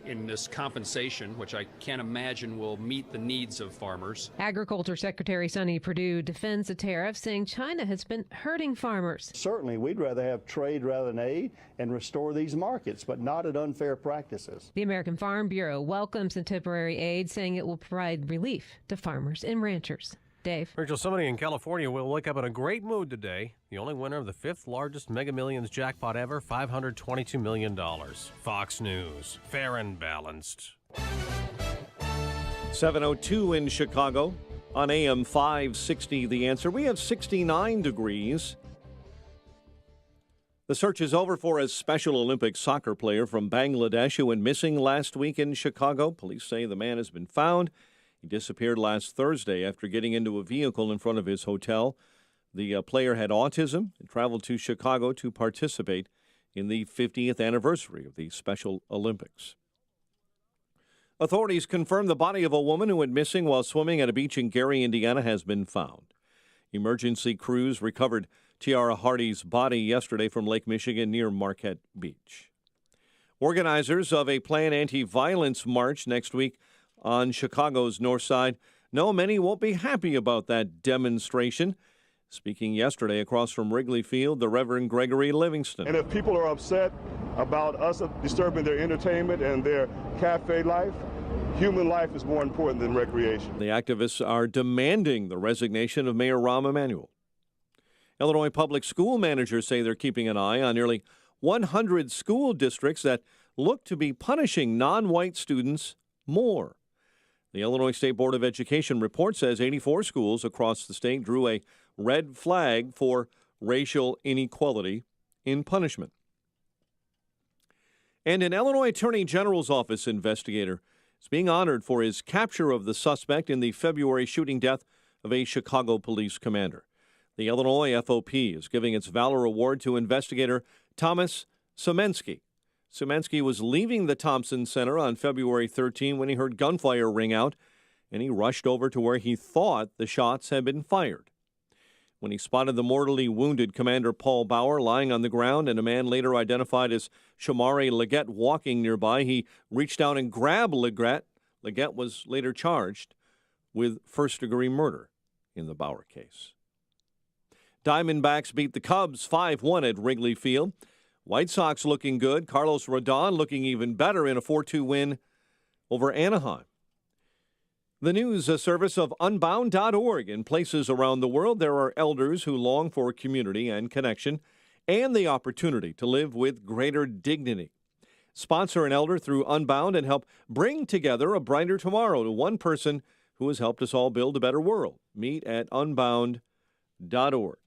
in this compensation, which I can't imagine will meet the needs of farmers? Agriculture Secretary Sonny Perdue defends the tariff, saying China has been hurting farmers. Certainly, we'd rather have trade rather than aid and restore these markets, but not at unfair practices. The American Farm Bureau welcomes the temporary aid, saying it will provide relief to farmers and ranchers. Dave. Rachel, somebody in California will wake up in a great mood today. The only winner of the fifth largest Mega Millions jackpot ever, $522 million. Fox News. Fair and balanced. 7:02 in Chicago. On AM 560, The Answer. We have 69 degrees. The search is over for a Special Olympics soccer player from Bangladesh who went missing last week in Chicago. Police say the man has been found. He disappeared last Thursday after getting into a vehicle in front of his hotel. The player had autism and traveled to Chicago to participate in the 50th anniversary of the Special Olympics. Authorities confirm the body of a woman who went missing while swimming at a beach in Gary, Indiana, has been found. Emergency crews recovered Tiara Hardy's body yesterday from Lake Michigan near Marquette Beach. Organizers of a planned anti-violence march next week on Chicago's north side know many won't be happy about that demonstration. Speaking yesterday across from Wrigley Field, the Reverend Gregory Livingston. And if people are upset about us disturbing their entertainment and their cafe life, human life is more important than recreation. The activists are demanding the resignation of Mayor Rahm Emanuel. Illinois public school managers say they're keeping an eye on nearly 100 school districts that look to be punishing non-white students more. The Illinois State Board of Education report says 84 schools across the state drew a red flag for racial inequality in punishment. And an Illinois Attorney General's Office investigator is being honored for his capture of the suspect in the February shooting death of a Chicago police commander. The Illinois FOP is giving its Valor Award to investigator Thomas Semensky. Semensky was leaving the Thompson Center on February 13 when he heard gunfire ring out, and he rushed over to where he thought the shots had been fired. When he spotted the mortally wounded Commander Paul Bauer lying on the ground and a man later identified as Shamari Leggett walking nearby, he reached out and grabbed Leggett. Leggett was later charged with first-degree murder in the Bauer case. Diamondbacks beat the Cubs 5-1 at Wrigley Field. White Sox looking good. Carlos Rodon looking even better in a 4-2 win over Anaheim. The news service of Unbound.org. In places around the world, there are elders who long for community and connection and the opportunity to live with greater dignity. Sponsor an elder through Unbound and help bring together a brighter tomorrow to one person who has helped us all build a better world. Meet at Unbound.org.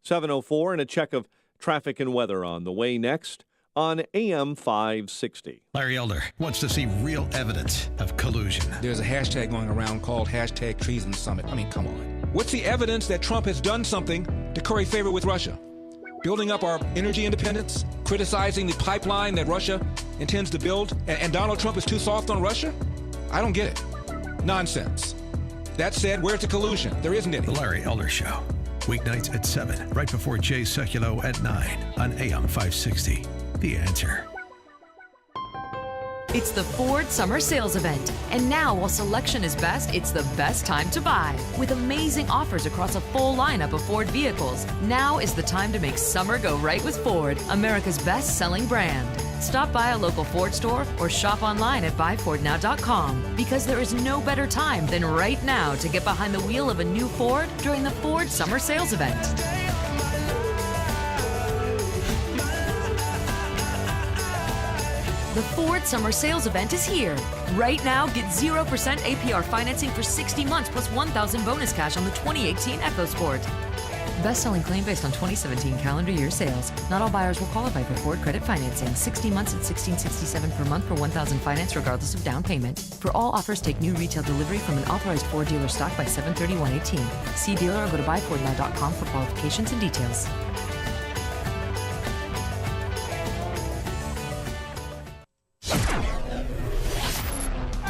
7:04 and a check of traffic and weather on the way next on AM 560. Larry Elder wants to see real evidence of collusion. There's a hashtag going around called hashtag Treason Summit. I mean, come on. What's the evidence that Trump has done something to curry favor with Russia? Building up our energy independence? Criticizing the pipeline that Russia intends to build? And Donald Trump is too soft on Russia? I don't get it. Nonsense. That said, where's the collusion? There isn't any. The Larry Elder Show. Weeknights at 7, right before Jay Sekulow at 9 on AM 560. The Answer. It's the Ford Summer Sales Event. And now, while selection is best, it's the best time to buy. With amazing offers across a full lineup of Ford vehicles, now is the time to make summer go right with Ford, America's best-selling brand. Stop by a local Ford store or shop online at buyfordnow.com, because there is no better time than right now to get behind the wheel of a new Ford during the Ford Summer Sales Event. The Ford Summer Sales Event is here. Right now, get 0% APR financing for 60 months plus $1,000 bonus cash on the 2018 EcoSport. Best-selling claim based on 2017 calendar year sales. Not all buyers will qualify for Ford credit financing. 60 months at $1,667 per month for $1,000 finance regardless of down payment. For all offers, take new retail delivery from an authorized Ford dealer stock by 7/31/18. See dealer or go to buyfordnow.com for qualifications and details.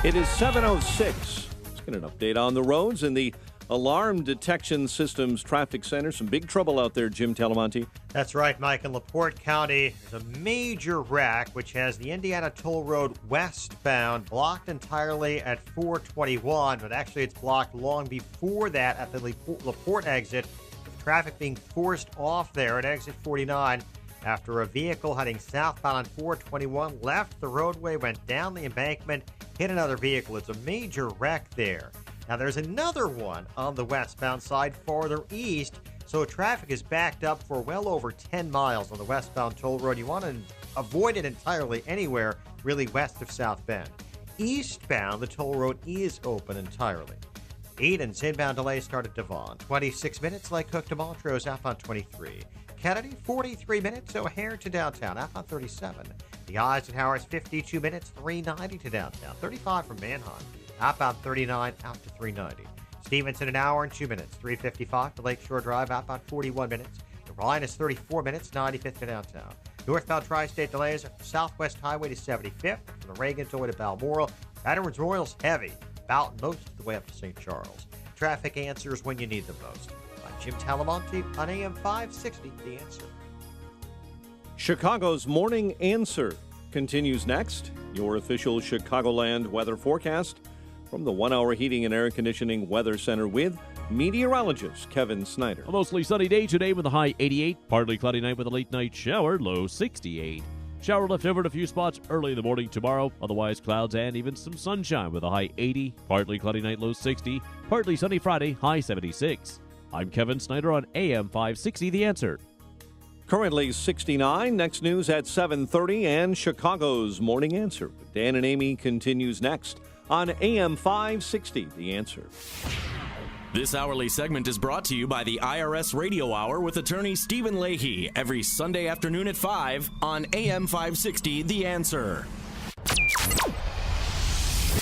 It is 7:06. Let's get an update on the roads in the Alarm Detection Systems Traffic Center. Some big trouble out there, Jim Talamonte. That's right, Mike. In LaPorte County, there's a major wreck which has the Indiana Toll Road westbound blocked entirely at 421, but actually it's blocked long before that at the LaPorte exit, with traffic being forced off there at exit 49 after a vehicle heading southbound on 421 left the roadway, went down the embankment, hit another vehicle. It's a major wreck there. Now, there's another one on the westbound side farther east, so traffic is backed up for well over 10 miles on the westbound toll road. You want to avoid it entirely anywhere really west of South Bend. Eastbound, the toll road is open entirely. Eden's inbound delay start at Devon. 26 minutes, Lake Cook to Montrose, outbound 23. Kennedy, 43 minutes, O'Hare to downtown, outbound 37. The Eisenhower's 52 minutes, 390 to downtown, 35 from Manheim, outbound 39, out to 390. Stevenson, an hour and 2 minutes, 355 to Lakeshore Drive, outbound 41 minutes. The Ryan is 34 minutes, 95th to downtown. Northbound Tri-State delays are Southwest Highway to 75th, from the Reagan to Balmoral. Veterans Royal's heavy, about most of the way up to St. Charles. Traffic answers when you need them most. I'm Jim Talamonte on AM 560, The Answer. Chicago's Morning Answer continues next. Your official Chicagoland weather forecast from the 1 Hour Heating and Air Conditioning Weather Center with meteorologist Kevin Snyder. A mostly sunny day today with a high 88. Partly cloudy night with a late night shower, low 68. Shower left over in a few spots early in the morning tomorrow. Otherwise, clouds and even some sunshine with a high 80. Partly cloudy night, low 60. Partly sunny Friday, high 76. I'm Kevin Snyder on AM 560, The Answer. Currently 69. Next news at 7:30 and Chicago's Morning Answer with Dan and Amy continues next on AM 560, The Answer. This hourly segment is brought to you by the IRS Radio Hour with attorney Stephen Leahy every Sunday afternoon at 5 on AM 560, The Answer.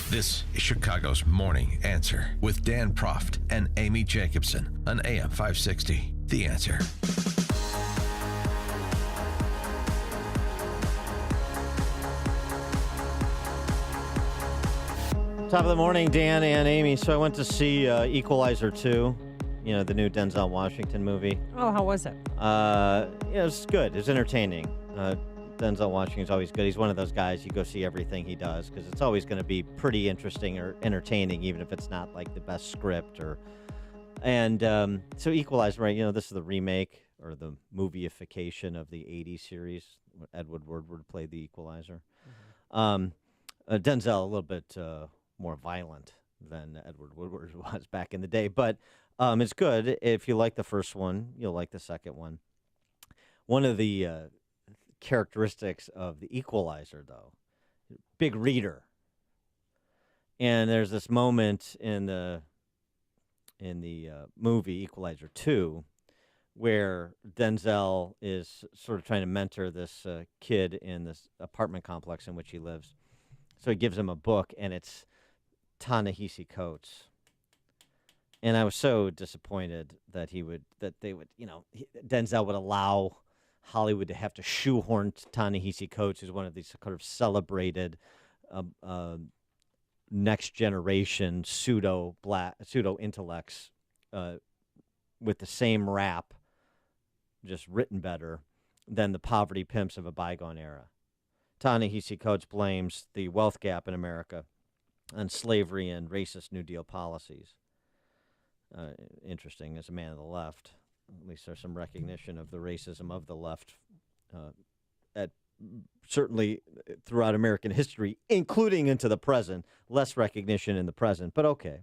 This is Chicago's Morning Answer with Dan Proft and Amy Jacobson on AM 560, The Answer. Top of the morning, Dan and Amy. So I went to see Equalizer 2, you know, the new Denzel Washington movie. Oh, how was it? It was good. It was entertaining. Denzel Washington's always good. He's one of those guys you go see everything he does because it's always going to be pretty interesting or entertaining, even if it's not like the best script. So Equalizer, right? You know, this is the remake or the moviefication of the 80s series. Edward Woodward played the Equalizer. Mm-hmm. Denzel, a little bit more violent than Edward Woodward was back in the day. But it's good. If you like the first one, you'll like the second one. One of the characteristics of the Equalizer, though, big reader. And there's this moment in the movie Equalizer 2 where Denzel is sort of trying to mentor this kid in this apartment complex in which he lives. So he gives him a book, and it's Ta-Nehisi Coates. And I was so disappointed that Denzel would allow Hollywood to have to shoehorn Ta-Nehisi Coates, who's one of these kind of celebrated next generation pseudo intellects with the same rap, just written better than the poverty pimps of a bygone era. Ta-Nehisi Coates blames the wealth gap in America on slavery and racist New Deal policies. Interesting, as a man of the left, at least there's some recognition of the racism of the left, certainly throughout American history, including into the present. Less recognition in the present, but okay.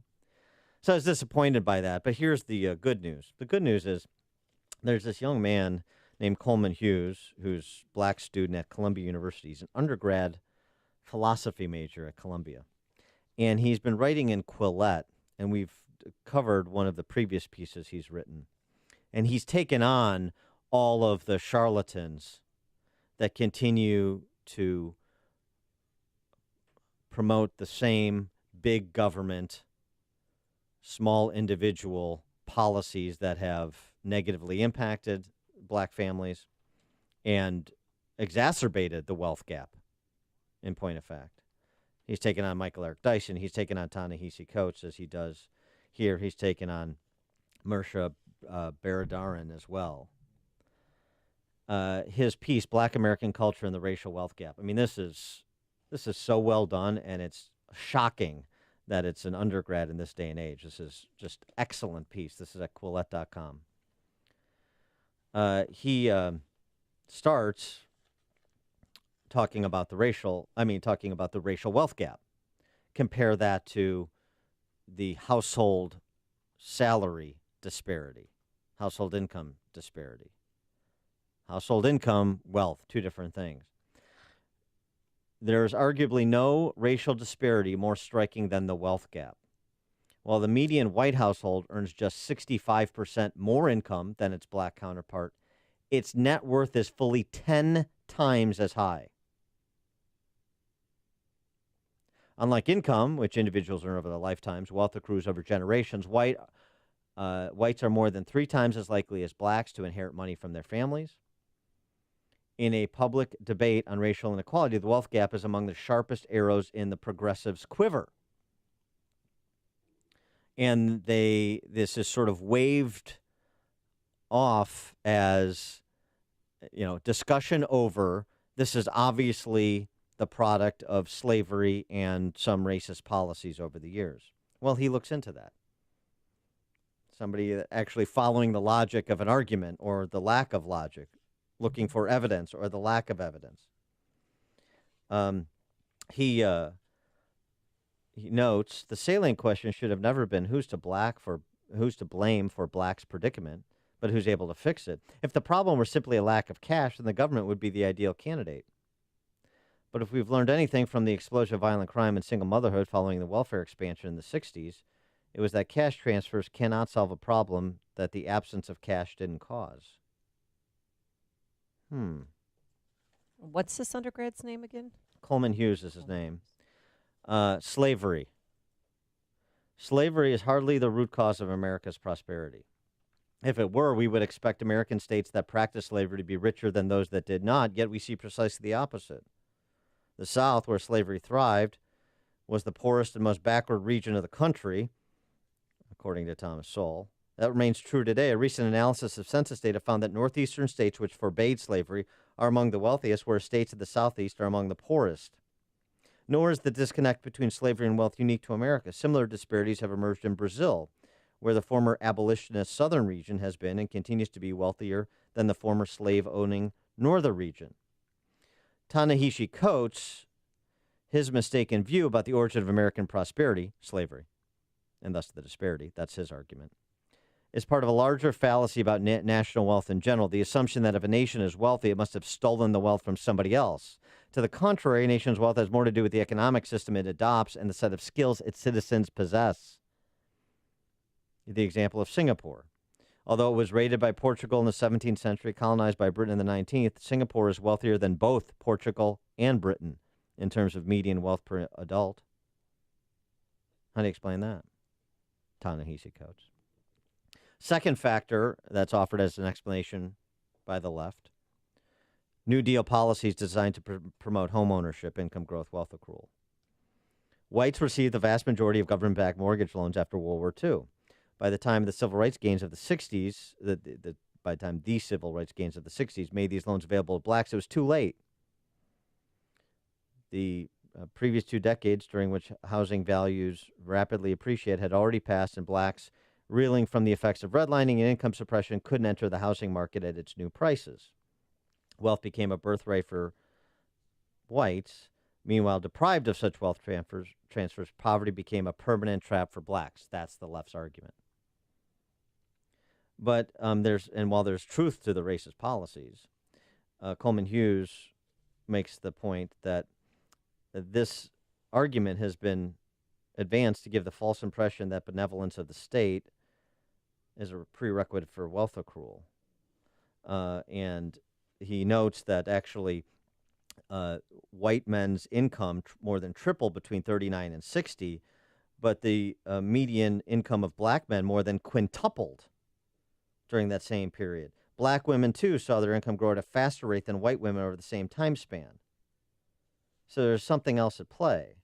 So I was disappointed by that, but here's the good news. The good news is there's this young man named Coleman Hughes, who's a black student at Columbia University. He's an undergrad philosophy major at Columbia, and he's been writing in Quillette, and we've covered one of the previous pieces he's written. And he's taken on all of the charlatans that continue to promote the same big government, small individual policies that have negatively impacted black families and exacerbated the wealth gap, in point of fact. He's taken on Michael Eric Dyson. He's taken on Ta-Nehisi Coates, as he does here. He's taken on Mersha Baradaran as well. His piece, Black American Culture and the Racial Wealth Gap. I mean, this is so well done, and it's shocking that it's an undergrad in this day and age. This is just excellent piece. This is at Quillette.com. He starts talking about the racial wealth gap. Compare that to the household salary disparity, household income disparity. Household income, wealth, two different things. There's arguably no racial disparity more striking than the wealth gap. While the median white household earns just 65% more income than its black counterpart, its net worth is fully 10 times as high. Unlike income, which individuals earn over their lifetimes, wealth accrues over generations. Whites are more than 3 times as likely as blacks to inherit money from their families. In a public debate on racial inequality, the wealth gap is among the sharpest arrows in the progressives' quiver. And this is sort of waved off as, discussion over. This is obviously the product of slavery and some racist policies over the years. Well, he looks into that. Somebody actually following the logic of an argument or the lack of logic, looking for evidence or the lack of evidence. He notes the salient question should have never been who's to blame for blacks' predicament, but who's able to fix it. If the problem were simply a lack of cash, then the government would be the ideal candidate. But if we've learned anything from the explosion of violent crime and single motherhood following the welfare expansion in the 60s, it was that cash transfers cannot solve a problem that the absence of cash didn't cause. What's this undergrad's name again? Coleman Hughes is his name. Slavery. Slavery is hardly the root cause of America's prosperity. If it were, we would expect American states that practiced slavery to be richer than those that did not, yet we see precisely the opposite. The South, where slavery thrived, was the poorest and most backward region of the country, according to Thomas Sowell. That remains true today. A recent analysis of census data found that northeastern states which forbade slavery are among the wealthiest, whereas states of the southeast are among the poorest. Nor is the disconnect between slavery and wealth unique to America. Similar disparities have emerged in Brazil, where the former abolitionist southern region has been and continues to be wealthier than the former slave-owning northern region. Ta-Nehisi Coates, his mistaken view about the origin of American prosperity, slavery, and thus the disparity, that's his argument, is part of a larger fallacy about national wealth in general, the assumption that if a nation is wealthy, it must have stolen the wealth from somebody else. To the contrary, a nation's wealth has more to do with the economic system it adopts and the set of skills its citizens possess. The example of Singapore. Although it was raided by Portugal in the 17th century, colonized by Britain in the 19th, Singapore is wealthier than both Portugal and Britain in terms of median wealth per adult. How do you explain that? Ta-Nehisi Coates. Second factor that's offered as an explanation by the left: New Deal policies designed to promote home ownership, income growth, wealth accrual. Whites received the vast majority of government-backed mortgage loans after World War II. By the time the civil rights gains of the 60s, by the time the civil rights gains of the 60s made these loans available to blacks, it was too late. The previous 2 decades, during which housing values rapidly appreciated, had already passed, and blacks, reeling from the effects of redlining and income suppression, couldn't enter the housing market at its new prices. Wealth became a birthright for whites. Meanwhile, deprived of such wealth transfers, poverty became a permanent trap for blacks. That's the left's argument. But while there's truth to the racist policies, Coleman Hughes makes the point that this argument has been advanced to give the false impression that benevolence of the state is a prerequisite for wealth accrual. And he notes that actually white men's income more than tripled between 39 and 60, but the median income of black men more than quintupled during that same period. Black women, too, saw their income grow at a faster rate than white women over the same time span. So there's something else at play.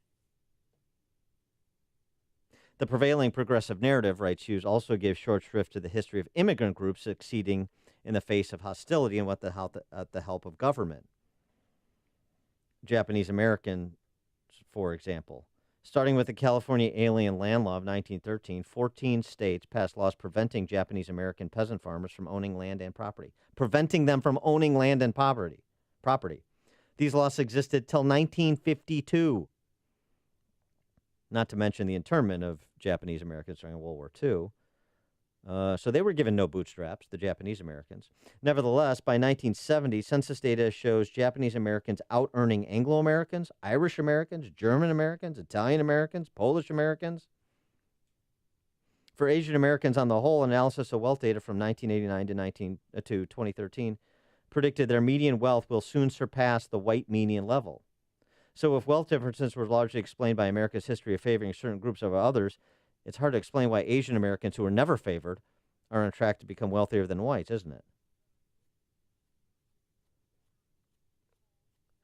The prevailing progressive narrative, writes Hughes, also gives short shrift to the history of immigrant groups succeeding in the face of hostility and with the help of government. Japanese Americans, for example. Starting with the California Alien Land Law of 1913, 14 states passed laws preventing Japanese American peasant farmers from owning land and property. Preventing them from owning land and property. These laws existed till 1952. Not to mention the internment of Japanese Americans during World War II. So they were given no bootstraps, the Japanese Americans. Nevertheless, by 1970, census data shows Japanese Americans out-earning Anglo-Americans, Irish Americans, German Americans, Italian Americans, Polish Americans. For Asian Americans on the whole, analysis of wealth data from 1989 to 2013 predicted their median wealth will soon surpass the white median level. So if wealth differences were largely explained by America's history of favoring certain groups over others, it's hard to explain why Asian Americans, who were never favored, are on track to become wealthier than whites, isn't it?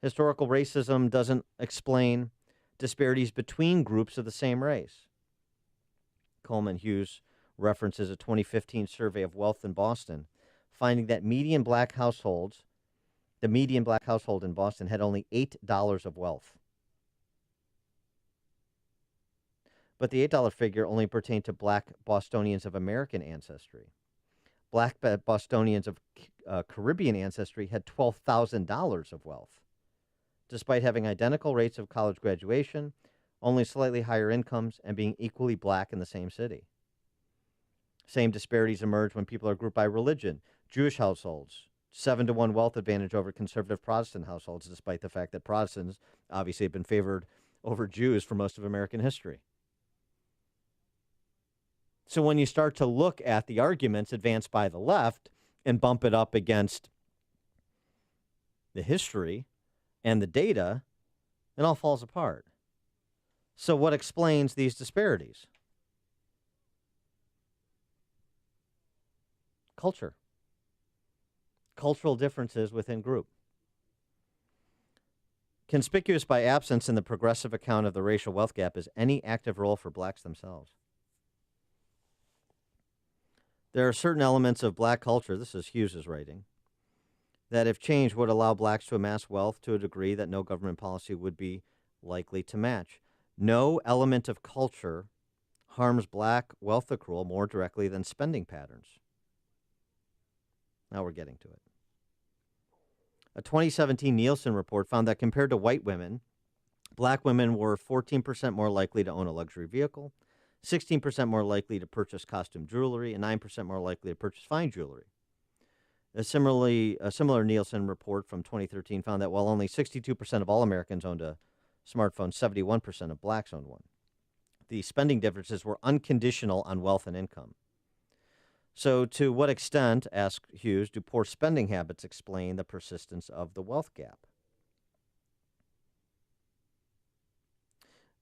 Historical racism doesn't explain disparities between groups of the same race. Coleman Hughes references a 2015 survey of wealth in Boston, finding that the median black household in Boston had only $8 of wealth. But the $8 figure only pertained to black Bostonians of American ancestry. Black Bostonians of Caribbean ancestry had $12,000 of wealth, despite having identical rates of college graduation, only slightly higher incomes, and being equally black in the same city. Same disparities emerge when people are grouped by religion. Jewish households, 7-to-1 wealth advantage over conservative Protestant households, despite the fact that Protestants obviously have been favored over Jews for most of American history. So when you start to look at the arguments advanced by the left and bump it up against the history and the data, it all falls apart. So what explains these disparities? Culture. Cultural differences within group. Conspicuous by absence in the progressive account of the racial wealth gap is any active role for blacks themselves. There are certain elements of black culture, this is Hughes' writing, that if changed would allow blacks to amass wealth to a degree that no government policy would be likely to match. No element of culture harms black wealth accrual more directly than spending patterns. Now we're getting to it. A 2017 Nielsen report found that compared to white women, black women were 14% more likely to own a luxury vehicle, 16% more likely to purchase costume jewelry, and 9% more likely to purchase fine jewelry. A similar Nielsen report from 2013 found that while only 62% of all Americans owned a smartphone, 71% of blacks owned one. The spending differences were unconditional on wealth and income. So to what extent, asked Hughes, do poor spending habits explain the persistence of the wealth gap?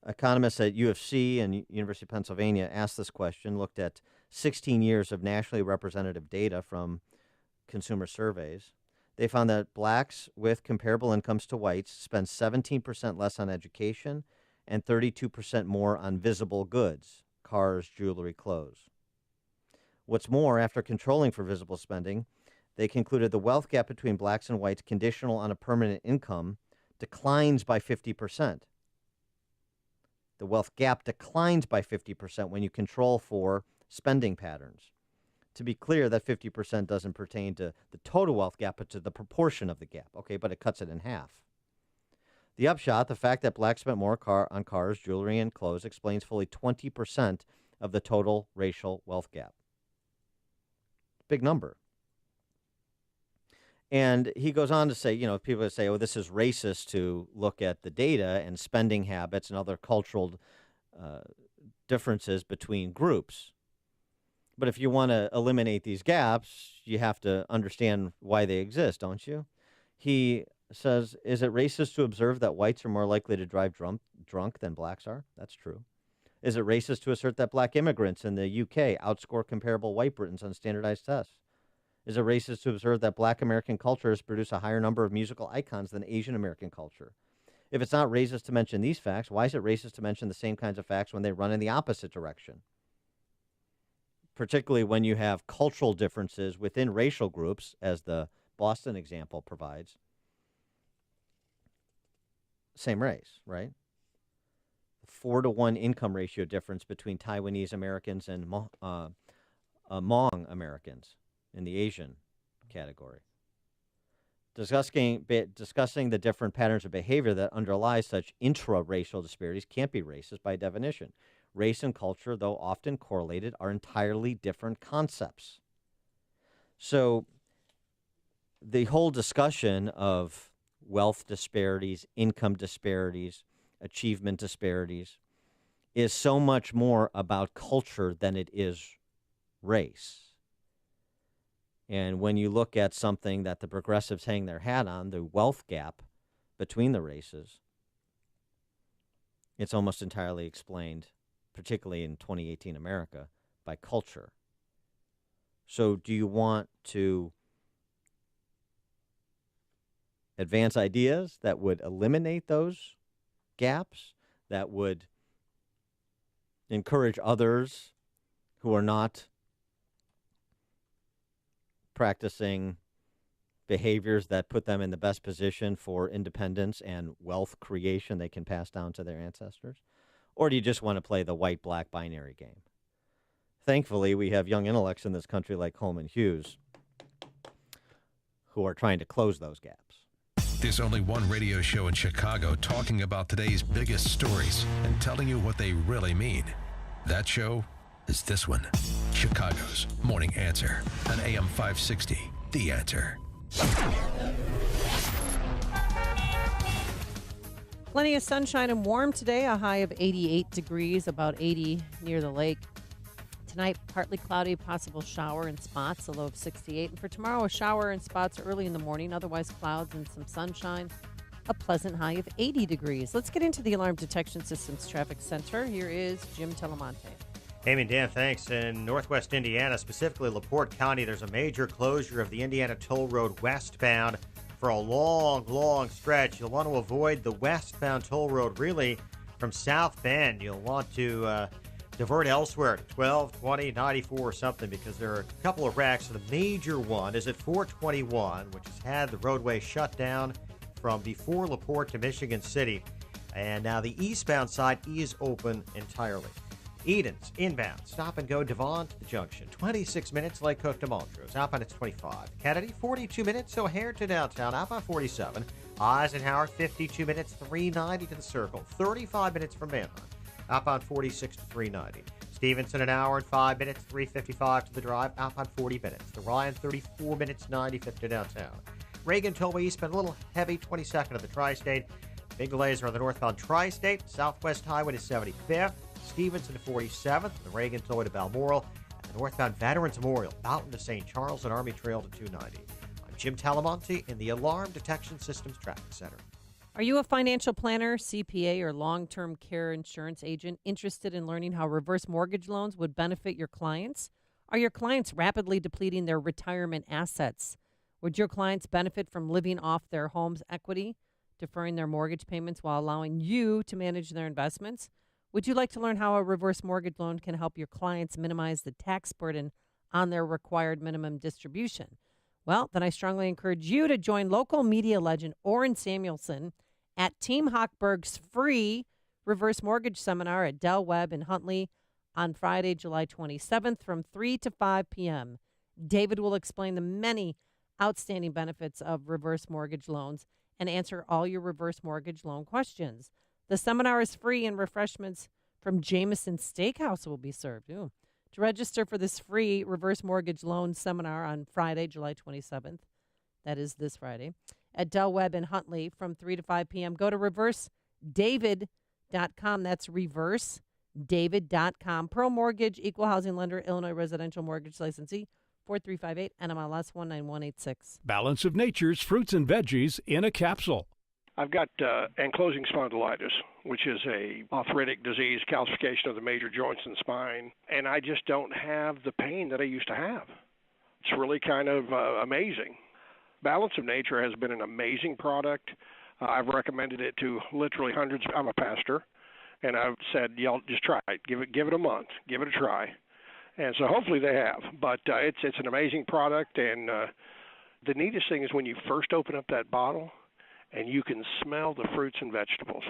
Economists at U of C and University of Pennsylvania asked this question, looked at 16 years of nationally representative data from consumer surveys. They found that blacks with comparable incomes to whites spend 17% less on education and 32% more on visible goods, cars, jewelry, clothes. What's more, after controlling for visible spending, they concluded the wealth gap between blacks and whites conditional on a permanent income declines by 50%. The wealth gap declines by 50% when you control for spending patterns. To be clear, that 50% doesn't pertain to the total wealth gap, but to the proportion of the gap. Okay, but it cuts it in half. The upshot, the fact that blacks spent more on cars, jewelry, and clothes explains fully 20% of the total racial wealth gap. Big number. And he goes on to say, people say, oh, this is racist to look at the data and spending habits and other cultural differences between groups. But if you want to eliminate these gaps, you have to understand why they exist, don't you? He says, is it racist to observe that whites are more likely to drive drunk than blacks are? That's true. Is it racist to assert that black immigrants in the UK outscore comparable white Britons on standardized tests? Is it racist to observe that black American culture has produced a higher number of musical icons than Asian American culture? If it's not racist to mention these facts, why is it racist to mention the same kinds of facts when they run in the opposite direction? Particularly when you have cultural differences within racial groups, as the Boston example provides. Same race, right? 4-to-1 income ratio difference between Taiwanese Americans and Hmong Americans in the Asian category. Discussing the different patterns of behavior that underlie such intra-racial disparities can't be racist by definition. Race and culture, though often correlated, are entirely different concepts. So the whole discussion of wealth disparities, income disparities, achievement disparities is so much more about culture than it is race. And when you look at something that the progressives hang their hat on, the wealth gap between the races, it's almost entirely explained, particularly in 2018 America, by culture. So do you want to advance ideas that would eliminate those gaps, that would encourage others who are not practicing behaviors that put them in the best position for independence and wealth creation they can pass down to their ancestors? Or do you just want to play the white-black binary game? Thankfully, we have young intellects in this country like Coleman Hughes who are trying to close those gaps. There's only one radio show in Chicago talking about today's biggest stories and telling you what they really mean. That show is this one, Chicago's Morning Answer on AM 560, The Answer. Plenty of sunshine and warm today, a high of 88 degrees, about 80 near the lake. Tonight, partly cloudy, possible shower in spots, a low of 68. And for tomorrow, a shower in spots early in the morning, otherwise clouds and some sunshine, a pleasant high of 80 degrees. Let's get into the Alarm Detection Systems Traffic Center. Here is Jim Telemonte. Amy and Dan, thanks. In northwest Indiana, specifically LaPorte County, there's a major closure of the Indiana Toll Road westbound for a long stretch. You'll want to avoid the westbound toll road really from South Bend. You'll want to divert elsewhere to 12, 20, 94 or something because there are a couple of wrecks. The major one is at 421, which has had the roadway shut down from before LaPorte to Michigan City. And now the eastbound side is open entirely. Edens, inbound, stop and go Devon to the junction. 26 minutes, Lake Cook to Montrose. Outbound it's 25. Kennedy, 42 minutes, O'Hare to downtown. Outbound 47. Eisenhower, 52 minutes, 390 to the circle. 35 minutes from Manheim. Outbound 46 to 390. Stevenson, an hour and 5 minutes, 355 to the drive. Outbound 40 minutes. The Ryan, 34 minutes, 95 to downtown. Reagan Tollway eastbound, a little heavy, 22nd of the Tri-State. Big delays are on the northbound Tri-State. Southwest Highway to 75th. Stevenson to 47th, the Reagan Tollway to Balmoral, and the northbound Veterans Memorial, Fountain to St. Charles and Army Trail to 290. I'm Jim Talamonte in the Alarm Detection Systems Traffic Center. Are you a financial planner, CPA, or long-term care insurance agent interested in learning how reverse mortgage loans would benefit your clients? Are your clients rapidly depleting their retirement assets? Would your clients benefit from living off their home's equity, deferring their mortgage payments while allowing you to manage their investments? Would you like to learn how a reverse mortgage loan can help your clients minimize the tax burden on their required minimum distribution? Well, then I strongly encourage you to join local media legend Orrin Samuelson at Team Hochberg's free reverse mortgage seminar at Del Webb in Huntley on Friday, July 27th from 3 to 5 p.m. David will explain the many outstanding benefits of reverse mortgage loans and answer all your reverse mortgage loan questions. The seminar is free and refreshments from Jameson Steakhouse will be served. Ooh. To register for this free reverse mortgage loan seminar on Friday, July 27th, that is this Friday, at Del Webb in Huntley from 3 to 5 p.m. Go to reversedavid.com. That's reversedavid.com. Pearl Mortgage, Equal Housing Lender, Illinois Residential Mortgage Licensee, 4358 NMLS 19186. Balance of Nature's fruits and veggies in a capsule. I've got ankylosing spondylitis, which is a arthritic disease, calcification of the major joints and spine, and I just don't have the pain that I used to have. It's really kind of amazing. Balance of Nature has been an amazing product. I've recommended it to literally hundreds. I'm a pastor, and I've said, y'all just try it. Give it a month. Give it a try. And so hopefully they have. But it's an amazing product, and the neatest thing is when you first open up that bottle and you can smell the fruits and vegetables.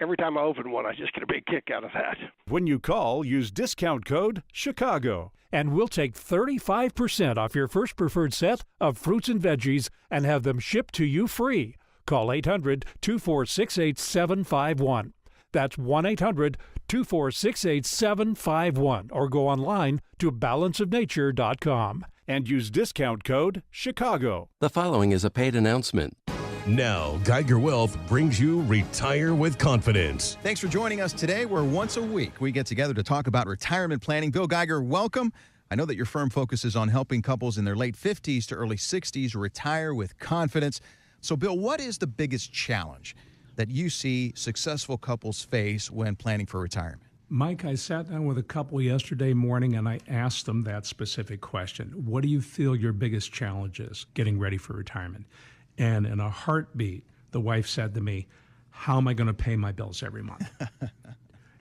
Every time I open one, I just get a big kick out of that. When you call, use discount code CHICAGO, and we'll take 35% off your first preferred set of fruits and veggies and have them shipped to you free. Call 800-246-8751. That's 1-800-246-8751, or go online to balanceofnature.com and use discount code CHICAGO. The following is a paid announcement. Now, Geiger Wealth brings you Retire with Confidence. Thanks for joining us today, where once a week we get together to talk about retirement planning. Bill Geiger, welcome. I know that your firm focuses on helping couples in their late 50s to early 60s retire with confidence. So, Bill, what is the biggest challenge that you see successful couples face when planning for retirement? Mike, I sat down with a couple yesterday morning and I asked them that specific question. What do you feel your biggest challenge is getting ready for retirement? And in a heartbeat, the wife said to me, how am I going to pay my bills every month?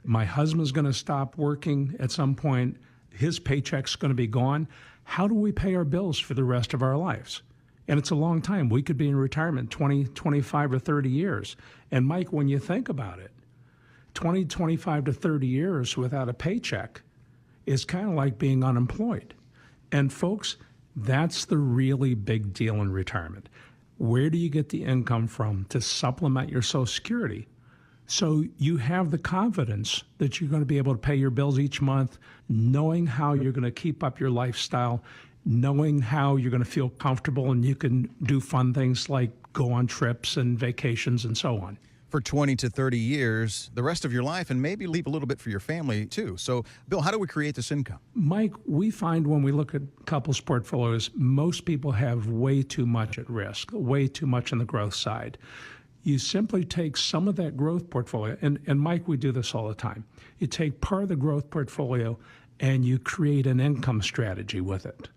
My husband's going to stop working at some point. His paycheck's going to be gone. How do we pay our bills for the rest of our lives? And it's a long time. We could be in retirement 20, 25, or 30 years. And Mike, when you think about it, 20, 25 to 30 years without a paycheck is kind of like being unemployed. And folks, that's the really big deal in retirement. Where do you get the income from to supplement your Social Security? So you have the confidence that you're going to be able to pay your bills each month, knowing how you're going to keep up your lifestyle, knowing how you're going to feel comfortable and you can do fun things like go on trips and vacations and so on. For 20 to 30 years, the rest of your life, and maybe leave a little bit for your family too. So, Bill, how do we create this income? Mike, we find when we look at couples' portfolios, most people have way too much at risk, way too much on the growth side. You simply take some of that growth portfolio, and Mike, we do this all the time. You take part of the growth portfolio and you create an income strategy with it.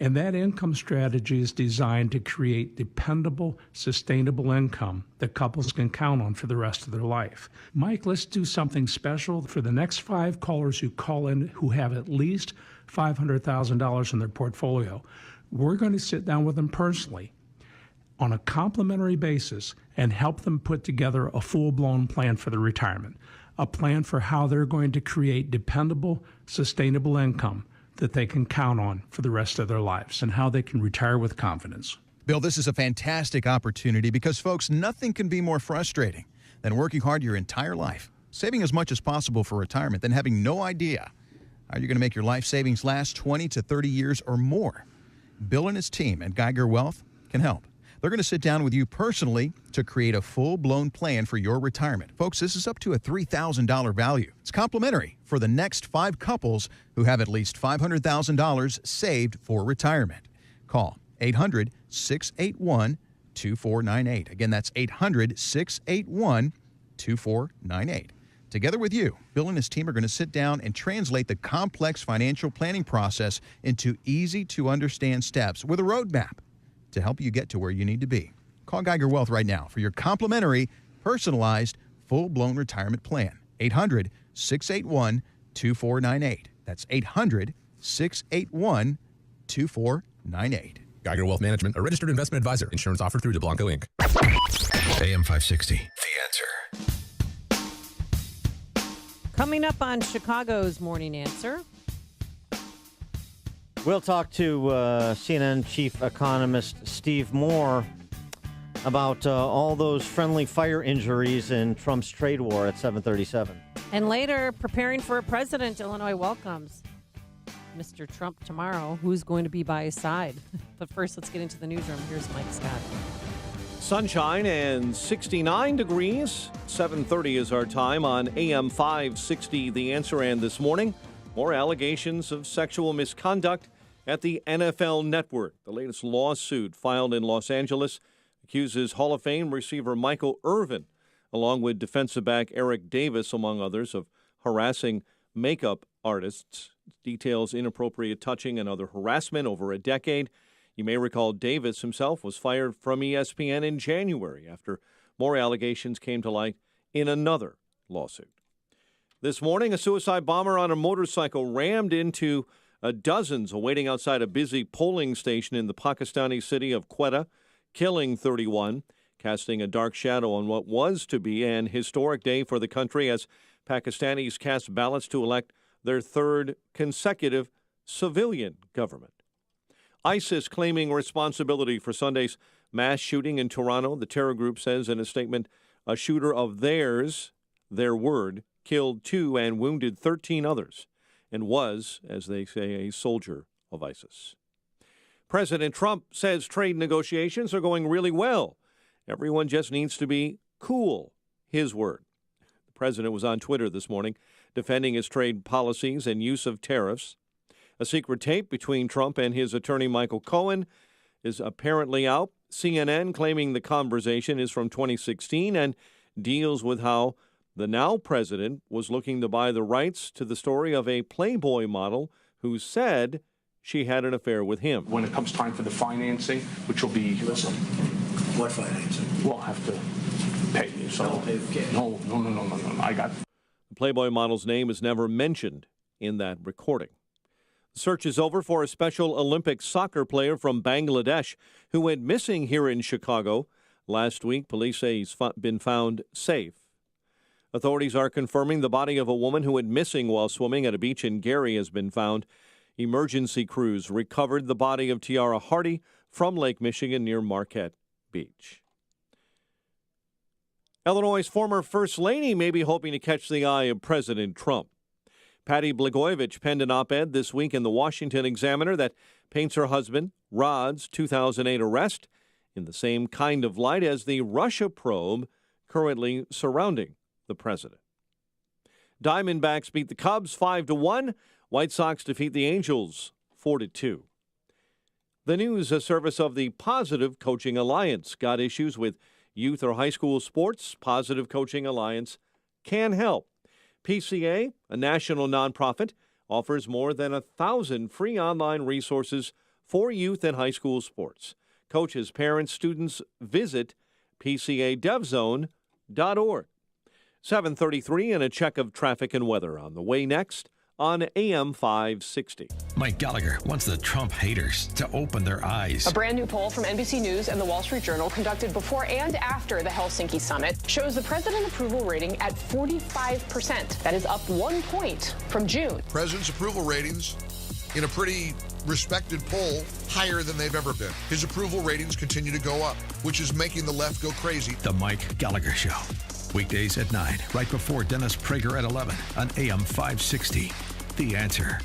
And that income strategy is designed to create dependable, sustainable income that couples can count on for the rest of their life. Mike, let's do something special for the next 5 callers who call in who have at least $500,000 in their portfolio. We're going to sit down with them personally on a complimentary basis and help them put together a full-blown plan for their retirement, a plan for how they're going to create dependable, sustainable income that they can count on for the rest of their lives and how they can retire with confidence. Bill, this is a fantastic opportunity because, folks, nothing can be more frustrating than working hard your entire life, saving as much as possible for retirement, then having no idea how you're going to make your life savings last 20 to 30 years or more. Bill and his team at Geiger Wealth can help. They're going to sit down with you personally to create a full-blown plan for your retirement. Folks, this is up to a $3,000 value. It's complimentary for the next 5 couples who have at least $500,000 saved for retirement. Call 800-681-2498. Again, that's 800-681-2498. Together with you, Bill and his team are going to sit down and translate the complex financial planning process into easy-to-understand steps with a roadmap to help you get to where you need to be. Call Geiger Wealth right now for your complimentary, personalized, full-blown retirement plan. 800-681-2498. That's 800-681-2498. Geiger Wealth Management, a registered investment advisor. Insurance offered through DeBlanco, Inc. AM 560, The Answer. Coming up on Chicago's Morning Answer. We'll talk to CNN chief economist Steve Moore about all those friendly fire injuries in Trump's trade war at 7:37. And later, preparing for a president, Illinois welcomes Mr. Trump tomorrow. Who's going to be by his side? But first, let's get into the newsroom. Here's Mike Scott. Sunshine and 69 degrees. 7:30 is our time on AM 560, The Answer. And this morning, more allegations of sexual misconduct at the NFL Network. The latest lawsuit filed in Los Angeles accuses Hall of Fame receiver Michael Irvin, along with defensive back Eric Davis, among others, of harassing makeup artists. Details inappropriate touching and other harassment over a decade. You may recall Davis himself was fired from ESPN in January after more allegations came to light in another lawsuit. This morning, a suicide bomber on a motorcycle rammed into dozens awaiting outside a busy polling station in the Pakistani city of Quetta, killing 31, casting a dark shadow on what was to be an historic day for the country as Pakistanis cast ballots to elect their third consecutive civilian government. ISIS claiming responsibility for Sunday's mass shooting in Toronto. The terror group says in a statement, a shooter of theirs, their word, killed 2 and wounded 13 others and was, as they say, a soldier of ISIS. President Trump says trade negotiations are going really well. Everyone just needs to be cool, his word. The president was on Twitter this morning defending his trade policies and use of tariffs. A secret tape between Trump and his attorney Michael Cohen is apparently out. CNN claiming the conversation is from 2016 and deals with how the now president was looking to buy the rights to the story of a Playboy model who said she had an affair with him. When it comes time for the financing, which will be... Listen, what financing? We'll have to pay you. So I'll pay the kid. No. I got... The Playboy model's name is never mentioned in that recording. The search is over for a Special Olympic soccer player from Bangladesh who went missing here in Chicago. Last week, police say he's been found safe. Authorities are confirming the body of a woman who went missing while swimming at a beach in Gary has been found. Emergency crews recovered the body of Tiara Hardy from Lake Michigan near Marquette Beach. Illinois' former First Lady may be hoping to catch the eye of President Trump. Patty Blagojevich penned an op-ed this week in the Washington Examiner that paints her husband, Rod's 2008 arrest in the same kind of light as the Russia probe currently surrounding the president. Diamondbacks beat the Cubs 5-1. White Sox defeat the Angels 4-2. The news, a service of the Positive Coaching Alliance. Got issues with youth or high school sports? Positive Coaching Alliance can help. PCA, a national nonprofit, offers more than 1,000 free online resources for youth and high school sports. Coaches, parents, students, visit PCADevZone.org. 7:33 and a check of traffic and weather on the way next on AM 560. Mike Gallagher wants the Trump haters to open their eyes. A brand new poll from NBC News and the Wall Street Journal conducted before and after the Helsinki summit shows the president approval rating at 45%. That is up 1 point from June. President's approval ratings in a pretty respected poll higher than they've ever been. His approval ratings continue to go up, which is making the left go crazy. The Mike Gallagher Show. Weekdays at 9, right before Dennis Prager at 11 on AM 560. The Answer.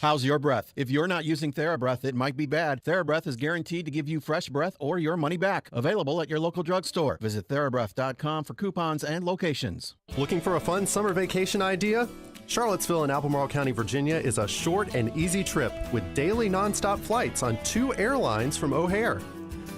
How's your breath? If you're not using TheraBreath, it might be bad. TheraBreath is guaranteed to give you fresh breath or your money back. Available at your local drugstore. Visit TheraBreath.com for coupons and locations. Looking for a fun summer vacation idea? Charlottesville in Albemarle County, Virginia is a short and easy trip with daily nonstop flights on 2 airlines from O'Hare.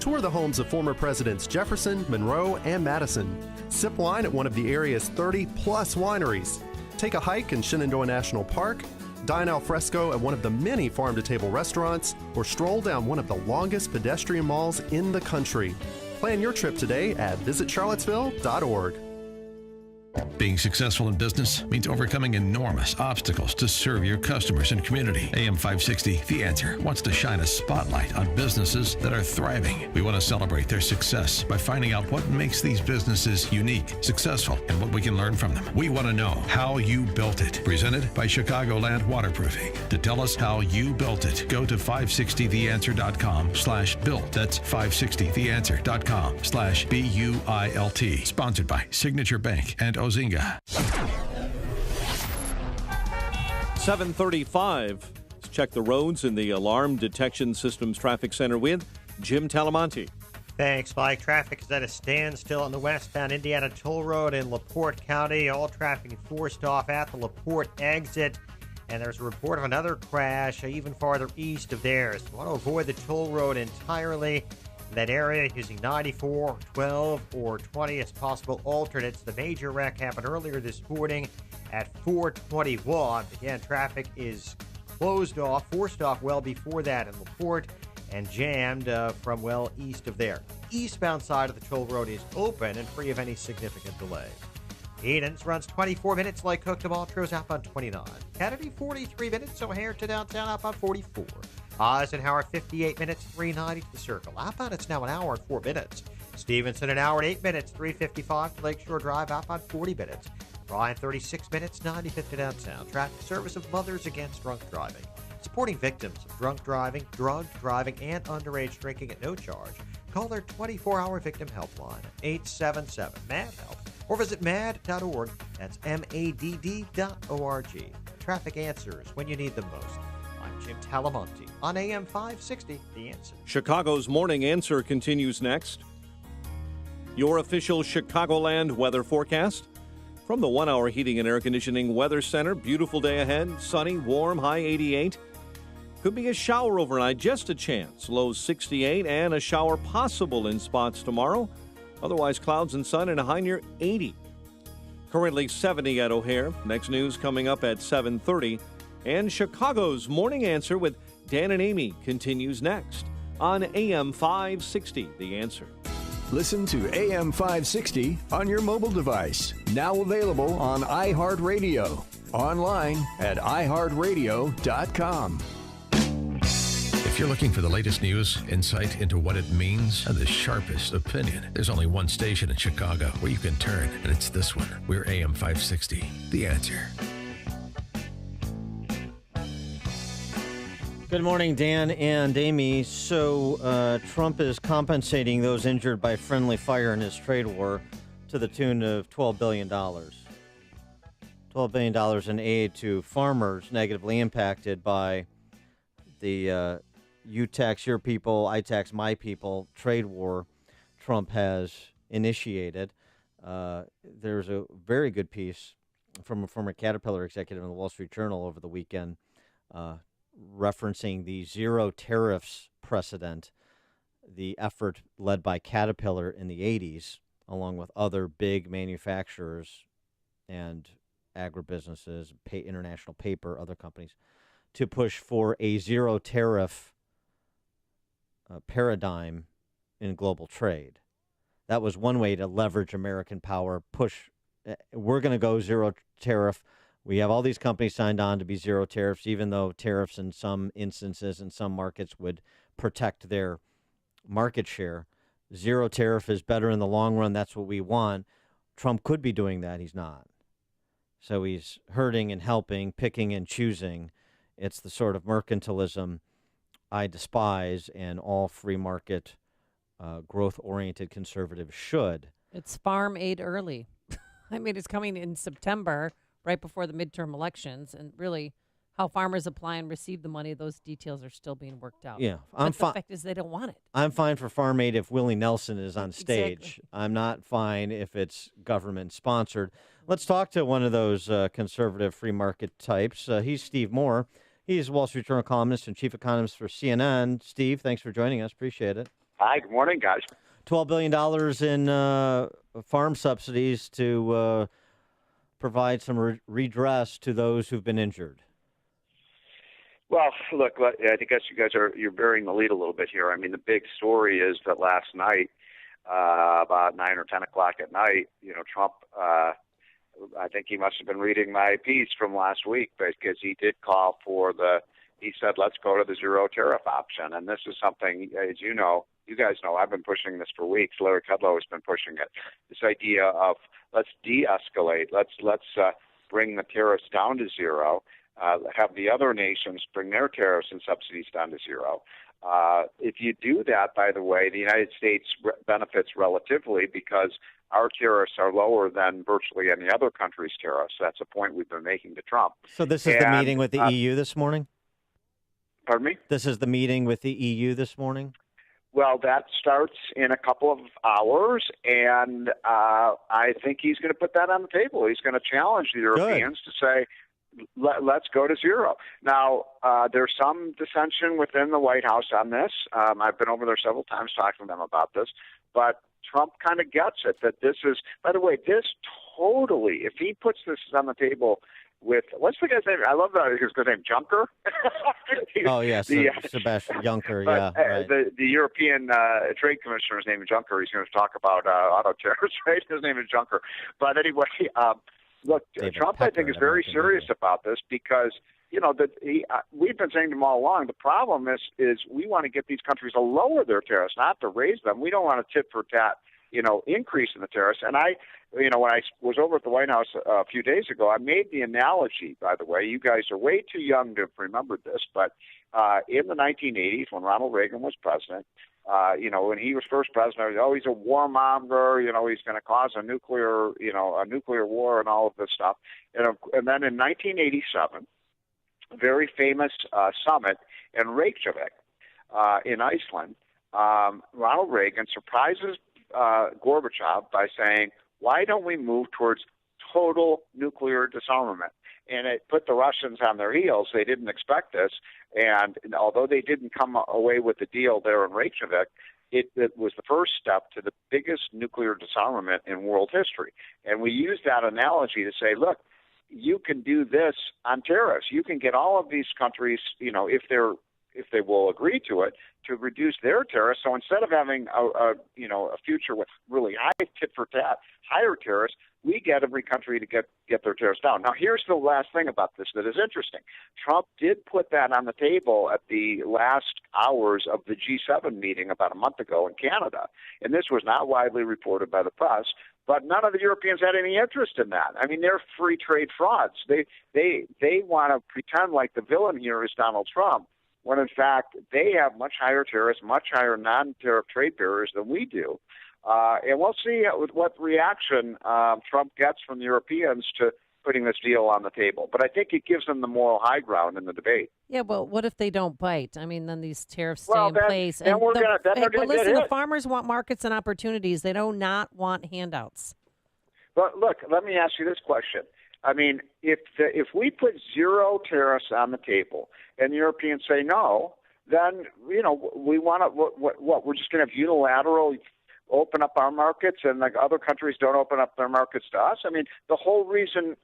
Tour the homes of former Presidents Jefferson, Monroe, and Madison. Sip wine at one of the area's 30-plus wineries. Take a hike in Shenandoah National Park. Dine al fresco at one of the many farm-to-table restaurants, or stroll down one of the longest pedestrian malls in the country. Plan your trip today at visitcharlottesville.org. Being successful in business means overcoming enormous obstacles to serve your customers and community. AM 560, The Answer, wants to shine a spotlight on businesses that are thriving. We want to celebrate their success by finding out what makes these businesses unique, successful, and what we can learn from them. We want to know how you built it. Presented by Chicagoland Waterproofing. To tell us how you built it, go to 560theanswer.com/built. That's 560theanswer.com/BUILT. Sponsored by Signature Bank and Ozinga. 7:35. Let's check the roads in the Alarm Detection Systems Traffic Center with Jim Talamonte. Thanks, Mike. Traffic is at a standstill on the westbound Indiana Toll Road in LaPorte County. All traffic forced off at the LaPorte exit. And there's a report of another crash even farther east of there. So you want to avoid the toll road entirely. In that area, using 94, 12, or 20 as possible alternates. The major wreck happened earlier this morning at 421. Again, traffic is closed off, forced off well before that in LaPorte, and jammed from well east of there. Eastbound side of the toll road is open and free of any significant delay. Edens runs 24 minutes, like Cook to Montrose outbound 29. Kennedy 43 minutes, O'Hare to downtown outbound 44. Eisenhower 58 minutes, 390 to the Circle. Outbound it's now an hour and 4 minutes. Stevenson an hour and 8 minutes, 355 to Lakeshore Drive outbound 40 minutes. Bryan 36 minutes, 95 to downtown. Traffic Service of Mothers Against Drunk Driving. Supporting victims of drunk driving, drug driving, and underage drinking at no charge. Call their 24-hour victim helpline at 877-MAD-HELP or visit mad.org. That's MADD.org. Traffic answers when you need them most. I'm Jim Talamonte on AM 560, The Answer. Chicago's Morning Answer continues next. Your official Chicagoland weather forecast. From the 1-hour heating and air conditioning weather center, beautiful day ahead, sunny, warm, high 88. Could be a shower overnight, just a chance. Low 68 and a shower possible in spots tomorrow. Otherwise, clouds and sun and a high near 80. Currently 70 at O'Hare. Next news coming up at 7:30. And Chicago's Morning Answer with Dan and Amy continues next on AM 560, The Answer. Listen to AM 560 on your mobile device. Now available on iHeartRadio. Online at iHeartRadio.com. If you're looking for the latest news, insight into what it means, and the sharpest opinion, there's only one station in Chicago where you can turn, and it's this one. We're AM 560, The Answer. Good morning, Dan and Amy. So Trump is compensating those injured by friendly fire in his trade war to the tune of $12 billion. $12 billion in aid to farmers negatively impacted by the you tax your people, I tax my people trade war Trump has initiated. There's a very good piece from a former Caterpillar executive in the Wall Street Journal over the weekend referencing the zero tariffs precedent, the effort led by Caterpillar in the 80s, along with other big manufacturers and agribusinesses, international paper, other companies, to push for a zero tariff paradigm in global trade. That was one way to leverage American power, push, we're going to go zero tariff. We have all these companies signed on to be zero tariffs, even though tariffs in some instances in some markets would protect their market share. Zero tariff is better in the long run. That's what we want. Trump could be doing that. He's not. So he's hurting and helping, picking and choosing. It's the sort of mercantilism I despise, and all free market, growth-oriented conservatives should. It's farm aid early. I mean, it's coming in September, right before the midterm elections, and really, how farmers apply and receive the money, those details are still being worked out. Yeah, but the fact is they don't want it. I'm fine for Farm Aid if Willie Nelson is on stage. Exactly. I'm not fine if it's government sponsored. Let's talk to one of those conservative free market types. He's Steve Moore. He's a Wall Street Journal columnist and chief economist for CNN. Steve, thanks for joining us. Appreciate it. Hi, good morning, guys. $12 billion in farm subsidies to provide some redress to those who've been injured. Well, look, I guess you're bearing the lead a little bit here. I mean, the big story is that last night, about 9 or 10 o'clock at night, Trump, I think he must have been reading my piece from last week because he did call for he said, let's go to the zero tariff option. And this is something, as you guys know, I've been pushing this for weeks. Larry Kudlow has been pushing it. This idea of let's de-escalate, let's bring the tariffs down to zero. Have the other nations bring their tariffs and subsidies down to zero. If you do that, by the way, the United States benefits relatively because our tariffs are lower than virtually any other country's tariffs. That's a point we've been making to Trump. So this is the meeting with the EU this morning? Pardon me? This is the meeting with the EU this morning? Well, that starts in a couple of hours, and I think he's going to put that on the table. He's going to challenge the Europeans to say, let's go to zero. Now, there's some dissension within the White House on this. I've been over there several times talking to them about this, but Trump kind of gets it that this is, by the way, this totally, if he puts this on the table with, what's the guy's name? I love that. His name, Juncker? Oh, yeah, Sebastian Juncker, but, yeah. Right. The European Trade Commissioner's name is Juncker. He's going to talk about auto tariffs, right? His name is Juncker. But anyway, look, Trump, I think, is very serious about this because, we've been saying to him all along, the problem is we want to get these countries to lower their tariffs, not to raise them. We don't want a tit-for-tat, increase in the tariffs. And when I was over at the White House a few days ago, I made the analogy, by the way, you guys are way too young to have remembered this, but in the 1980s, when Ronald Reagan was president, when he was first president, he's a warmonger, he's going to cause a nuclear war and all of this stuff. And then in 1987, a very famous summit in Reykjavik in Iceland, Ronald Reagan surprises Gorbachev by saying, why don't we move towards total nuclear disarmament? And it put the Russians on their heels. They didn't expect this. And although they didn't come away with the deal there in Reykjavik, it was the first step to the biggest nuclear disarmament in world history. And we use that analogy to say, look, you can do this on tariffs. You can get all of these countries, if they will agree to it, to reduce their tariffs. So instead of having a future with really high tit-for-tat, higher tariffs, we get every country to get their tariffs down. Now, here's the last thing about this that is interesting. Trump did put that on the table at the last hours of the G7 meeting about a month ago in Canada, and this was not widely reported by the press. But none of the Europeans had any interest in that. I mean, they're free trade frauds. They want to pretend like the villain here is Donald Trump, when in fact they have much higher tariffs, much higher non-tariff trade barriers than we do. And we'll see with what reaction Trump gets from the Europeans to putting this deal on the table. But I think it gives them the moral high ground in the debate. Yeah, well, what if they don't bite? I mean, then these tariffs stay Well, in then- place. then we're gonna- then they're but gonna get listen, the hit. farmers want markets and opportunities. They do not want handouts. But look, let me ask you this question. I mean, if we put zero tariffs on the table and the Europeans say no, then we want to what we're just going to have unilateral open up our markets and like other countries don't open up their markets to us. I mean, the whole reason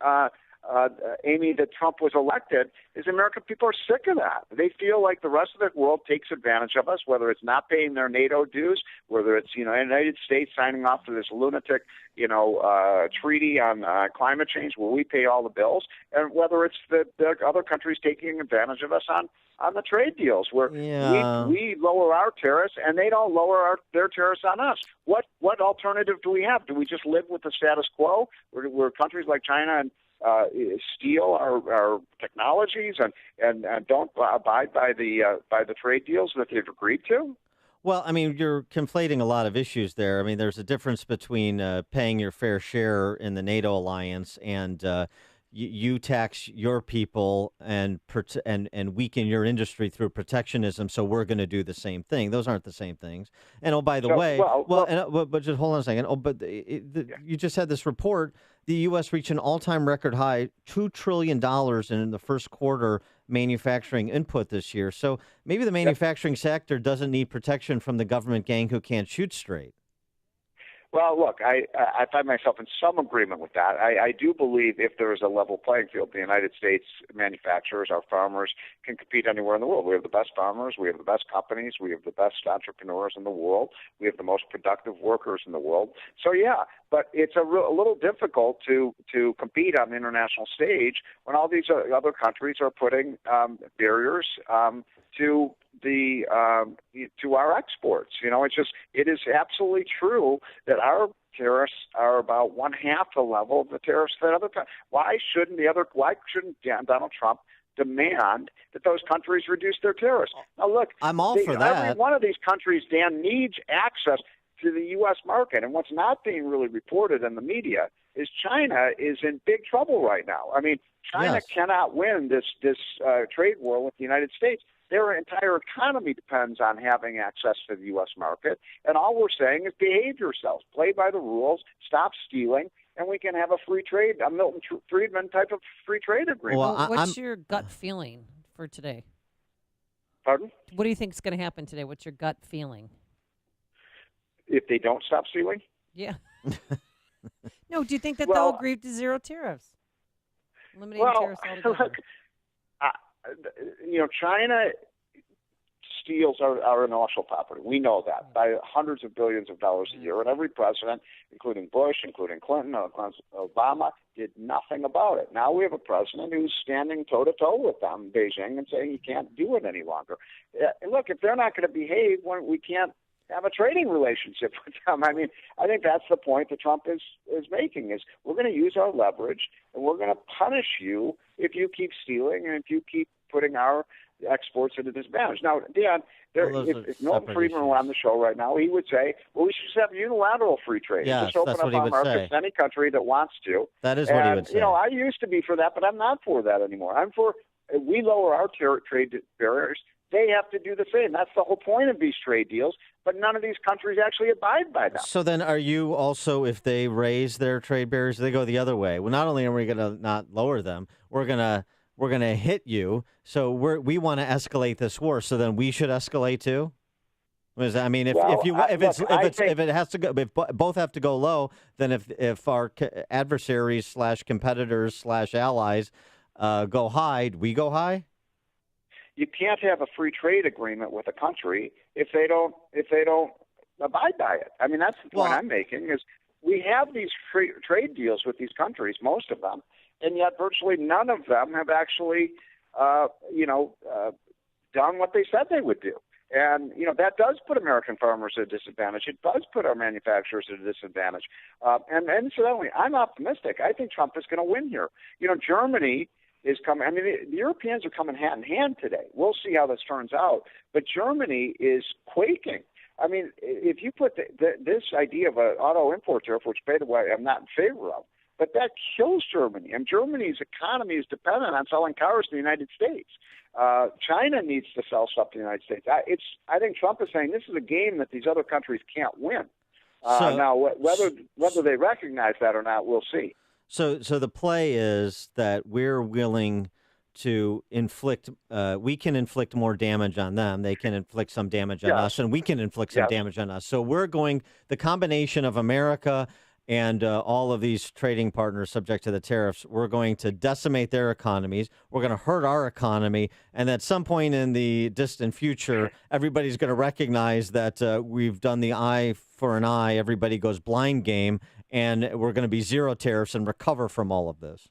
Amy, that Trump was elected is American people are sick of that. They feel like the rest of the world takes advantage of us, whether it's not paying their NATO dues, whether it's, the United States signing off to this lunatic, treaty on climate change where we pay all the bills, and whether it's the other countries taking advantage of us on the trade deals where we lower our tariffs and they don't lower their tariffs on us. What alternative do we have? Do we just live with the status quo where countries like China and steal our technologies and don't abide by the trade deals that they've agreed to? Well, I mean, you're conflating a lot of issues there. I mean, there's a difference between paying your fair share in the NATO alliance and you tax your people and weaken your industry through protectionism, so we're going to do the same thing. Those aren't the same things. And but just hold on a second. You just had this report. The U.S. reached an all-time record high, $2 trillion in the first quarter manufacturing input this year. So maybe the manufacturing sector doesn't need protection from the government gang who can't shoot straight. Well, look, I find myself in some agreement with that. I do believe if there is a level playing field, the United States manufacturers, our farmers, can compete anywhere in the world. We have the best farmers, we have the best companies, we have the best entrepreneurs in the world, we have the most productive workers in the world. So, yeah, but it's a little difficult to compete on the international stage when all these other countries are putting barriers to our exports. It is absolutely true that our tariffs are about 1/2 the level of the tariffs that other countries. Why shouldn't Donald Trump demand that those countries reduce their tariffs? Now, look, I'm all for that. Every one of these countries, Dan, needs access to the U.S. market, and what's not being really reported in the media is China is in big trouble right now. I mean, China cannot win this trade war with the United States. Their entire economy depends on having access to the U.S. market, and all we're saying is behave yourselves, play by the rules, stop stealing, and we can have a free trade, a Milton Friedman type of free trade agreement. Well, what's your gut feeling for today? Pardon? What do you think is going to happen today? What's your gut feeling? If they don't stop stealing? Yeah. No, do you think that they'll agree to zero tariffs? Eliminating tariffs altogether? Look, China steals our intellectual property. We know that by hundreds of billions of dollars a year. And every president, including Bush, including Clinton, Obama, did nothing about it. Now we have a president who's standing toe-to-toe with them, Beijing, and saying you can't do it any longer. Look, if they're not going to behave, we can't have a trading relationship with them. I mean, I think that's the point that Trump is making, is we're going to use our leverage and we're going to punish you if you keep stealing and if you keep putting our exports at a disadvantage. Now, Dan, if Milton Friedman were on the show right now, he would say, well, we should just have unilateral free trade. Yes, just open up our markets to any country that wants to. That is what he would say. I used to be for that, but I'm not for that anymore. I'm for we lower our trade barriers. They have to do the same. That's the whole point of these trade deals, but none of these countries actually abide by them. So then are you also, if they raise their trade barriers, they go the other way? Well, not only are we going to not lower them, we're going to hit you. So we want to escalate this war. So then we should escalate too? I mean, if both have to go low, then if our adversaries / competitors / allies go high, do we go high? You can't have a free trade agreement with a country if they don't abide by it. I mean, that's the point I'm making, is we have these trade deals with these countries, most of them, and yet virtually none of them have actually, done what they said they would do. And, that does put American farmers at a disadvantage. It does put our manufacturers at a disadvantage. And incidentally, I'm optimistic. I think Trump is going to win here. Germany is coming. I mean, the Europeans are coming hand in hand today. We'll see how this turns out. But Germany is quaking. I mean, if you put this idea of an auto import tariff, which, by the way, I'm not in favor of, but that kills Germany. And Germany's economy is dependent on selling cars to the United States. China needs to sell stuff to the United States. I think Trump is saying this is a game that these other countries can't win. Now, whether they recognize that or not, we'll see. So the play is that we're willing to inflict, we can inflict more damage on them. They can inflict some damage on us, and we can inflict some damage on us. So the combination of America and all of these trading partners subject to the tariffs, we're going to decimate their economies. We're going to hurt our economy. And at some point in the distant future, everybody's going to recognize that we've done the eye for an eye, everybody goes blind game, and we're going to be zero tariffs and recover from all of this.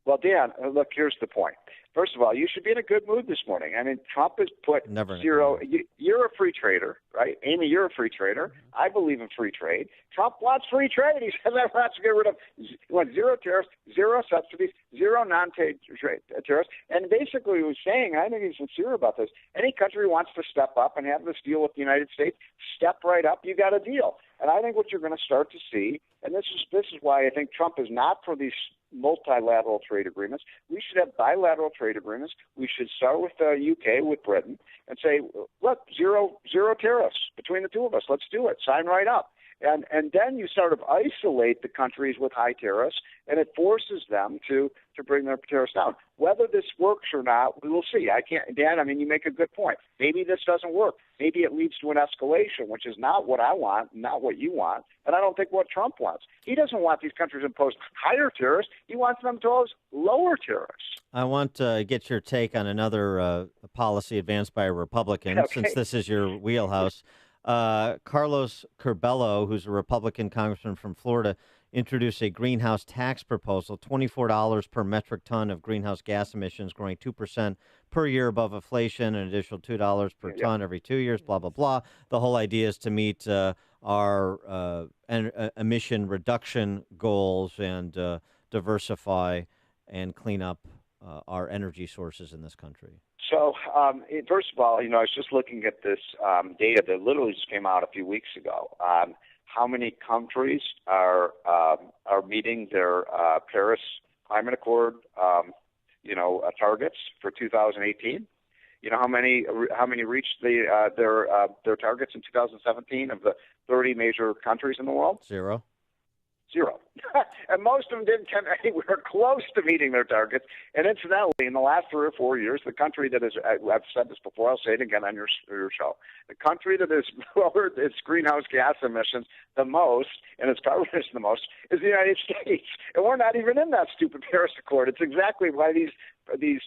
Well, Dan, look, here's the point. First of all, you should be in a good mood this morning. I mean, Trump has put zero. You're a free trader, right? Amy, you're a free trader. I believe in free trade. Trump wants free trade. He says he wants to get rid of zero tariffs, zero subsidies, zero non-trade tariffs. And basically he was saying, I think he's sincere about this, any country who wants to step up and have this deal with the United States, step right up, you got a deal. And I think what you're going to start to see, and this is why why I think Trump is not for these multilateral trade agreements. We should have bilateral trade agreements. We should start with the UK, with Britain, and say, look, zero tariffs between the two of us. Let's do it. Sign right up. And then you sort of isolate the countries with high tariffs, and it forces them to bring their tariffs down. Whether this works or not, we will see. Dan, I mean, you make a good point. Maybe this doesn't work. Maybe it leads to an escalation, which is not what I want, not what you want, and I don't think what Trump wants. He doesn't want these countries to impose higher tariffs. He wants them to impose lower tariffs. I want to get your take on another policy advanced by a Republican, since this is your wheelhouse. Carlos Curbelo, who's a Republican congressman from Florida, introduced a greenhouse tax proposal, $24 per metric ton of greenhouse gas emissions, growing 2% per year above inflation, an additional $2 per ton every 2 years, blah, blah, blah. The whole idea is to meet our emission reduction goals and diversify and clean up our energy sources in this country. So, first of all, I was just looking at this data that literally just came out a few weeks ago. How many countries are meeting their Paris Climate Accord, targets for 2018? You know how many reached their targets in 2017 of the 30 major countries in the world? Zero. And most of them didn't come anywhere close to meeting their targets. And incidentally, in the last 3 or 4 years, the country that is, I've said this before, I'll say it again on your show, the country that has lowered its greenhouse gas emissions the most and its carbon emissions the most is the United States. And we're not even in that stupid Paris Accord. It's exactly why these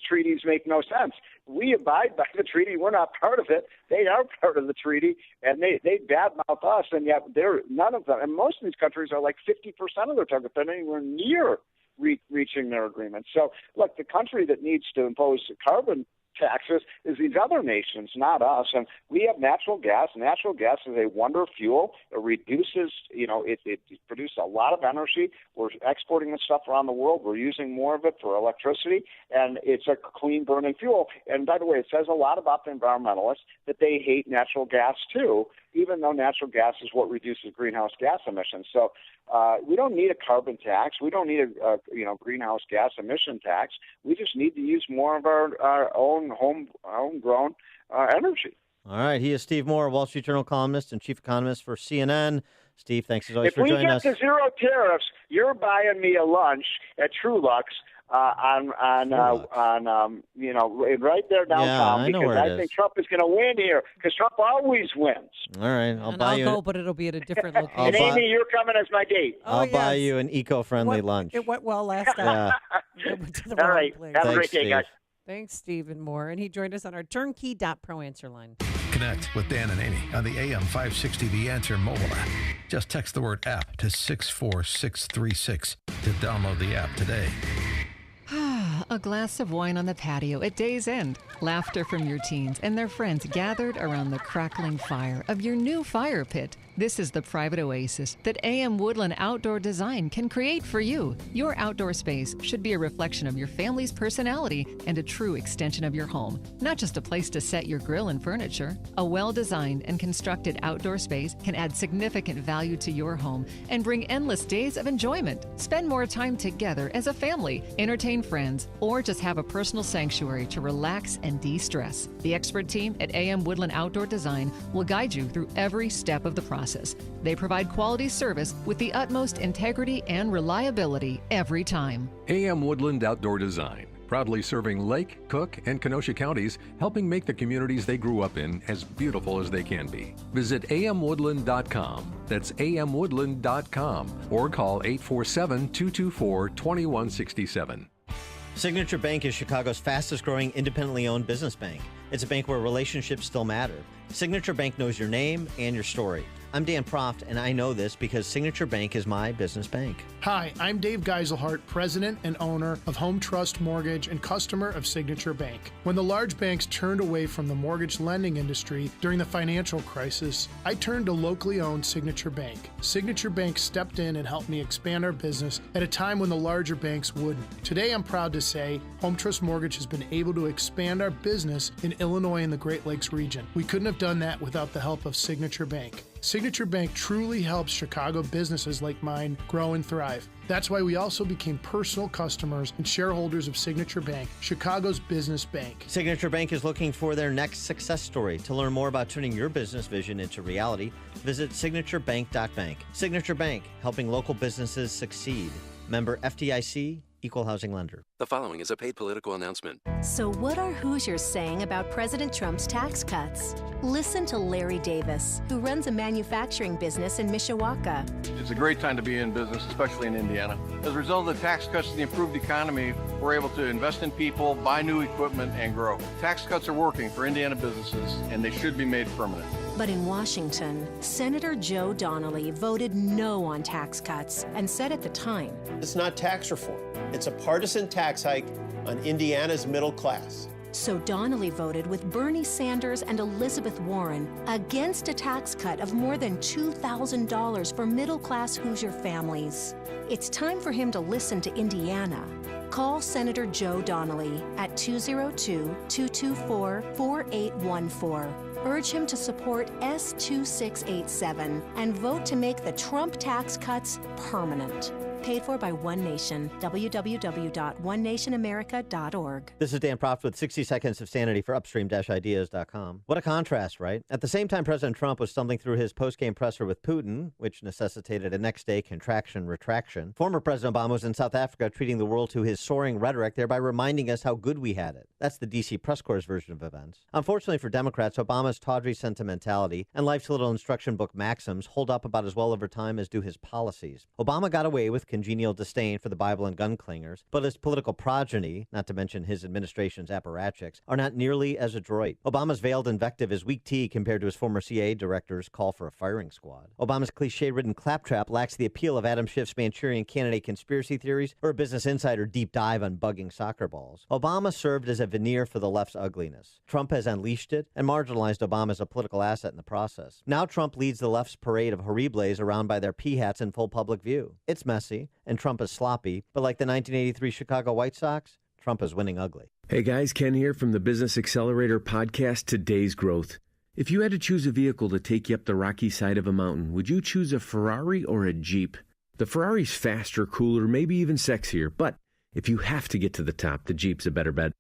treaties make no sense. We abide by the treaty. We're not part of it. They are part of the treaty, and they badmouth us, and yet none of them. And most of these countries are like 50% of their target. They're not anywhere near reaching their agreement. So, look, the country that needs to impose carbon taxes is these other nations, not us. And we have natural gas. Natural gas is a wonder fuel. It reduces, it produces a lot of energy. We're exporting this stuff around the world. We're using more of it for electricity, and it's a clean burning fuel. And by the way, it says a lot about the environmentalists that they hate natural gas too, even though natural gas is what reduces greenhouse gas emissions. So we don't need a carbon tax. We don't need a greenhouse gas emission tax. We just need to use more of our own homegrown energy. All right. He is Steve Moore, Wall Street Journal columnist and chief economist for CNN. Steve, thanks as always for joining us. If we get to zero tariffs, you're buying me a lunch at Trulux right there downtown, because I think Trump is going to win here, because Trump always wins. All right, I'll go, but it'll be at a different location. And Amy, you're coming as my date. I'll buy you an eco-friendly lunch. It went well last time. All right, have a great day, guys. Thanks, Stephen Moore. And he joined us on our turnkey.pro answer line. Connect with Dan and Amy on the AM 560 The Answer mobile app. Just text the word app to 64636 to download the app today. A glass of wine on the patio at day's end. Laughter from your teens and their friends gathered around the crackling fire of your new fire pit. This is the private oasis that AM Woodland Outdoor Design can create for you. Your outdoor space should be a reflection of your family's personality and a true extension of your home, not just a place to set your grill and furniture. A well-designed and constructed outdoor space can add significant value to your home and bring endless days of enjoyment. Spend more time together as a family, entertain friends, or just have a personal sanctuary to relax and de-stress. The expert team at AM Woodland Outdoor Design will guide you through every step of the process. They provide quality service with the utmost integrity and reliability every time. AM Woodland Outdoor Design, proudly serving Lake, Cook, and Kenosha counties, helping make the communities they grew up in as beautiful as they can be. Visit amwoodland.com. That's amwoodland.com, or call 847-224-2167. Signature Bank is Chicago's fastest growing independently owned business bank. It's a bank where relationships still matter. Signature Bank knows your name and your story. I'm Dan Proft, and I know this because Signature Bank is my business bank. Hi, I'm Dave Geiselhart, president and owner of Home Trust Mortgage and customer of Signature Bank. When the large banks turned away from the mortgage lending industry during the financial crisis, I turned to locally owned Signature Bank. Signature Bank stepped in and helped me expand our business at a time when the larger banks wouldn't. Today, I'm proud to say Home Trust Mortgage has been able to expand our business in Illinois and the Great Lakes region. We couldn't have done that without the help of Signature Bank. Signature Bank truly helps Chicago businesses like mine grow and thrive. That's why we also became personal customers and shareholders of Signature Bank, Chicago's business bank. Signature Bank is looking for their next success story. To learn more about turning your business vision into reality, visit signaturebank.bank. Signature Bank, helping local businesses succeed. Member FDIC, Equal Housing Lender. The following is a paid political announcement. So what are Hoosiers saying about President Trump's tax cuts? Listen to Larry Davis, who runs a manufacturing business in Mishawaka. It's a great time to be in business, especially in Indiana. As a result of the tax cuts and the improved economy, we're able to invest in people, buy new equipment, and grow. Tax cuts are working for Indiana businesses, and they should be made permanent. But in Washington, Senator Joe Donnelly voted no on tax cuts and said at the time, "It's not tax reform. It's a partisan tax hike on Indiana's middle class." So Donnelly voted with Bernie Sanders and Elizabeth Warren against a tax cut of more than $2,000 for middle-class Hoosier families. It's time for him to listen to Indiana. Call Senator Joe Donnelly at 202-224-4814. Urge him to support S2687 and vote to make the Trump tax cuts permanent. Paid for by One Nation. www.onenationamerica.org. This is Dan Proft with 60 Seconds of Sanity for Upstream-Ideas.com. What a contrast, right? At the same time, President Trump was stumbling through his post-game presser with Putin, which necessitated a next-day contraction-retraction. Former President Obama was in South Africa treating the world to his soaring rhetoric, thereby reminding us how good we had it. That's the D.C. press corps' version of events. Unfortunately for Democrats, Obama's tawdry sentimentality and life's little instruction book maxims hold up about as well over time as do his policies. Obama got away with congenial disdain for the Bible and gun clingers, but his political progeny, not to mention his administration's apparatchiks, are not nearly as adroit. Obama's veiled invective is weak tea compared to his former CIA director's call for a firing squad. Obama's cliche-ridden claptrap lacks the appeal of Adam Schiff's Manchurian Candidate conspiracy theories or a Business Insider deep dive on bugging soccer balls. Obama served as a veneer for the left's ugliness. Trump has unleashed it and marginalized Obama as a political asset in the process. Now Trump leads the left's parade of horribles around by their pea hats in full public view. It's messy, and Trump is sloppy, but like the 1983 Chicago White Sox, Trump is winning ugly. Hey guys, Ken here from the Business Accelerator podcast, Today's Growth. If you had to choose a vehicle to take you up the rocky side of a mountain, would you choose a Ferrari or a Jeep? The Ferrari's faster, cooler, maybe even sexier, but if you have to get to the top, the Jeep's a better bet.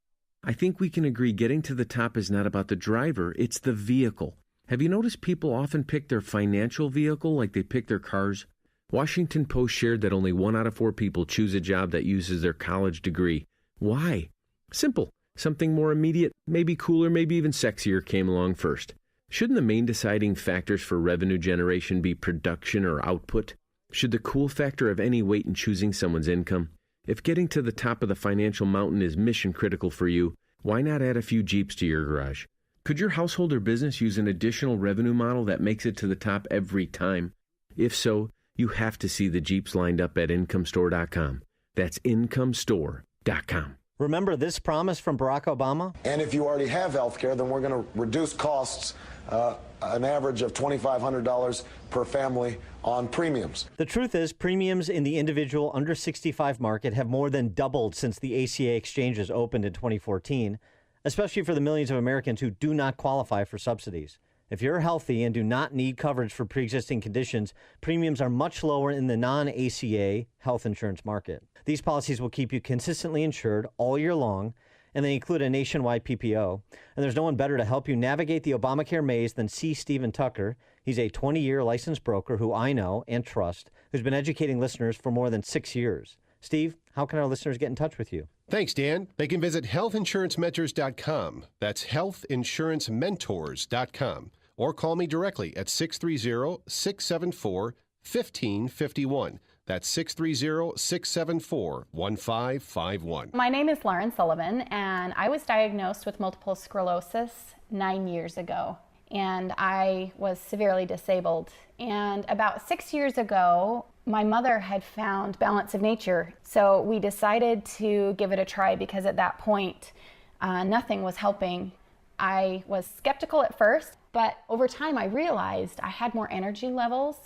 I think we can agree getting to the top is not about the driver, it's the vehicle. Have you noticed people often pick their financial vehicle like they pick their cars? Washington Post shared that only 1 out of 4 people choose a job that uses their college degree. Why? Simple. Something more immediate, maybe cooler, maybe even sexier came along first. Shouldn't the main deciding factors for revenue generation be production or output? Should the cool factor have any weight in choosing someone's income? If getting to the top of the financial mountain is mission critical for you, why not add a few Jeeps to your garage? Could your household or business use an additional revenue model that makes it to the top every time? If so, you have to see the Jeeps lined up at IncomeStore.com. That's IncomeStore.com. Remember this promise from Barack Obama? And if you already have health care, then we're going to reduce costs an average of $2,500 per family on premiums. The truth is, premiums in the individual under 65 market have more than doubled since the ACA exchanges opened in 2014, especially for the millions of Americans who do not qualify for subsidies. If you're healthy and do not need coverage for pre-existing conditions, premiums are much lower in the non-ACA health insurance market. These policies will keep you consistently insured all year long, and they include a nationwide PPO. And there's no one better to help you navigate the Obamacare maze than C. Stephen Tucker. He's a 20-year licensed broker who I know and trust, who's been educating listeners for more than 6 years. Steve, how can our listeners get in touch with you? Thanks, Dan. They can visit healthinsurancementors.com. That's healthinsurancementors.com. Or call me directly at 630-674-1551. That's 630-674-1551. My name is Lauren Sullivan, and I was diagnosed with multiple sclerosis 9 years ago, and I was severely disabled. And about 6 years ago, my mother had found Balance of Nature, so we decided to give it a try because at that point, nothing was helping. I was skeptical at first, but over time I realized I had more energy levels.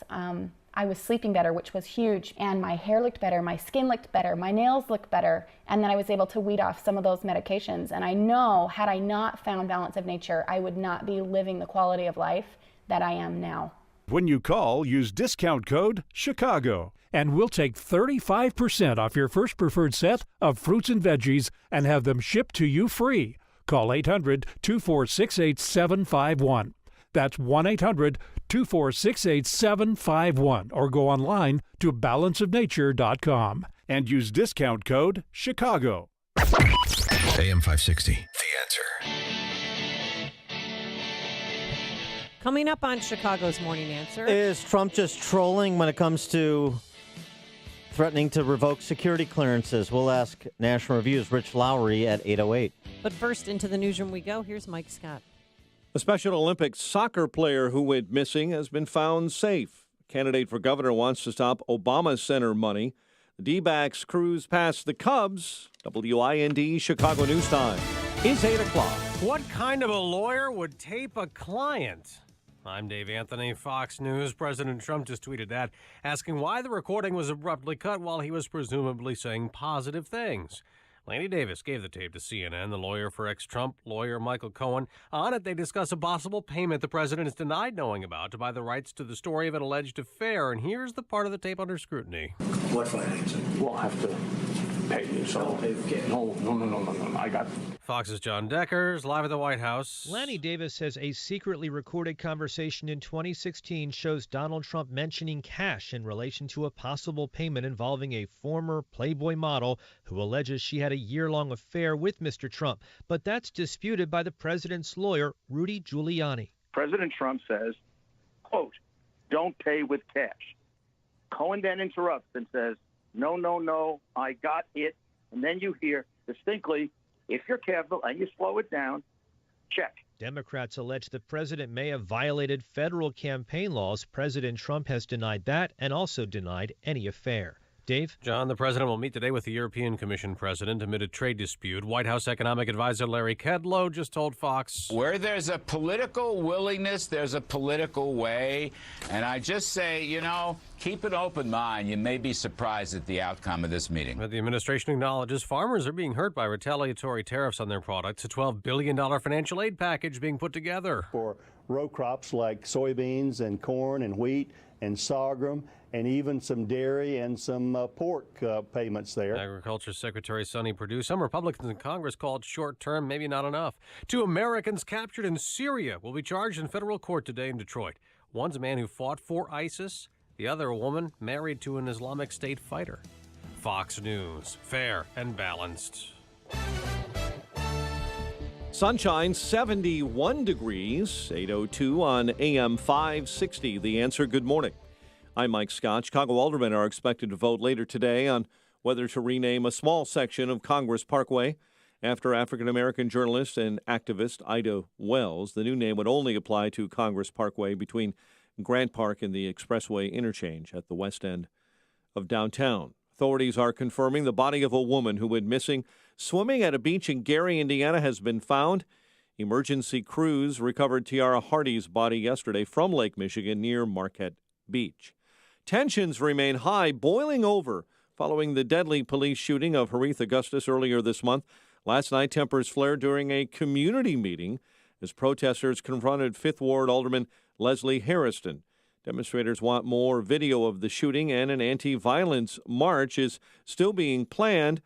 I was sleeping better, which was huge, and my hair looked better, my skin looked better, my nails looked better, and then I was able to weed off some of those medications. And I know, had I not found Balance of Nature, I would not be living the quality of life that I am now. When you call, use discount code CHICAGO, and we'll take 35% off your first preferred set of fruits and veggies and have them shipped to you free. Call 800-246-8751. That's 1-800-246-8751, or go online to balanceofnature.com and use discount code CHICAGO. AM 560, The Answer. Coming up on Chicago's Morning Answer. Is Trump just trolling when it comes to threatening to revoke security clearances? We'll ask National Review's Rich Lowry at 8:08. But first, into the newsroom we go. Here's Mike Scott. A Special Olympics soccer player who went missing has been found safe. A candidate for governor wants to stop Obama Center money. The D-backs cruise past the Cubs. WIND Chicago News Time is 8 o'clock. What kind of a lawyer would tape a client? I'm Dave Anthony, Fox News. President Trump just tweeted that, asking why the recording was abruptly cut while he was presumably saying positive things. Lanny Davis gave the tape to CNN. The lawyer for ex-Trump lawyer Michael Cohen. On it, they discuss a possible payment the president is denied knowing about to buy the rights to the story of an alleged affair. And here's the part of the tape under scrutiny. What financing? We'll have to pay you. So no. I got Fox's John Deckers, live at the White House. Lanny Davis says a secretly recorded conversation in 2016 shows Donald Trump mentioning cash in relation to a possible payment involving a former Playboy model who alleges she had a year-long affair with Mr. Trump. But that's disputed by the president's lawyer, Rudy Giuliani. President Trump says, quote, don't pay with cash. Cohen then interrupts and says, no, I got it. And then you hear distinctly, if you're careful and you slow it down, check. Democrats allege the president may have violated federal campaign laws. President Trump has denied that and also denied any affair. Dave? John, the president will meet today with the European Commission president amid a trade dispute. White House economic advisor Larry Kudlow just told Fox. Where there's a political willingness, there's a political way. And I just say, keep an open mind. You may be surprised at the outcome of this meeting. But the administration acknowledges farmers are being hurt by retaliatory tariffs on their products. A $12 billion financial aid package being put together. For row crops like soybeans and corn and wheat and sorghum, and even some dairy and some pork payments there. Agriculture Secretary Sonny Perdue. Some Republicans in Congress called short-term, maybe not enough. 2 Americans captured in Syria will be charged in federal court today in Detroit. One's a man who fought for ISIS. The other, a woman married to an Islamic State fighter. Fox News, fair and balanced. Sunshine, 71 degrees, 8:02 on AM 560. The Answer, good morning. I'm Mike Scott. Chicago aldermen are expected to vote later today on whether to rename a small section of Congress Parkway after African-American journalist and activist Ida Wells. The new name would only apply to Congress Parkway between Grant Park and the Expressway interchange at the west end of downtown. Authorities are confirming the body of a woman who went missing swimming at a beach in Gary, Indiana, has been found. Emergency crews recovered Tiara Hardy's body yesterday from Lake Michigan near Marquette Beach. Tensions remain high, boiling over following the deadly police shooting of Harith Augustus earlier this month. Last night, tempers flared during a community meeting as protesters confronted Fifth Ward Alderman Leslie Harrison. Demonstrators want more video of the shooting, and an anti-violence march is still being planned.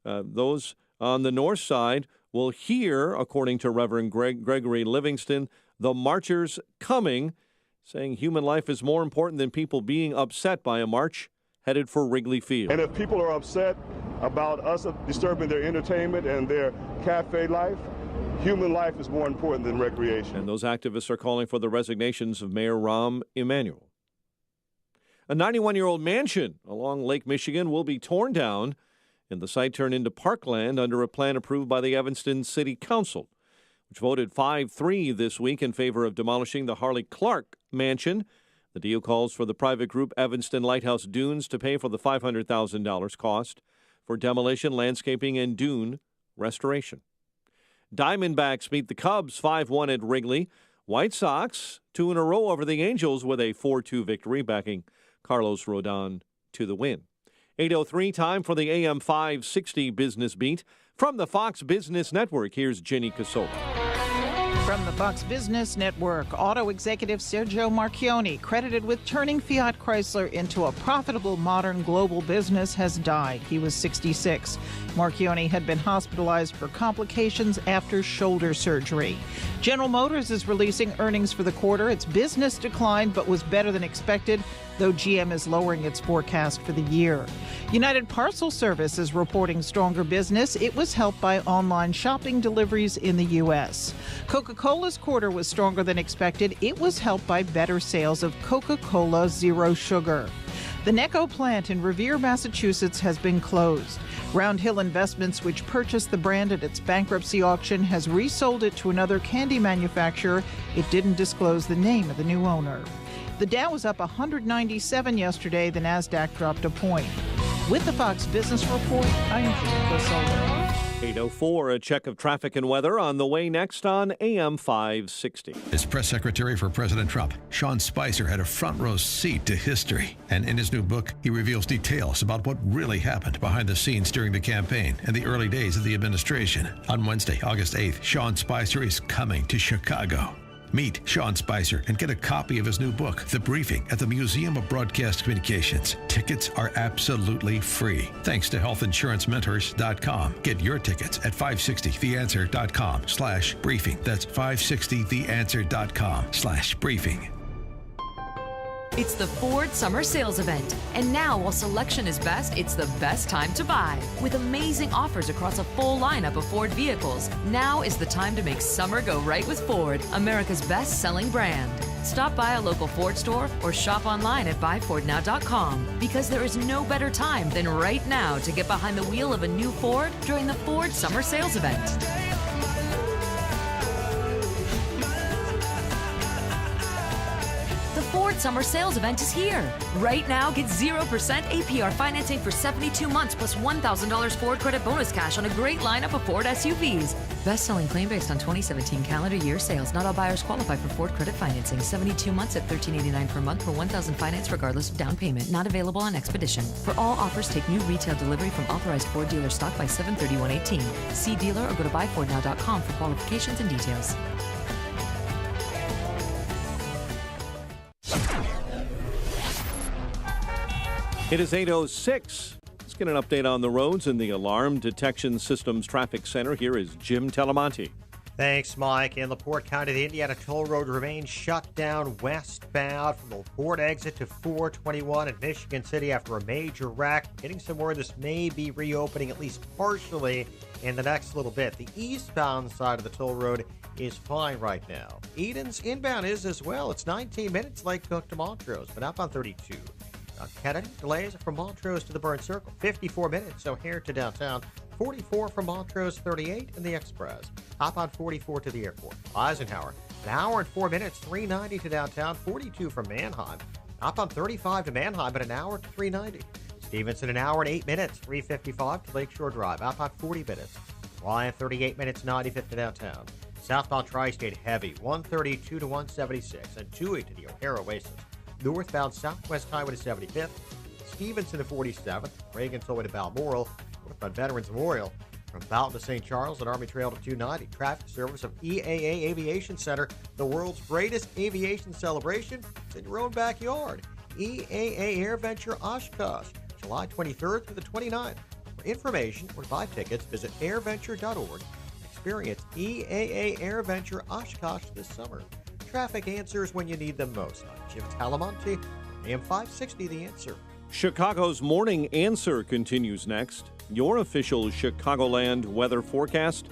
Those on the north side will hear, according to Reverend Gregory Livingston, the marchers coming, saying human life is more important than people being upset by a march headed for Wrigley Field. And if people are upset about us disturbing their entertainment and their cafe life, human life is more important than recreation. And those activists are calling for the resignations of Mayor Rahm Emanuel. A 91-year-old mansion along Lake Michigan will be torn down and the site turned into parkland under a plan approved by the Evanston City Council, which voted 5-3 this week in favor of demolishing the Harley Clark mansion. The deal calls for the private group Evanston Lighthouse Dunes to pay for the $500,000 cost for demolition, landscaping, and dune restoration. Diamondbacks beat the Cubs 5-1 at Wrigley. White Sox 2 in a row over the Angels with a 4-2 victory, backing Carlos Rodon to the win. 8:03, time for the AM 560 Business Beat. From the Fox Business Network, here's Jenny Casola. From the Fox Business Network, auto executive Sergio Marchionne, credited with turning Fiat Chrysler into a profitable modern global business, has died. He was 66. Marchionne had been hospitalized for complications after shoulder surgery. General Motors is releasing earnings for the quarter. Its business declined but was better than expected, though GM is lowering its forecast for the year. United Parcel Service is reporting stronger business. It was helped by online shopping deliveries in the U.S. Coca-Cola's quarter was stronger than expected. It was helped by better sales of Coca-Cola Zero Sugar. The Necco plant in Revere, Massachusetts has been closed. Round Hill Investments, which purchased the brand at its bankruptcy auction, has resold it to another candy manufacturer. It didn't disclose the name of the new owner. The Dow was up 197 yesterday. The Nasdaq dropped a point. With the Fox Business Report, I am Jim Solar. 8:04, a check of traffic and weather on the way next on AM 560. As press secretary for President Trump, Sean Spicer had a front row seat to history. And in his new book, he reveals details about what really happened behind the scenes during the campaign and the early days of the administration. On Wednesday, August 8th, Sean Spicer is coming to Chicago. Meet Sean Spicer and get a copy of his new book, The Briefing, at the Museum of Broadcast Communications. Tickets are absolutely free. Thanks to healthinsurancementors.com. Get your tickets at 560theanswer.com/briefing. That's 560theanswer.com/briefing. It's the Ford Summer Sales Event. And now, while selection is best, it's the best time to buy. With amazing offers across a full lineup of Ford vehicles, now is the time to make summer go right with Ford, America's best-selling brand. Stop by a local Ford store or shop online at buyfordnow.com, because there is no better time than right now to get behind the wheel of a new Ford during the Ford Summer Sales Event. The Ford Summer Sales Event is here. Right now, get 0% APR financing for 72 months plus $1,000 Ford credit bonus cash on a great lineup of Ford SUVs. Best-selling claim based on 2017 calendar year sales. Not all buyers qualify for Ford credit financing. 72 months at $1,389 per month for $1,000 finance regardless of down payment. Not available on Expedition. For all offers, take new retail delivery from authorized Ford dealer stock by 7/31/18. See dealer or go to buyfordnow.com for qualifications and details. It is 8:06. Let's get an update on the roads in the Alarm Detection Systems Traffic Center. Here is Jim Telemonte. Thanks, Mike. In LaPorte County, the Indiana Toll Road remains shut down westbound from the LaPorte exit to 421 in Michigan City after a major wreck. Getting some word this may be reopening at least partially in the next little bit. The eastbound side of the toll road is fine right now. Eden's inbound is as well. It's 19 minutes Lake Cook to Montrose, but up on 32. Kennedy, delays from Montrose to the Burn Circle, 54 minutes, O'Hare to downtown, 44 from Montrose, 38 in the Express. Hop on 44 to the airport. Eisenhower, an hour and 4 minutes, 390 to downtown, 42 from Mannheim. Hop on 35 to Mannheim, but an hour to 390. Stevenson, an hour and 8 minutes, 355 to Lakeshore Drive. Hop on 40 minutes. Ryan, 38 minutes, 95 to downtown. Southbound Tri-State heavy, 132 to 176, and 280 to the O'Hare Oasis. Northbound Southwest Highway to 75th, Stevenson to 47th, Reagan Tollway to Balmoral, northbound Veterans Memorial, from Fountain to St. Charles and Army Trail to 290. Traffic service of EAA Aviation Center, the world's greatest aviation celebration. It's in your own backyard. EAA Air Venture Oshkosh, July 23rd through the 29th. For information or to buy tickets, visit airventure.org. Experience EAA Air Venture Oshkosh this summer. Traffic answers when you need them most. I'm Jim Talamonte, AM 560, The Answer. Chicago's Morning Answer continues next. Your official Chicagoland weather forecast.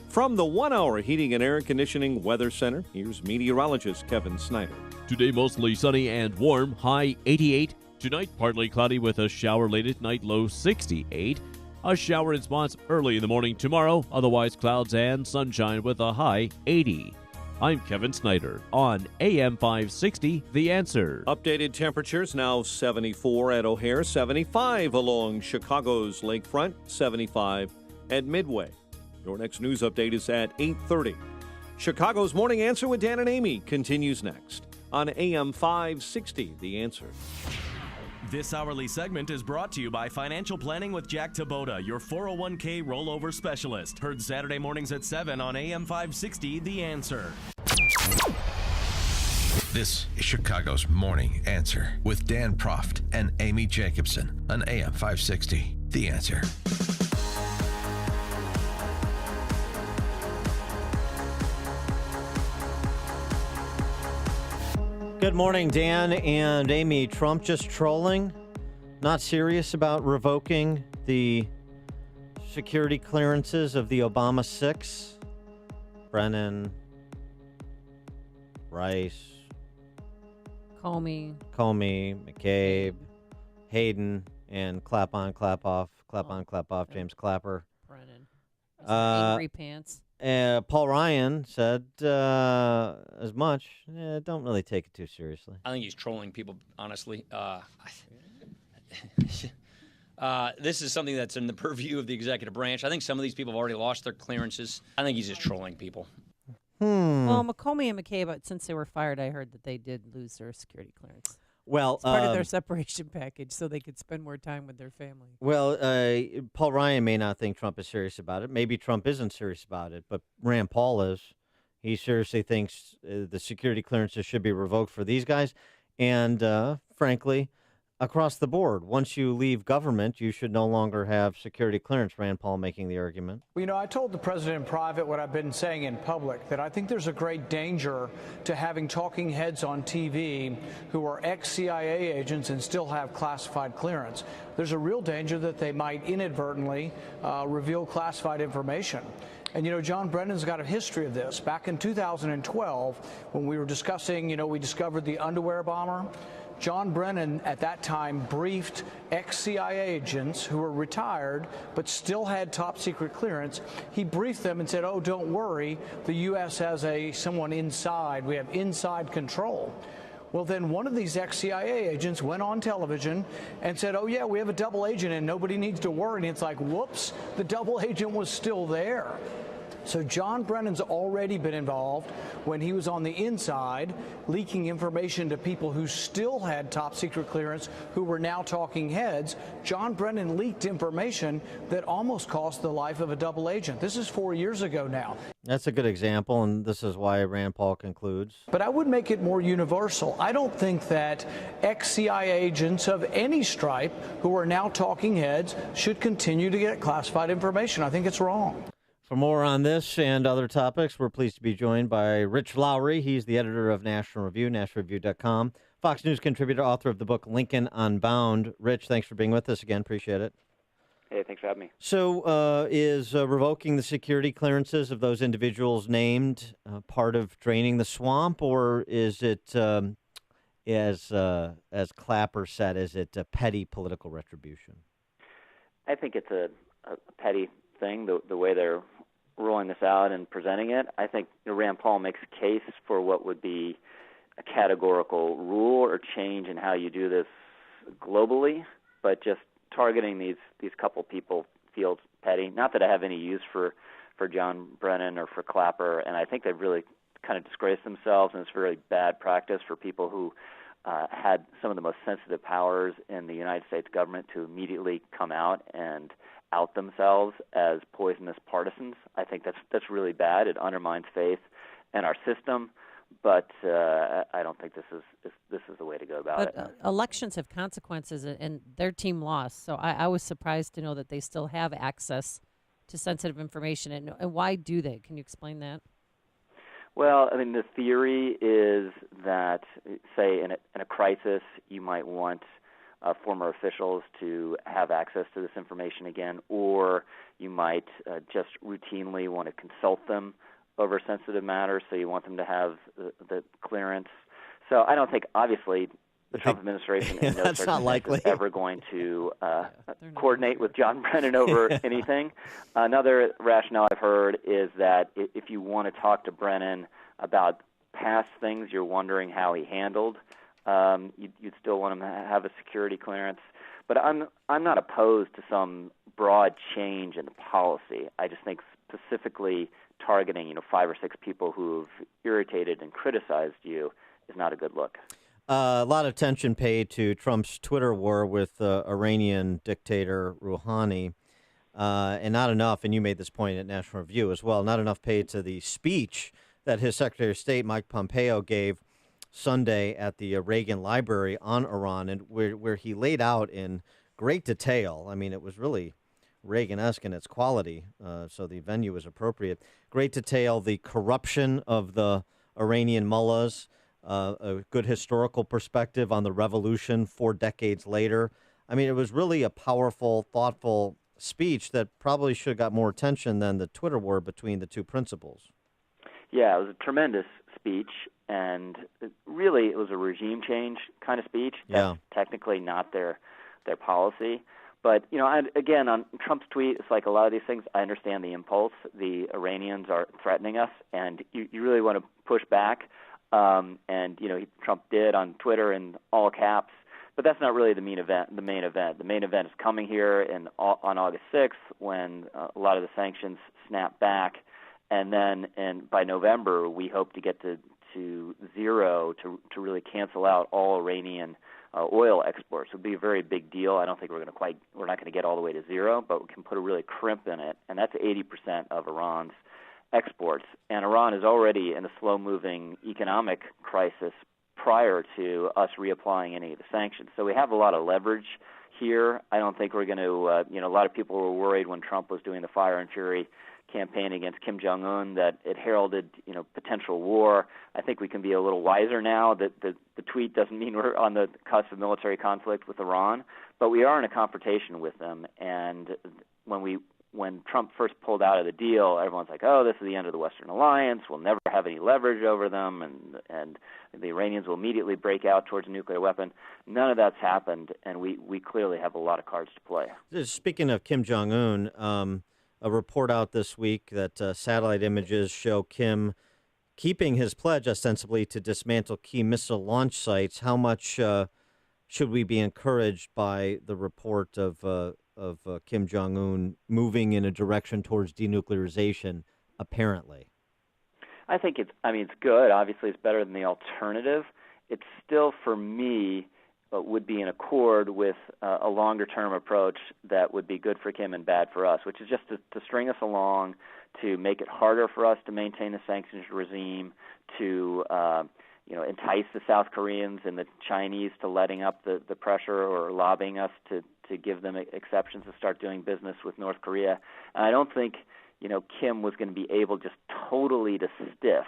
From the 1-hour Heating and Air Conditioning Weather Center, here's meteorologist Kevin Snyder. Today mostly sunny and warm, high 88. Tonight partly cloudy with a shower late at night, low 68. A shower in spots early in the morning tomorrow, otherwise clouds and sunshine with a high 80. I'm Kevin Snyder on AM 560, The Answer. Updated temperatures now 74 at O'Hare, 75 along Chicago's lakefront, 75 at Midway. Your next news update is at 8:30. Chicago's Morning Answer with Dan and Amy continues next on AM 560, The Answer. This hourly segment is brought to you by Financial Planning with Jack Taboda, your 401k rollover specialist. Heard Saturday mornings at 7 on AM 560, The Answer. This is Chicago's Morning Answer with Dan Proft and Amy Jacobson on AM 560, The Answer. Good morning, Dan and Amy. Trump just trolling? Not serious about revoking the security clearances of the Obama 6? Brennan, Rice, Comey, McCabe, Hayden, and clap on, clap off, James Clapper. Brennan. Angry pants. Paul Ryan said as much. Don't really take it too seriously. I think he's trolling people, honestly. This is something that's in the purview of the executive branch. I think some of these people have already lost their clearances. I think he's just trolling people. Well, Comey and McCabe, since they were fired, I heard that they did lose their security clearance. Well, it's part of their separation package, so they could spend more time with their family. Well, Paul Ryan may not think Trump is serious about it. Maybe Trump isn't serious about it, but Rand Paul is. He seriously thinks the security clearances should be revoked for these guys. And frankly, across the board, once you leave government, you should no longer have security clearance, Rand Paul making the argument. Well, you know, I told the president in private what I've been saying in public, that I think there's a great danger to having talking heads on TV who are ex-CIA agents and still have classified clearance. There's a real danger that they might inadvertently reveal classified information. And, you know, John Brennan's got a history of this. Back in 2012, when we were discussing, you know, we discovered the underwear bomber. John Brennan at that time briefed ex-CIA agents who were retired but still had top secret clearance. He briefed them and said, oh, don't worry, the U.S. has someone inside. We have inside control. Well, then one of these ex-CIA agents went on television and said, oh, yeah, we have a double agent and nobody needs to worry. And it's like, whoops, the double agent was still there. So John Brennan's already been involved when he was on the inside, leaking information to people who still had top secret clearance, who were now talking heads. John Brennan leaked information that almost cost the life of a double agent. This is 4 years ago now. That's a good example, and this is why Rand Paul concludes. But I would make it more universal. I don't think that ex-CIA agents of any stripe who are now talking heads should continue to get classified information. I think it's wrong. For more on this and other topics, we're pleased to be joined by Rich Lowry. He's the editor of National Review, nationalreview.com, Fox News contributor, author of the book Lincoln Unbound. Rich, thanks for being with us again. Appreciate it. Hey, thanks for having me. So is revoking the security clearances of those individuals named part of draining the swamp, or is it, as Clapper said, is it a petty political retribution? I think it's a petty thing, the way they're rolling this out and presenting it. I think Rand Paul makes a case for what would be a categorical rule or change in how you do this globally, but just targeting these couple people feels petty. Not that I have any use for John Brennan or for Clapper, and I think they've really kind of disgraced themselves, and it's really bad practice for people who had some of the most sensitive powers in the United States government to immediately come out and out themselves as poisonous partisans. I think that's really bad. It undermines faith in our system, but I don't think this is the way to go about it. But elections have consequences, and their team lost. So I was surprised to know that they still have access to sensitive information. And why do they? Can you explain that? Well, I mean, the theory is that, say, in a crisis, you might want former officials to have access to this information again, or you might just routinely want to consult them over sensitive matters, so you want them to have the clearance. So I don't think, obviously, the Trump administration in no circumstances is ever going to coordinate with John Brennan over anything. Another rationale I've heard is that if you want to talk to Brennan about past things you're wondering how he handled, you'd still want him to have a security clearance. But I'm not opposed to some broad change in the policy. I just think specifically targeting 5 or 6 people who've irritated and criticized you is not a good look. A lot of attention paid to Trump's Twitter war with Iranian dictator Rouhani, and not enough, and you made this point at National Review as well, not enough paid to the speech that his Secretary of State, Mike Pompeo, gave Sunday at the Reagan Library on Iran, and where he laid out in great detail. I mean, it was really Reagan-esque in its quality, so the venue was appropriate. Great detail, the corruption of the Iranian mullahs, a good historical perspective on the revolution 4 decades later. I mean, it was really a powerful, thoughtful speech that probably should have got more attention than the Twitter war between the two principals. Yeah, it was a tremendous speech, and really it was a regime change kind of speech. That's technically not their policy. But, again, on Trump's tweet, it's like a lot of these things, I understand the impulse. The Iranians are threatening us, and you really want to push back. Trump did on Twitter in all caps. But that's not really the main event. The main event is coming here on August 6th when a lot of the sanctions snap back. And then by November, we hope to get to zero to really cancel out all Iranian oil exports. It would be a very big deal. I don't think we're not going to get all the way to zero, but we can put a really crimp in it, and that's 80% of Iran's exports. And Iran is already in a slow-moving economic crisis prior to us reapplying any of the sanctions. So we have a lot of leverage here. I don't think we're going to, a lot of people were worried when Trump was doing the fire and fury campaign against Kim Jong-un that it heralded, potential war. I think we can be a little wiser now that the tweet doesn't mean we're on the cusp of military conflict with Iran, but we are in a confrontation with them. And when Trump first pulled out of the deal, everyone's like, oh, this is the end of the Western alliance. We'll never have any leverage over them, and the Iranians will immediately break out towards a nuclear weapon. None of that's happened, and we clearly have a lot of cards to play. Speaking of Kim Jong-un, a report out this week that satellite images show Kim keeping his pledge ostensibly to dismantle key missile launch sites. How much should we be encouraged by the report of Kim Jong-un moving in a direction towards denuclearization, apparently? I think it's good. Obviously, it's better than the alternative. It's still, for me, would be in accord with a longer-term approach that would be good for Kim and bad for us, which is just to string us along, to make it harder for us to maintain the sanctions regime, to entice the South Koreans and the Chinese to letting up the pressure or lobbying us to give them exceptions to start doing business with North Korea. And I don't think Kim was going to be able just totally to stiff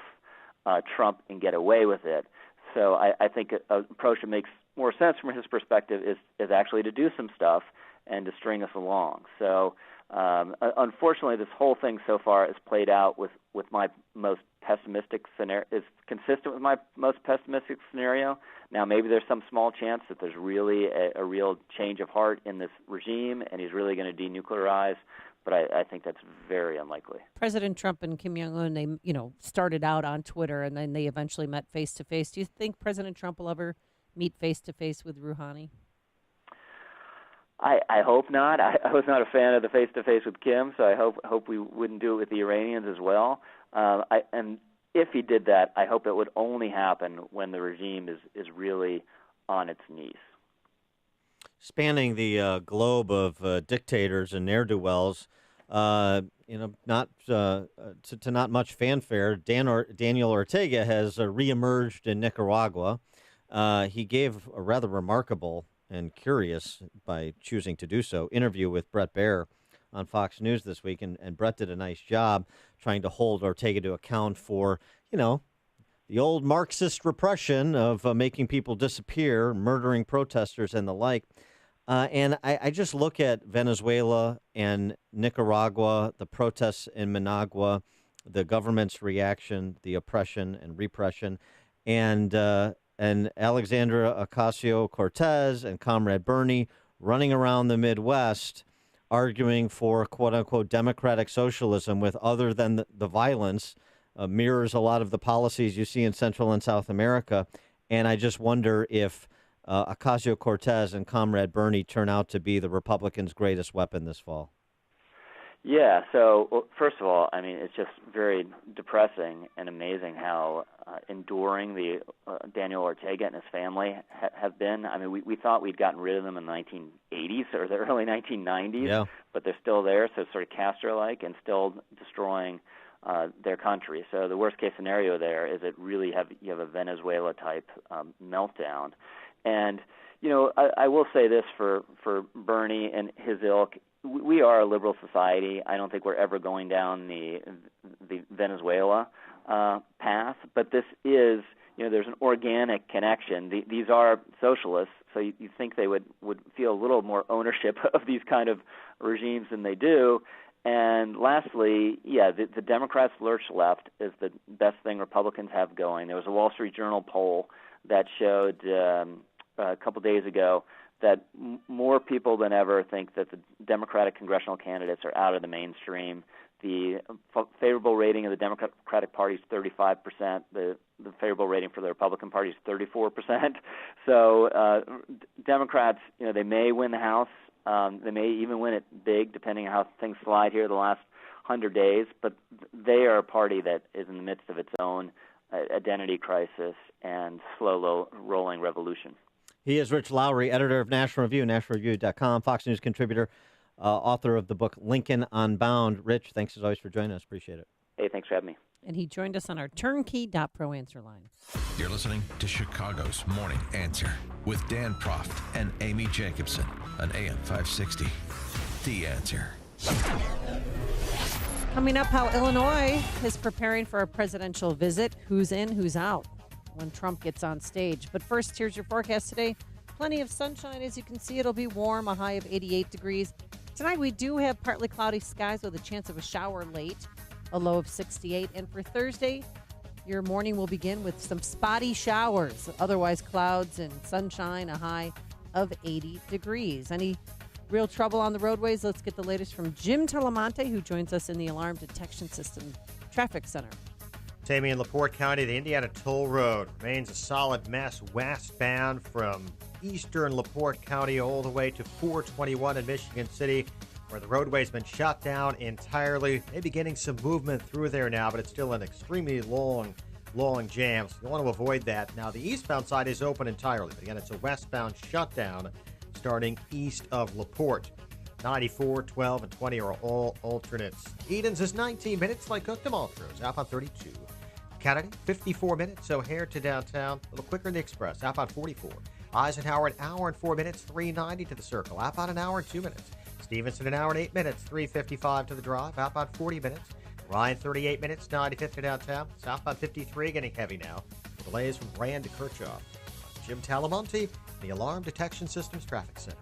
Trump and get away with it. So I think an approach that makes more sense from his perspective is actually to do some stuff and to string us along. So unfortunately, this whole thing so far is played out with my most pessimistic scenario, is consistent with my most pessimistic scenario. Now, maybe there's some small chance that there's really a real change of heart in this regime and he's really going to denuclearize, but I think that's very unlikely. President Trump and Kim Jong-un, they started out on Twitter and then they eventually met face-to-face. Do you think President Trump will ever meet face-to-face with Rouhani? I hope not. I was not a fan of the face-to-face with Kim, so I hope we wouldn't do it with the Iranians as well. And if he did that, I hope it would only happen when the regime is really on its knees. Spanning the globe of dictators and ne'er-do-wells, not to not much fanfare, Daniel Ortega has reemerged in Nicaragua. He gave a rather remarkable and curious, by choosing to do so, interview with Bret Baier on Fox News this week, and Bret did a nice job trying to hold Ortega to account for, the old Marxist repression of making people disappear, murdering protesters and the like. And I just look at Venezuela and Nicaragua, the protests in Managua, the government's reaction, the oppression and repression, and Alexandria Ocasio-Cortez and Comrade Bernie running around the Midwest arguing for quote-unquote democratic socialism with, other than the violence, mirrors a lot of the policies you see in Central and South America. And I just wonder if Ocasio-Cortez and Comrade Bernie turn out to be the Republicans' greatest weapon this fall. Yeah, so well, first of all, I mean, it's just very depressing and amazing how enduring the Daniel Ortega and his family have been. I mean, we thought we'd gotten rid of them in the 1980s or the early 1990s, but they're still there, so it's sort of Castro-like and still destroying their country. So the worst-case scenario there is that really you have a Venezuela-type meltdown. And, you know, I will say this for Bernie and his ilk, we are a liberal society. I don't think we're ever going down the Venezuela path, but this is, you know, there's an organic connection. These are socialists, so you think they would feel a little more ownership of these kind of regimes than they do. And lastly, the Democrats lurch left is the best thing Republicans have going. There was a Wall Street Journal poll that showed a couple days ago that more people than ever think that the Democratic congressional candidates are out of the mainstream. The favorable rating of the Democratic Party is 35%. The favorable rating for the Republican Party is 34%. So Democrats, you know, they may win the House. They may even win it big, depending on how things slide here the last 100 days. But they are a party that is in the midst of its own identity crisis and slow rolling revolution. He is Rich Lowry, editor of National Review, nationalreview.com, Fox News contributor, author of the book Lincoln Unbound. Rich, thanks as always for joining us. Appreciate it. Hey, thanks for having me. And he joined us on our turnkey.pro answer line. You're listening to Chicago's Morning Answer with Dan Proft and Amy Jacobson on AM 560. The Answer. Coming up, how Illinois is preparing for a presidential visit. Who's in, who's out when Trump gets on stage. But first, here's your forecast today. Plenty of sunshine. As you can see, it'll be warm, a high of 88 degrees. Tonight, we do have partly cloudy skies with a chance of a shower late, a low of 68. And for Thursday, your morning will begin with some spotty showers. Otherwise, clouds and sunshine, a high of 80 degrees. Any real trouble on the roadways? Let's get the latest from Jim Talamonte, who joins us in the Alarm Detection System Traffic Center. Tammy, in LaPorte County, the Indiana Toll Road remains a solid mess westbound from eastern LaPorte County all the way to 421 in Michigan City, where the roadway's been shut down entirely. Maybe getting some movement through there now, but it's still an extremely long jam, so you want to avoid that. Now, the eastbound side is open entirely, but again, it's a westbound shutdown starting east of LaPorte. 94, 12, and 20 are all alternates. Eden's is 19 minutes, like Cooked Montrose, outbound 32. Kennedy, 54 minutes, O'Hare to downtown, a little quicker than the Express, outbound 44. Eisenhower, an hour and 4 minutes, 390 to the Circle, outbound an hour and 2 minutes. Stevenson, an hour and 8 minutes, 355 to the Drive, outbound 40 minutes. Ryan, 38 minutes, 95th to downtown, southbound 53, getting heavy now. Delays from Rand to Kirchhoff. Jim Talamonte, the Alarm Detection Systems Traffic Center.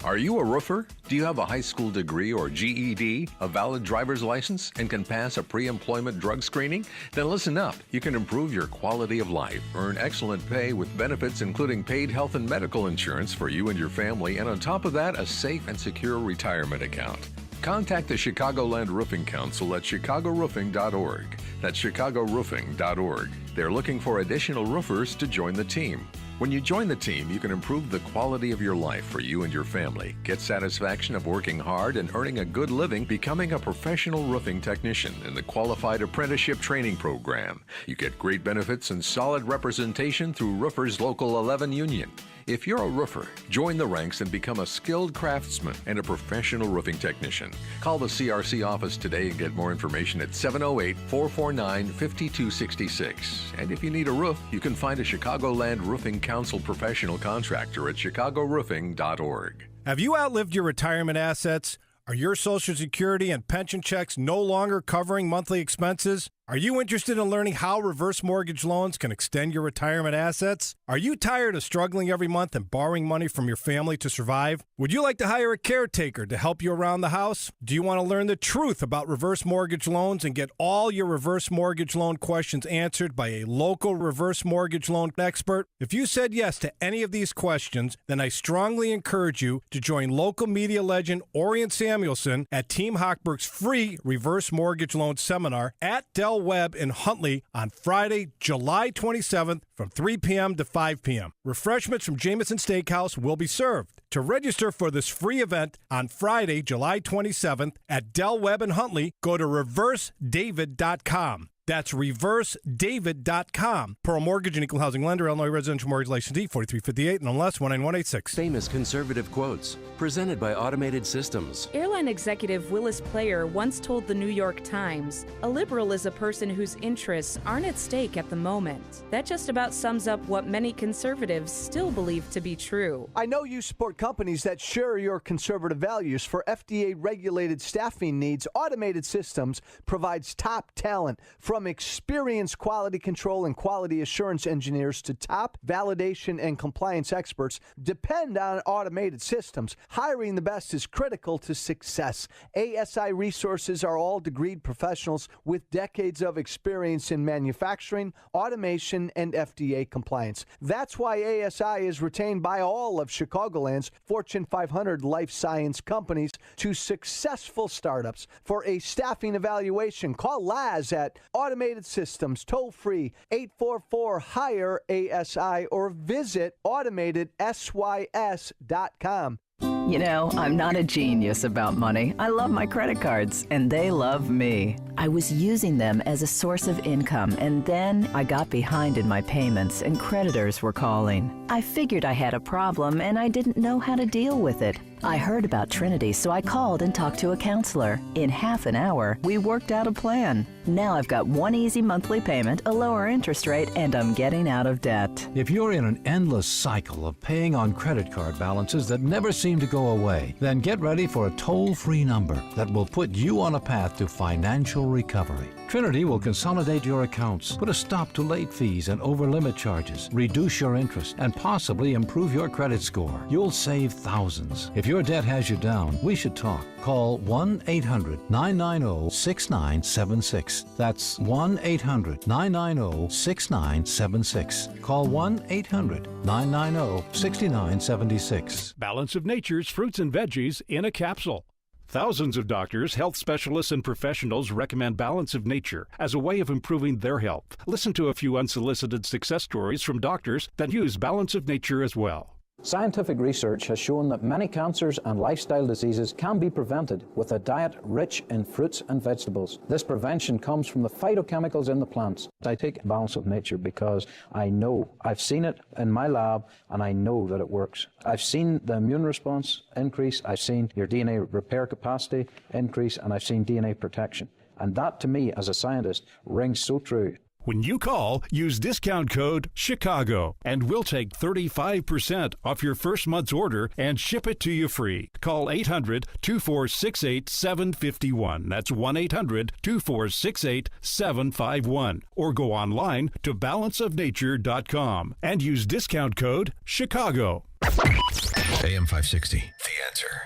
Are you a roofer? Do you have a high school degree or GED, a valid driver's license, and can pass a pre-employment drug screening? Then listen up. You can improve your quality of life, earn excellent pay with benefits including paid health and medical insurance for you and your family, and on top of that, a safe and secure retirement account. Contact the Chicagoland Roofing Council at chicagoroofing.org. That's chicagoroofing.org. They're looking for additional roofers to join the team. When you join the team, you can improve the quality of your life for you and your family, get satisfaction of working hard and earning a good living, becoming a professional roofing technician in the Qualified Apprenticeship Training Program. You get great benefits and solid representation through Roofers Local 11 Union. If you're a roofer, join the ranks and become a skilled craftsman and a professional roofing technician. Call the CRC office today and get more information at 708-449-5266. And if you need a roof, you can find a Chicagoland Roofing Council professional contractor at chicagoroofing.org. Have you outlived your retirement assets? Are your Social Security and pension checks no longer covering monthly expenses? Are you interested in learning how reverse mortgage loans can extend your retirement assets? Are you tired of struggling every month and borrowing money from your family to survive? Would you like to hire a caretaker to help you around the house? Do you want to learn the truth about reverse mortgage loans and get all your reverse mortgage loan questions answered by a local reverse mortgage loan expert? If you said yes to any of these questions, then I strongly encourage you to join local media legend Orion Samuelson at Team Hochberg's free reverse mortgage loan seminar at Del Del Webb in Huntley on Friday, July 27th from 3 p.m. to 5 p.m. Refreshments from Jameson Steakhouse will be served. To register for this free event on Friday, July 27th at Del Webb in Huntley, go to reversedavid.com. That's reversedavid.com. Pearl Mortgage and Equal Housing Lender, Illinois Residential Mortgage Licensee 4358 and unless 19186. Famous conservative quotes presented by Automated Systems. Airline executive Willis Player once told the New York Times, "A liberal is a person whose interests aren't at stake at the moment." That just about sums up what many conservatives still believe to be true. I know you support companies that share your conservative values. For FDA-regulated staffing needs, Automated Systems provides top talent, from experienced quality control and quality assurance engineers to top validation and compliance experts. Depend on Automated Systems. Hiring the best is critical to success. ASI resources are all degreed professionals with decades of experience in manufacturing, automation, and FDA compliance. That's why ASI is retained by all of Chicagoland's Fortune 500 life science companies to successful startups. For a staffing evaluation, call Laz at Automated Systems, toll-free 844-HIRE-ASI, or visit automatedsys.com. You know, I'm not a genius about money. I love my credit cards, and they love me. I was using them as a source of income, and then I got behind in my payments, and creditors were calling. I figured I had a problem, and I didn't know how to deal with it. I heard about Trinity, so I called and talked to a counselor. In half an hour, we worked out a plan. Now I've got one easy monthly payment, a lower interest rate, and I'm getting out of debt. If you're in an endless cycle of paying on credit card balances that never seem to go away, then get ready for a toll-free number that will put you on a path to financial recovery. Trinity will consolidate your accounts, put a stop to late fees and over-limit charges, reduce your interest, and possibly improve your credit score. You'll save thousands. If your debt has you down, we should talk. Call 1-800-990-6976. That's 1-800-990-6976. Call 1-800-990-6976. Balance of Nature's fruits and veggies in a capsule. Thousands of doctors, health specialists, and professionals recommend Balance of Nature as a way of improving their health. Listen to a few unsolicited success stories from doctors that use Balance of Nature as well. Scientific research has shown that many cancers and lifestyle diseases can be prevented with a diet rich in fruits and vegetables. This prevention comes from the phytochemicals in the plants. I take Balance of Nature because I know, I've seen it in my lab, and I know that it works. I've seen the immune response increase, I've seen your DNA repair capacity increase, and I've seen DNA protection. And that, to me, as a scientist, rings so true. When you call, use discount code CHICAGO, and we'll take 35% off your first month's order and ship it to you free. Call 800-2468-751. That's 1-800-2468-751. Or go online to balanceofnature.com and use discount code CHICAGO. AM 560, The Answer.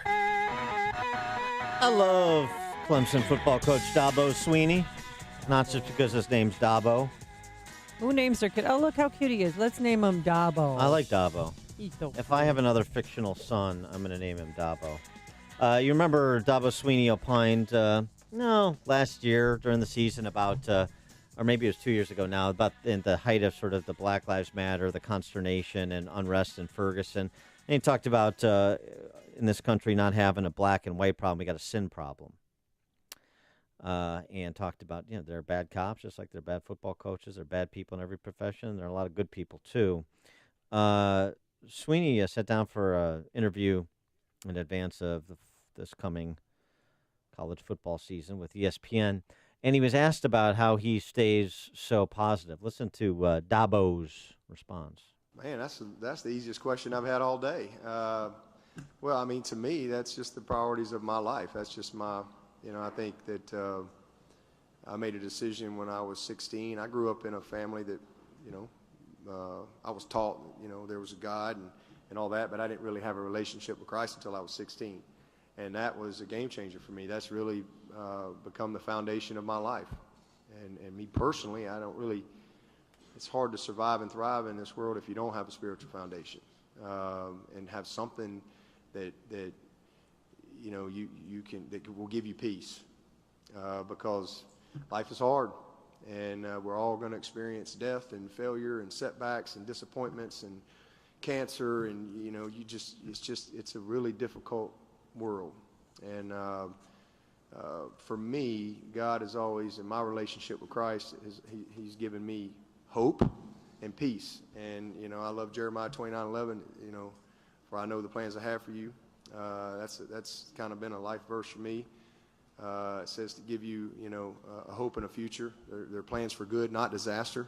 I love Clemson football coach Dabo Swinney. Not just because his name's Dabo. Who names their kid? Oh, look how cute he is. Let's name him Dabo. I like Dabo. He's so If I have another fictional son, I'm going to name him Dabo. You remember Dabo Swinney opined, last year during the season about, or maybe it was 2 years ago now, about in the height of sort of the Black Lives Matter, the consternation and unrest in Ferguson. And he talked about in this country not having a black and white problem. We got a sin problem. And talked about, there are bad cops, just like there are bad football coaches. There are bad people in every profession. There are a lot of good people, too. Swinney sat down for an interview in advance of this coming college football season with ESPN, and he was asked about how he stays so positive. Listen to Dabo's response. Man, that's the easiest question I've had all day. Well, I mean, to me, that's just the priorities of my life. That's just my... I think that I made a decision when I was 16. I grew up in a family that, I was taught, there was a God and all that, but I didn't really have a relationship with Christ until I was 16. And that was a game changer for me. That's really become the foundation of my life. And me personally, it's hard to survive and thrive in this world if you don't have a spiritual foundation and have something that that will give you peace, because life is hard. And we're all going to experience death and failure and setbacks and disappointments and cancer. And, you know, it's a really difficult world. And for me, God is always, in my relationship with Christ, he's given me hope and peace. And, you know, I love Jeremiah 29:11, you know, for I know the plans I have for you. That's kind of been a life verse for me. It says to give you, you know, a hope and a future. They're plans for good, not disaster.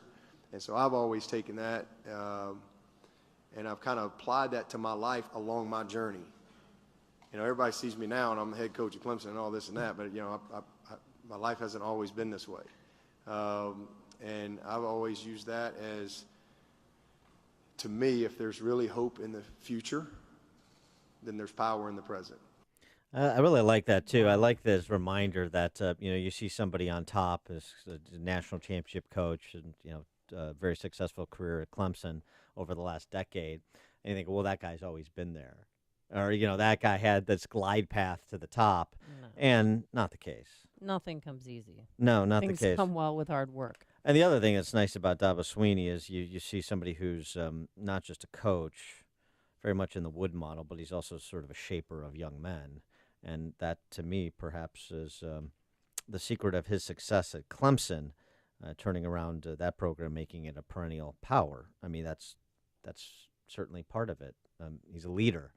And so I've always taken that, and I've kind of applied that to my life along my journey. You know, everybody sees me now, and I'm the head coach at Clemson and all this and that, but, you know, my life hasn't always been this way. And I've always used that as, to me, if there's really hope in the future, then there's power in the present. I really like that, too. I like this reminder that, you know, you see somebody on top as a national championship coach and, you know, very successful career at Clemson over the last decade. And you think, well, that guy's always been there. Or, you know, that guy had this glide path to the top. No. And not the case. Nothing comes easy. No, not Things the case. come well with hard work. And the other thing that's nice about Dabo Swinney is you see somebody who's not just a coach, very much in the Wood model, but he's also sort of a shaper of young men. And that, to me, perhaps is the secret of his success at Clemson, turning around that program, making it a perennial power. I mean, that's certainly part of it. He's a leader,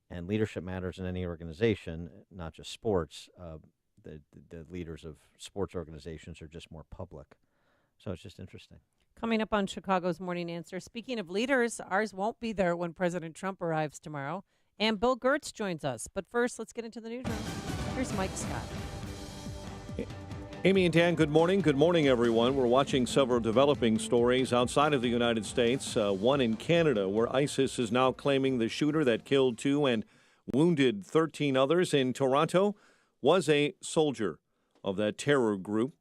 and leadership matters in any organization, not just sports. The leaders of sports organizations are just more public. So it's just interesting. Coming up on Chicago's Morning Answer, speaking of leaders, ours won't be there when President Trump arrives tomorrow. And Bill Gertz joins us. But first, let's get into the newsroom. Here's Mike Scott. Amy and Dan, good morning. Good morning, everyone. We're watching several developing stories outside of the United States. One in Canada, where ISIS is now claiming the shooter that killed 2 and wounded 13 others in Toronto was a soldier of that terror group.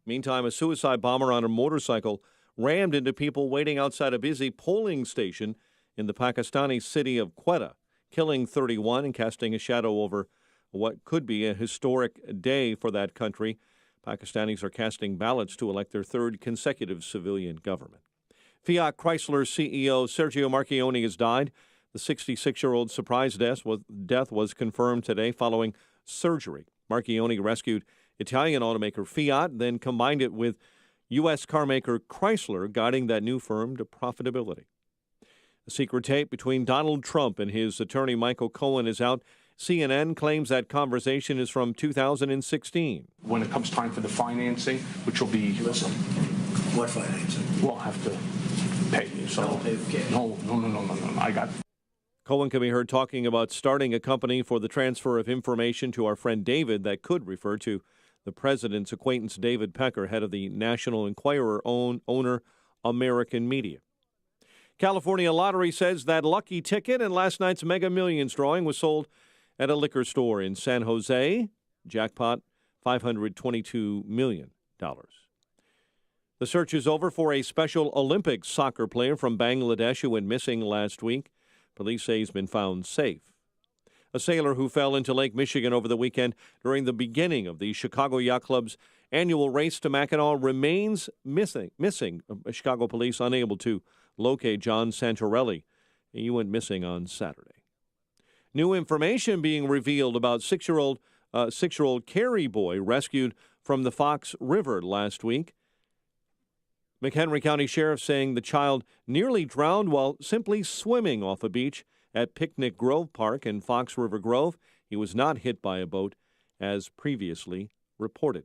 Meantime, a suicide bomber on a motorcycle rammed into people waiting outside a busy polling station in the Pakistani city of Quetta, killing 31 and casting a shadow over what could be a historic day for that country. Pakistanis are casting ballots to elect their third consecutive civilian government. Fiat Chrysler CEO Sergio Marchionne has died. The 66-year-old surprise death was confirmed today following surgery. Marchionne rescued Italian automaker Fiat, then combined it with U.S. carmaker Chrysler, guiding that new firm to profitability. A secret tape between Donald Trump and his attorney Michael Cohen is out. CNN claims that conversation is from 2016. When it comes time for the financing, which will be... Listen, what financing? We'll have to pay you. So I'll pay the cash. No. I got... Cohen can be heard talking about starting a company for the transfer of information to our friend David that could refer to the president's acquaintance David Pecker, head of the National Enquirer owner American Media. California Lottery says that lucky ticket in last night's Mega Millions drawing was sold at a liquor store in San Jose. Jackpot, $522 million. The search is over for a Special Olympics soccer player from Bangladesh who went missing last week. Police say he's been found safe. A sailor who fell into Lake Michigan over the weekend during the beginning of the Chicago Yacht Club's annual race to Mackinac remains missing. Chicago police unable to locate John Santorelli. He went missing on Saturday. New information being revealed about six-year-old Carrie boy rescued from the Fox River last week. McHenry County Sheriff saying the child nearly drowned while simply swimming off a beach at Picnic Grove Park in Fox River Grove. He was not hit by a boat, as previously reported.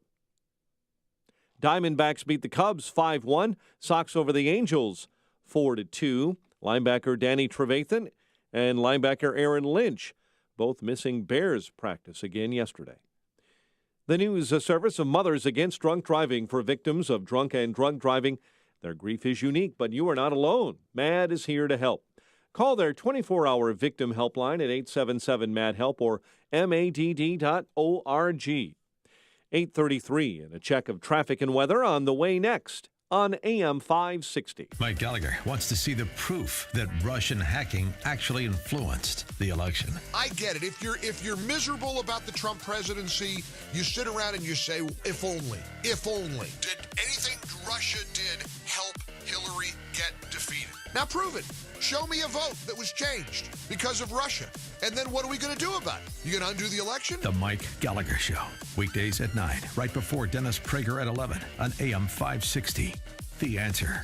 Diamondbacks beat the Cubs 5-1. Sox over the Angels 4-2. Linebacker Danny Trevathan and linebacker Aaron Lynch both missing Bears practice again yesterday. The News Service of Mothers Against Drunk Driving for victims of drunk and drug driving. Their grief is unique, but you are not alone. MAD is here to help. Call their 24-hour victim helpline at 877-MAD-HELP or MADD.org. 8:33 and a check of traffic and weather on the way next on AM 560. Mike Gallagher wants to see the proof that Russian hacking actually influenced the election. I get it. If you're miserable about the Trump presidency, you sit around and you say, if only. Did anything Russia did help Hillary get defeated? Now prove it. Show me a vote that was changed because of Russia. And then what are we going to do about it? You going to undo the election? The Mike Gallagher Show. Weekdays at 9, right before Dennis Prager at 11 on AM 560. The Answer.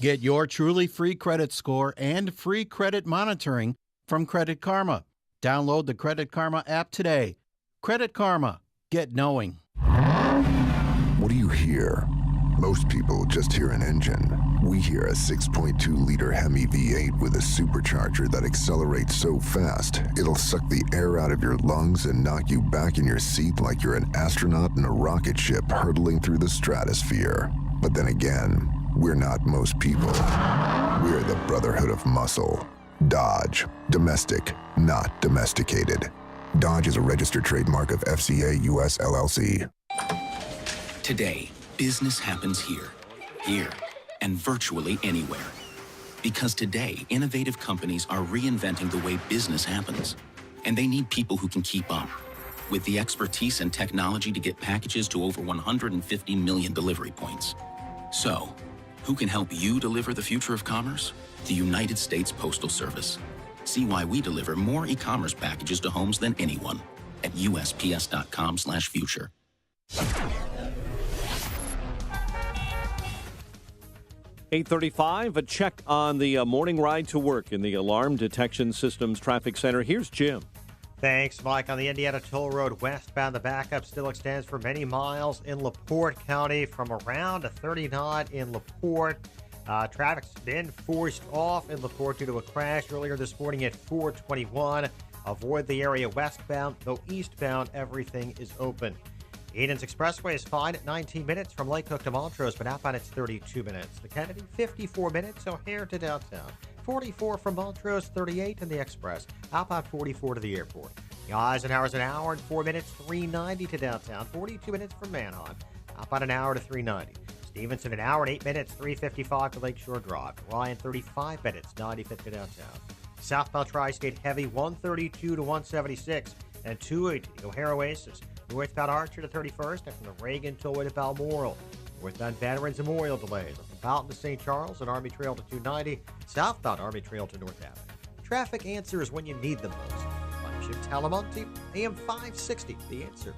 Get your truly free credit score and free credit monitoring from Credit Karma. Download the Credit Karma app today. Credit Karma. Get knowing. What do you hear? Most people just hear an engine. We hear a 6.2-liter Hemi V8 with a supercharger that accelerates so fast, it'll suck the air out of your lungs and knock you back in your seat like you're an astronaut in a rocket ship hurtling through the stratosphere. But then again, we're not most people. We're the Brotherhood of Muscle. Dodge. Domestic, not domesticated. Dodge is a registered trademark of FCA US LLC. Today, business happens here, and virtually anywhere. Because today, innovative companies are reinventing the way business happens. And they need people who can keep up. With the expertise and technology to get packages to over 150 million delivery points. So, who can help you deliver the future of commerce? The United States Postal Service. See why we deliver more e-commerce packages to homes than anyone at USPS.com/future. 8:35, a check on the morning ride to work in the Alarm Detection Systems Traffic Center. Here's Jim. Thanks, Mike. On the Indiana Toll Road westbound, the backup still extends for many miles in LaPorte County from around to 39 in LaPorte. Traffic's been forced off in LaPorte due to a crash earlier this morning at 421. Avoid the area westbound, though eastbound, everything is open. Eden's Expressway is fine at 19 minutes from Lake Cook to Montrose, but outbound it's 32 minutes. The Kennedy, 54 minutes, O'Hare to downtown. 44 from Montrose, 38 in the Express. Outbound 44 to the airport. The Eisenhower's an hour and 4 minutes, 390 to downtown. 42 minutes from Manheim. Outbound an hour to 390. Stevenson an hour and 8 minutes, 355 to Lakeshore Drive. Ryan 35 minutes, 95 to downtown. Southbound Tri-State heavy 132 to 176 and 280 to O'Hare Oasis. Northbound Archer to 31st and from the Reagan Tollway to Balmoral. Northbound Veterans Memorial delays from Fountain to St. Charles and Army Trail to 290. Southbound Army Trail to North Avenue. Traffic answers when you need them most. I'm Jim Talamonte, AM 560, The Answer.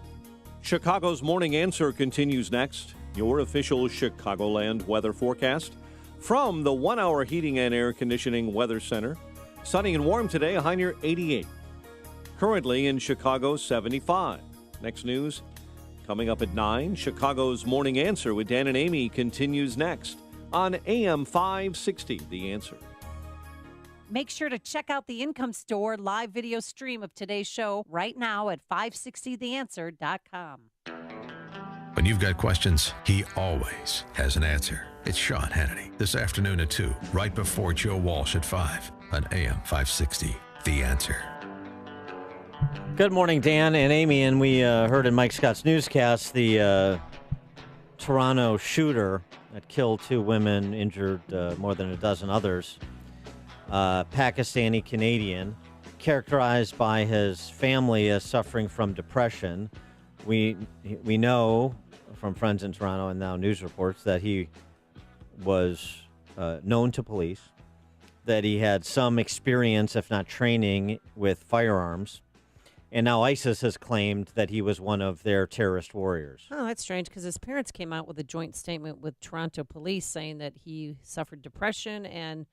Chicago's Morning Answer continues next. Your official Chicagoland weather forecast from the 1-hour heating and air conditioning weather center. Sunny and warm today, a high near 88. Currently in Chicago, 75. Next news coming up at 9. Chicago's Morning Answer with Dan and Amy continues next on AM 560, The Answer. Make sure to check out the Income Store live video stream of today's show right now at 560theanswer.com. When you've got questions, he always has an answer. It's Sean Hannity this afternoon at 2, right before Joe Walsh at 5 on AM 560, The Answer. Good morning, Dan and Amy. And we heard in Mike Scott's newscast the Toronto shooter that killed 2 women, injured more than a dozen others. Pakistani Canadian, characterized by his family as suffering from depression. We know from friends in Toronto and now news reports that he was known to police, that he had some experience, if not training, with firearms. And now ISIS has claimed that he was one of their terrorist warriors. Oh, that's strange because his parents came out with a joint statement with Toronto police saying that he suffered depression and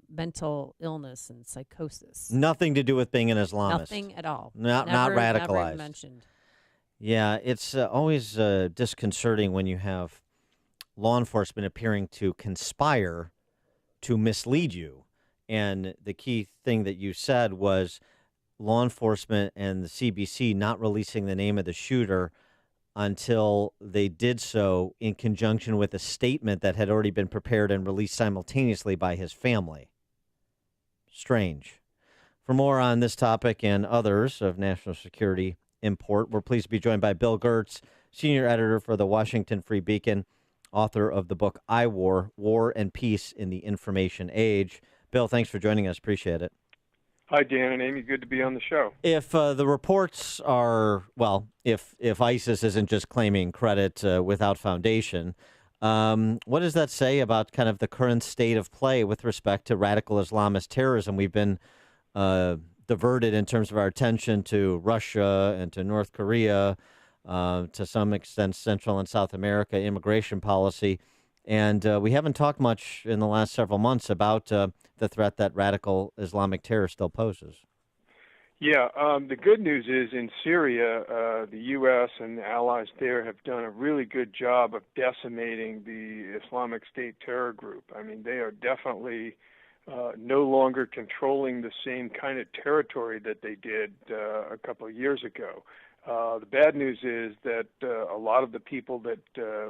mental illness and psychosis. Nothing to do with being an Islamist. Nothing at all. Not radicalized. Never even mentioned. Yeah, it's always disconcerting when you have law enforcement appearing to conspire to mislead you. And the key thing that you said was law enforcement and the CBC not releasing the name of the shooter until they did so in conjunction with a statement that had already been prepared and released simultaneously by his family. Strange. For more on this topic and others of national security import, we're pleased to be joined by Bill Gertz, senior editor for the Washington Free Beacon, author of the book I War, War and Peace in the Information Age. Bill, thanks for joining us. Appreciate it. Hi, Dan and Amy. Good to be on the show. If the reports are, well, if ISIS isn't just claiming credit without foundation, what does that say about kind of the current state of play with respect to radical Islamist terrorism? We've been diverted in terms of our attention to Russia and to North Korea, to some extent Central and South America immigration policy. And we haven't talked much in the last several months about the threat that radical Islamic terror still poses. Yeah, the good news is in Syria, the U.S. and the allies there have done a really good job of decimating the Islamic State terror group. I mean, they are definitely no longer controlling the same kind of territory that they did a couple of years ago. The bad news is that a lot of the people that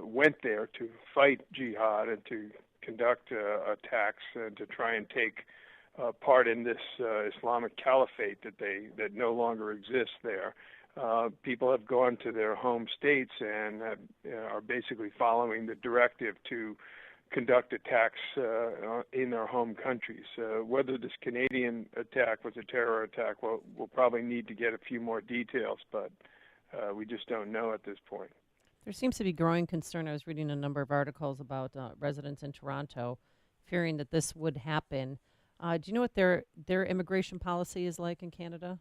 went there to fight jihad and to conduct attacks and to try and take part in this Islamic caliphate that no longer exists there, people have gone to their home states and are basically following the directive to conduct attacks in their home countries. Whether this Canadian attack was a terror attack, well, we'll probably need to get a few more details, but we just don't know at this point. There seems to be growing concern. I was reading a number of articles about residents in Toronto fearing that this would happen. Do you know what their immigration policy is like in Canada?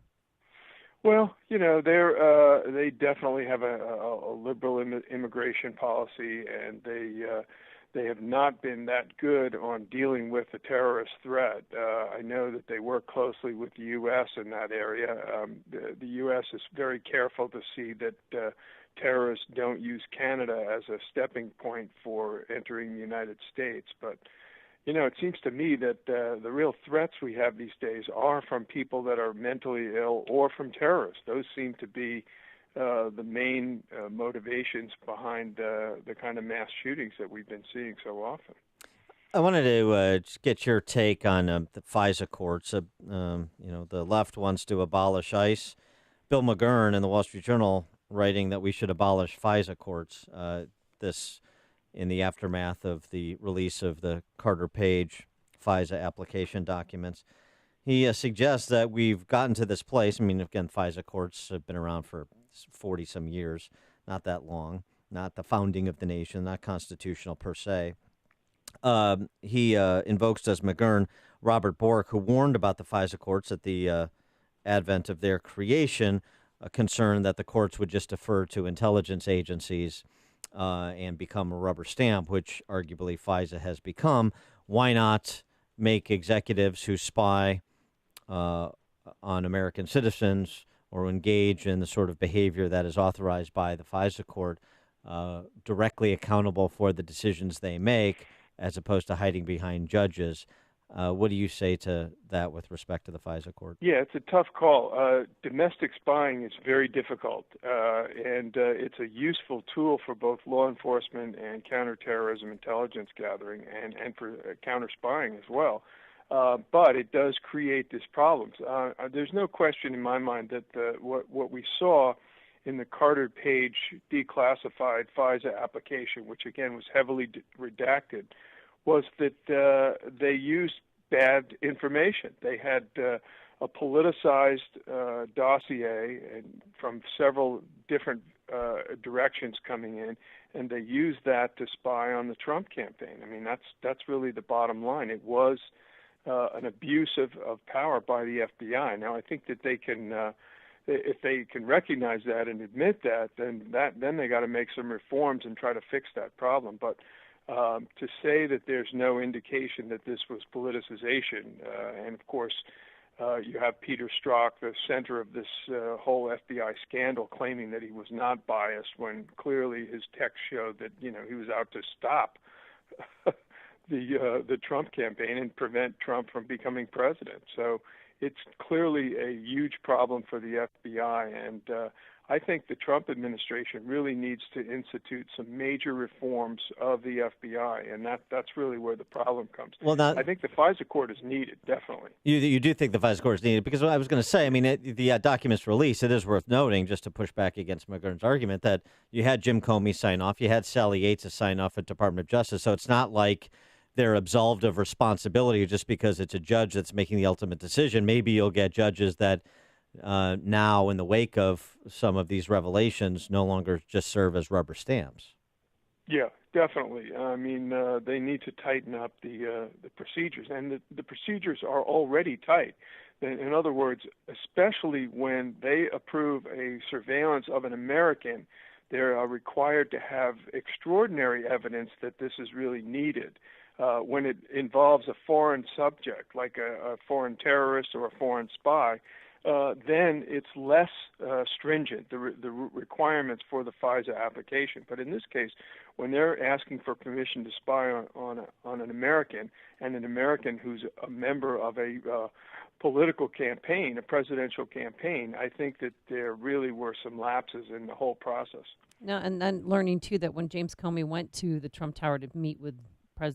Well, you know, they definitely have a liberal immigration policy, and they have not been that good on dealing with the terrorist threat. I know that they work closely with the U.S. in that area. The U.S. is very careful to see that terrorists don't use Canada as a stepping point for entering the United States. But, you know, it seems to me that the real threats we have these days are from people that are mentally ill or from terrorists. Those seem to be the main motivations behind the kind of mass shootings that we've been seeing so often. I wanted to just get your take on the FISA courts. You know, the left wants to abolish ICE. Bill McGurn in the Wall Street Journal writing that we should abolish FISA courts. This in the aftermath of the release of the Carter Page FISA application documents. He suggests that we've gotten to this place. I mean, again, FISA courts have been around for 40-some years, not that long, not the founding of the nation, not constitutional per se. He invokes, as McGurn, Robert Bork, who warned about the FISA courts at the advent of their creation, a concern that the courts would just defer to intelligence agencies and become a rubber stamp, which arguably FISA has become. Why not make executives who spy on American citizens or engage in the sort of behavior that is authorized by the FISA court directly accountable for the decisions they make, as opposed to hiding behind judges? What do you say to that with respect to the FISA court? Yeah, it's a tough call. Domestic spying is very difficult, and it's a useful tool for both law enforcement and counterterrorism intelligence gathering and for counter-spying as well. But it does create these problems. There's no question in my mind that what we saw in the Carter Page declassified FISA application, which again was heavily redacted, was that they used bad information. They had a politicized dossier from several different directions coming in, and they used that to spy on the Trump campaign. I mean, that's really the bottom line. It was an abuse of power by the FBI. Now, I think that they can, if they can recognize that and admit that, then they got to make some reforms and try to fix that problem. But to say that there's no indication that this was politicization, and of course you have Peter Strzok, the center of this whole FBI scandal, claiming that he was not biased when clearly his text showed that, you know, he was out to stop the Trump campaign and prevent Trump from becoming president. So it's clearly a huge problem for the FBI, and I think the Trump administration really needs to institute some major reforms of the FBI, and that's really where the problem comes. Well, now, I think the FISA court is needed, definitely. You do think the FISA court is needed? Because I was going to say, I mean, the documents released, it is worth noting, just to push back against McGurn's argument, that you had Jim Comey sign off, you had Sally Yates sign off at Department of Justice, so it's not like they're absolved of responsibility just because it's a judge that's making the ultimate decision. Maybe you'll get judges that now, in the wake of some of these revelations, no longer just serve as rubber stamps. Yeah, definitely. I mean, they need to tighten up the procedures, and the procedures are already tight. In other words, especially when they approve a surveillance of an American, they are required to have extraordinary evidence that this is really needed. When it involves a foreign subject, like a foreign terrorist or a foreign spy, then it's less stringent, the requirements for the FISA application. But in this case, when they're asking for permission to spy on an American, and an American who's a member of a political campaign, a presidential campaign, I think that there really were some lapses in the whole process. No, and then learning, too, that when James Comey went to the Trump Tower to meet with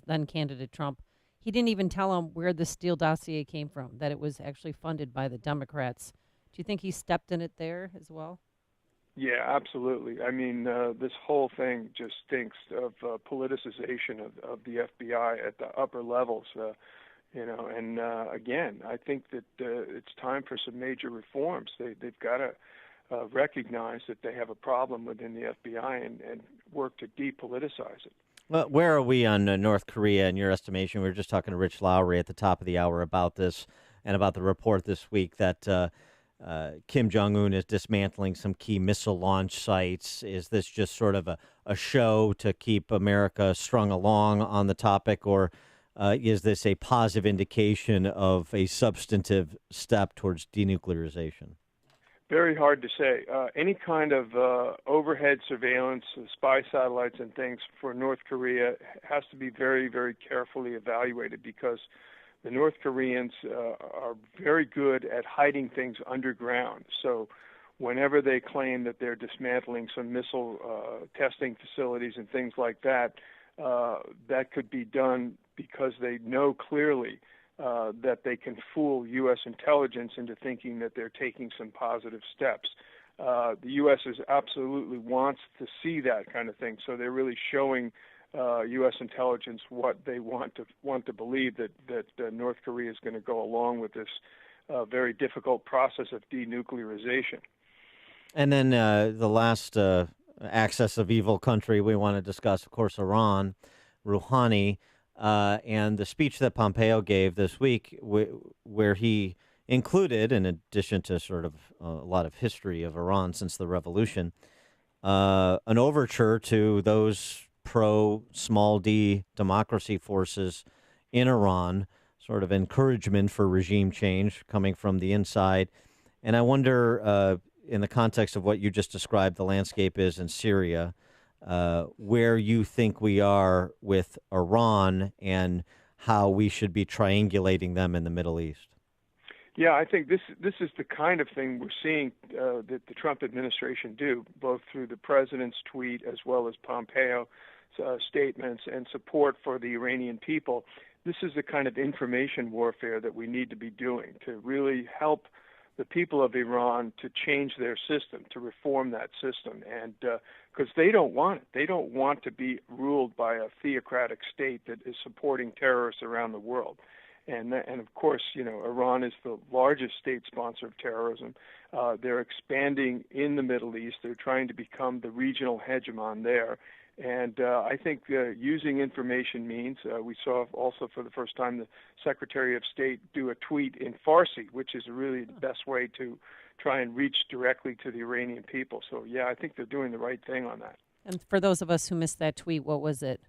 then-candidate Trump, he didn't even tell him where the Steele dossier came from, that it was actually funded by the Democrats. Do you think he stepped in it there as well? Yeah, absolutely. I mean, this whole thing just stinks of politicization of the FBI at the upper levels, and again, I think that it's time for some major reforms. They've got to recognize that they have a problem within the FBI and work to depoliticize it. Well, where are we on North Korea in your estimation? We were just talking to Rich Lowry at the top of the hour about this and about the report this week that Kim Jong-un is dismantling some key missile launch sites. Is this just sort of a show to keep America strung along on the topic, or is this a positive indication of a substantive step towards denuclearization? Very hard to say. Any kind of overhead surveillance, spy satellites and things for North Korea has to be very, very carefully evaluated, because the North Koreans are very good at hiding things underground. So whenever they claim that they're dismantling some missile testing facilities and things like that, that could be done because they know clearly that they can fool U.S. intelligence into thinking that they're taking some positive steps. The U.S. absolutely wants to see that kind of thing, so they're really showing U.S. intelligence what they want to believe, that North Korea is going to go along with this very difficult process of denuclearization. And then the last axis of evil country we want to discuss, of course, Iran, Rouhani. And the speech that Pompeo gave this week, where he included, in addition to sort of a lot of history of Iran since the revolution, an overture to those pro-small d democracy forces in Iran, sort of encouragement for regime change coming from the inside. And I wonder, in the context of what you just described, the landscape is in Syria, where you think we are with Iran and how we should be triangulating them in the Middle East. Yeah, I think this is the kind of thing we're seeing that the Trump administration do, both through the president's tweet as well as Pompeo's statements and support for the Iranian people. This is the kind of information warfare that we need to be doing to really help the people of Iran to change their system, to reform that system, and because they don't want it. They don't want to be ruled by a theocratic state that is supporting terrorists around the world. And of course, Iran is the largest state sponsor of terrorism. They're expanding in the Middle East. They're trying to become the regional hegemon there. And I think using information means, we saw also for the first time the Secretary of State do a tweet in Farsi, which is really the best way to try and reach directly to the Iranian people. So, yeah, I think they're doing the right thing on that. And for those of us who missed that tweet, what was it?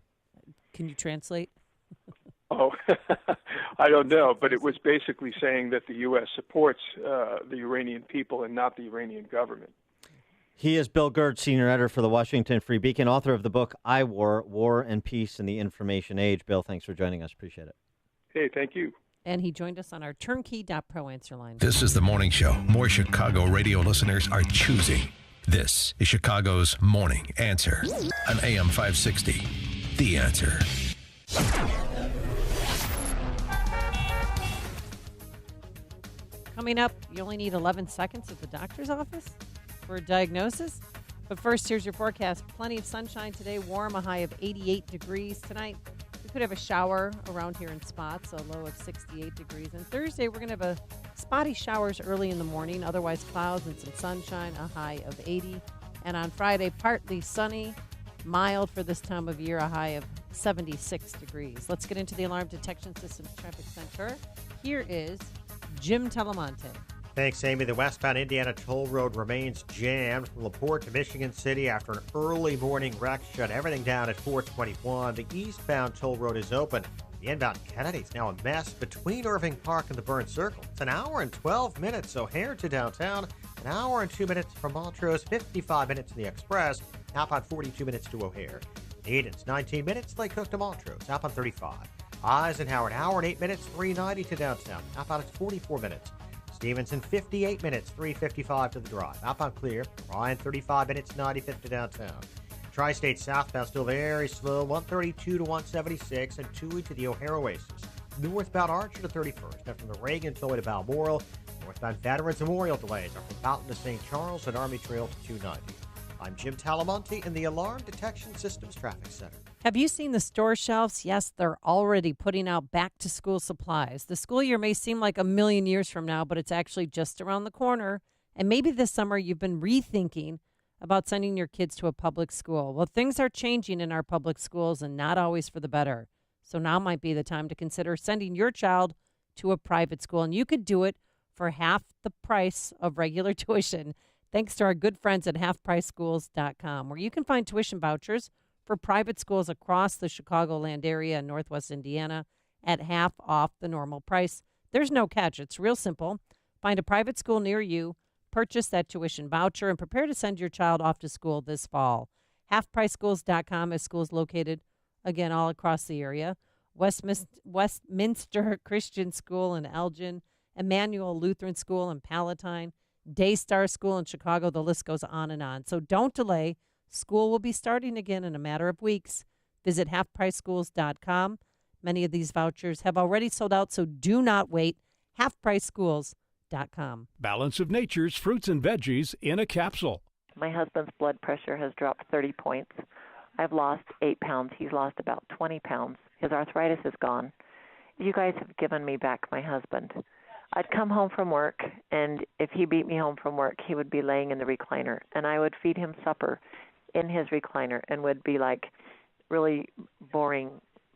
Can you translate? Oh, I don't know, but it was basically saying that the U.S. supports the Iranian people and not the Iranian government. He is Bill Gertz, senior editor for the Washington Free Beacon, author of the book I War, War and Peace in the Information Age. Bill, thanks for joining us. Appreciate it. Hey, thank you. And he joined us on our turnkey.pro answer line. This is the morning show more Chicago radio listeners are choosing This is Chicago's Morning Answer on AM 560. The Answer. Coming up, you only need 11 seconds at the doctor's office for a diagnosis. But first, here's your forecast. Plenty of sunshine today, warm, a high of 88 degrees tonight. We could have a shower around here in spots, a low of 68 degrees. And Thursday, we're going to have a spotty showers early in the morning, otherwise clouds and some sunshine, a high of 80. And on Friday, partly sunny, mild for this time of year, a high of 76 degrees. Let's get into the Alarm Detection Systems Traffic Center. Here is Jim Talamonte. Thanks, Amy. The westbound Indiana toll road remains jammed from LaPorte to Michigan City after an early morning wreck shut everything down at 421. The eastbound toll road is open. The inbound Kennedy is now a mess between Irving Park and the Burn Circle. It's an hour and 12 minutes O'Hare to downtown, an hour and 2 minutes from Montrose, 55 minutes to the Express, outbound 42 minutes to O'Hare. Eden's 19 minutes, Lake Cook to Montrose, outbound 35. Eisenhower, an hour and 8 minutes, 390 to downtown, outbound it's 44 minutes. Stevenson, 58 minutes, 355 to the drive. Outbound clear. Ryan, 35 minutes, 95 to downtown. Tri-State southbound still very slow, 132 to 176 and 2 to the O'Hare Oasis. Northbound Archer to 31st. Then from the Reagan tollway to Balmoral. Northbound Veterans Memorial delays are from Fountain to St. Charles and Army Trail to 290. I'm Jim Talamonte in the Alarm Detection Systems Traffic Center. Have you seen the store shelves? Yes, they're already putting out back-to-school supplies. The school year may seem like a million years from now, but it's actually just around the corner. And maybe this summer you've been rethinking about sending your kids to a public school. Well, things are changing in our public schools and not always for the better. So now might be the time to consider sending your child to a private school. And you could do it for half the price of regular tuition, thanks to our good friends at halfpriceschools.com, where you can find tuition vouchers for private schools across the Chicagoland area and Northwest Indiana at half off the normal price. There's no catch. It's real simple. Find a private school near you, purchase that tuition voucher, and prepare to send your child off to school this fall. Halfpriceschools.com has schools located, again, all across the area. Westminster Christian School in Elgin, Emmanuel Lutheran School in Palatine, Daystar School in Chicago. The list goes on and on. So don't delay. School will be starting again in a matter of weeks. Visit halfpriceschools.com. Many of these vouchers have already sold out, so do not wait. Halfpriceschools.com. Balance of Nature's fruits and veggies in a capsule. My husband's blood pressure has dropped 30 points. I've lost 8 pounds. He's lost about 20 pounds. His arthritis is gone. You guys have given me back my husband. I'd come home from work, and if he beat me home from work, he would be laying in the recliner, and I would feed him supper in his recliner and would be like really boring,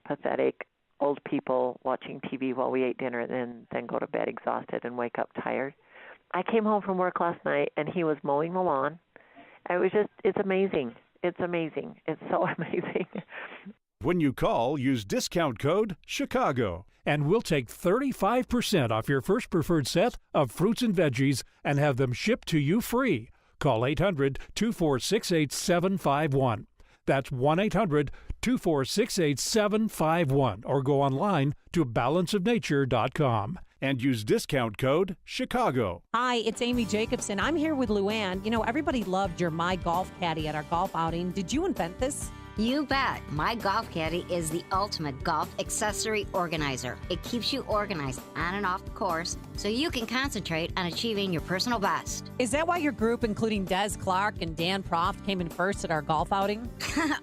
pathetic old people watching TV while we ate dinner and then go to bed exhausted and wake up tired. I came home from work last night, and he was mowing the lawn. It's amazing. It's amazing. It's so amazing. When you call, use discount code CHICAGO, and we'll take 35% off your first preferred set of fruits and veggies and have them shipped to you free. Call 800-246-8751. That's 1-800-246-8751, or go online to balanceofnature.com and use discount code CHICAGO. Hi, it's Amy Jacobson. I'm here with Luann. You know, everybody loved your My Golf Caddy at our golf outing. Did you invent this? You bet. My Golf Caddy is the ultimate golf accessory organizer. It keeps you organized on and off the course so you can concentrate on achieving your personal best. Is that why your group, including Des Clark and Dan Proft, came in first at our golf outing?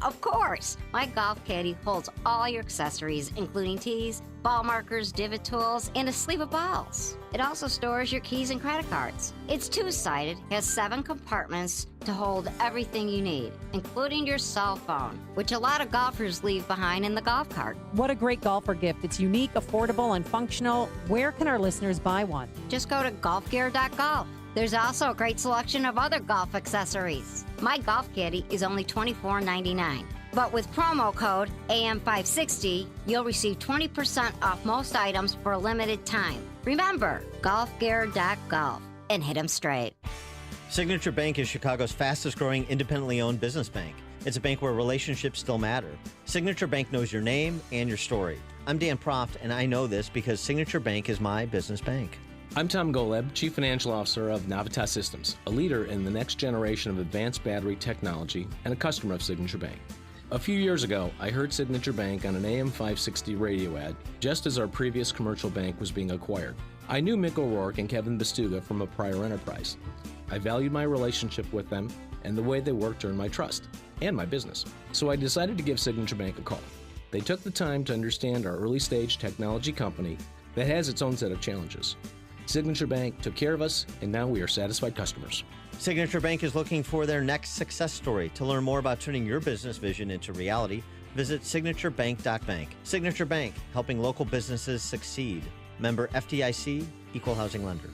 Of course. My Golf Caddy holds all your accessories, including tees, ball markers, divot tools, and a sleeve of balls. It also stores your keys and credit cards. It's two-sided, has 7 compartments to hold everything you need, including your cell phone, which a lot of golfers leave behind in the golf cart. What a great golfer gift. It's unique, affordable, and functional. Where can our listeners buy one? Just go to golfgear.golf. There's also a great selection of other golf accessories. My Golf Caddy is only $24.99. But with promo code AM560, you'll receive 20% off most items for a limited time. Remember, golfgear.golf and hit them straight. Signature Bank is Chicago's fastest growing independently owned business bank. It's a bank where relationships still matter. Signature Bank knows your name and your story. I'm Dan Proft, and I know this because Signature Bank is my business bank. I'm Tom Goleb, Chief Financial Officer of Navitas Systems, a leader in the next generation of advanced battery technology and a customer of Signature Bank. A few years ago, I heard Signature Bank on an AM 560 radio ad just as our previous commercial bank was being acquired. I knew Mick O'Rourke and Kevin Bastuga from a prior enterprise. I valued my relationship with them and the way they worked earned my trust and my business. So I decided to give Signature Bank a call. They took the time to understand our early-stage technology company that has its own set of challenges. Signature Bank took care of us, and now we are satisfied customers. Signature Bank is looking for their next success story. To learn more about turning your business vision into reality, visit signaturebank.bank. Signature Bank, helping local businesses succeed. Member FDIC, Equal Housing Lender.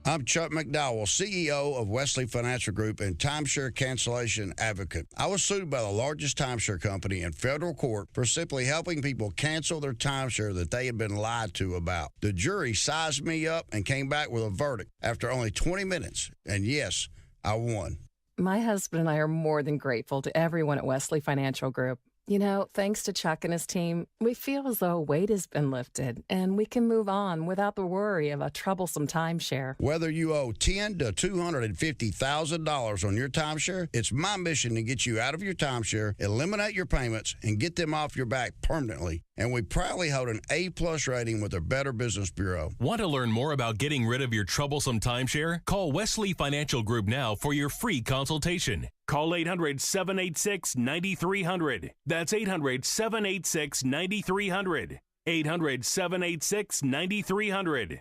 I'm Chuck McDowell, CEO of Wesley Financial Group and timeshare cancellation advocate. I was sued by the largest timeshare company in federal court for simply helping people cancel their timeshare that they had been lied to about. The jury sized me up and came back with a verdict after only 20 minutes. And yes, I won. My husband and I are more than grateful to everyone at Wesley Financial Group. You know, thanks to Chuck and his team, we feel as though a weight has been lifted and we can move on without the worry of a troublesome timeshare. Whether you owe $10,000 to $250,000 on your timeshare, it's my mission to get you out of your timeshare, eliminate your payments, and get them off your back permanently. And we proudly hold an A+ rating with the Better Business Bureau. Want to learn more about getting rid of your troublesome timeshare? Call Wesley Financial Group now for your free consultation. Call 800-786-9300. That's 800-786-9300. 800-786-9300.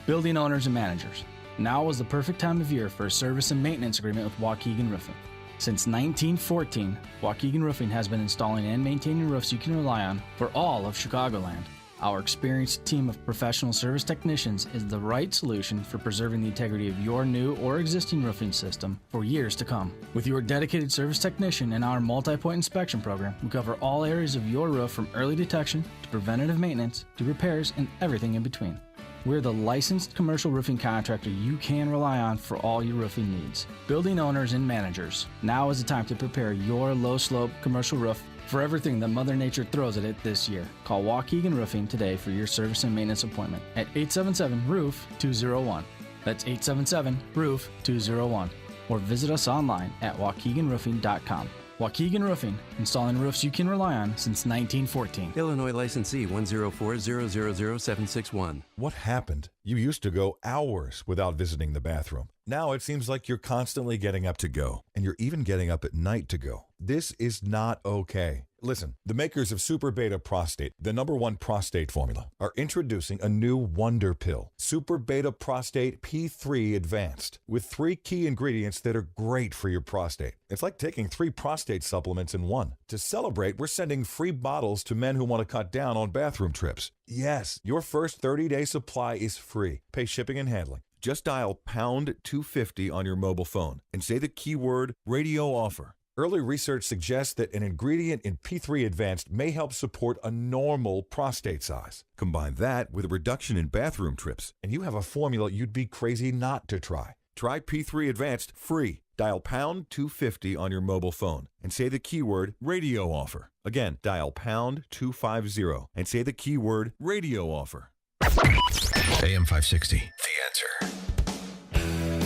Building owners and managers. Now is the perfect time of year for a service and maintenance agreement with Waukegan Roofing. Since 1914, Waukegan Roofing has been installing and maintaining roofs you can rely on for all of Chicagoland. Our experienced team of professional service technicians is the right solution for preserving the integrity of your new or existing roofing system for years to come. With your dedicated service technician and our multi-point inspection program, we cover all areas of your roof from early detection to preventative maintenance to repairs and everything in between. We're the licensed commercial roofing contractor you can rely on for all your roofing needs. Building owners and managers, now is the time to prepare your low-slope commercial roof for everything that Mother Nature throws at it this year. Call Waukegan Roofing today for your service and maintenance appointment at 877-ROOF-201. That's 877-ROOF-201. Or visit us online at waukeganroofing.com. Waukegan Roofing, installing roofs you can rely on since 1914. Illinois licensee 104000761. What happened? You used to go hours without visiting the bathroom. Now it seems like you're constantly getting up to go, and you're even getting up at night to go. This is not okay. Listen, the makers of Super Beta Prostate, the #1 prostate formula, are introducing a new wonder pill, Super Beta Prostate P3 Advanced, with 3 key ingredients that are great for your prostate. It's like taking 3 prostate supplements in one. To celebrate, we're sending free bottles to men who want to cut down on bathroom trips. Yes, your first 30-day supply is free. Pay shipping and handling. Just dial pound 250 on your mobile phone and say the keyword radio offer. Early research suggests that an ingredient in P3 Advanced may help support a normal prostate size. Combine that with a reduction in bathroom trips, and you have a formula you'd be crazy not to try. Try P3 Advanced free. Dial pound 250 on your mobile phone and say the keyword radio offer. Again, dial pound 250 and say the keyword radio offer. AM 560. The Answer.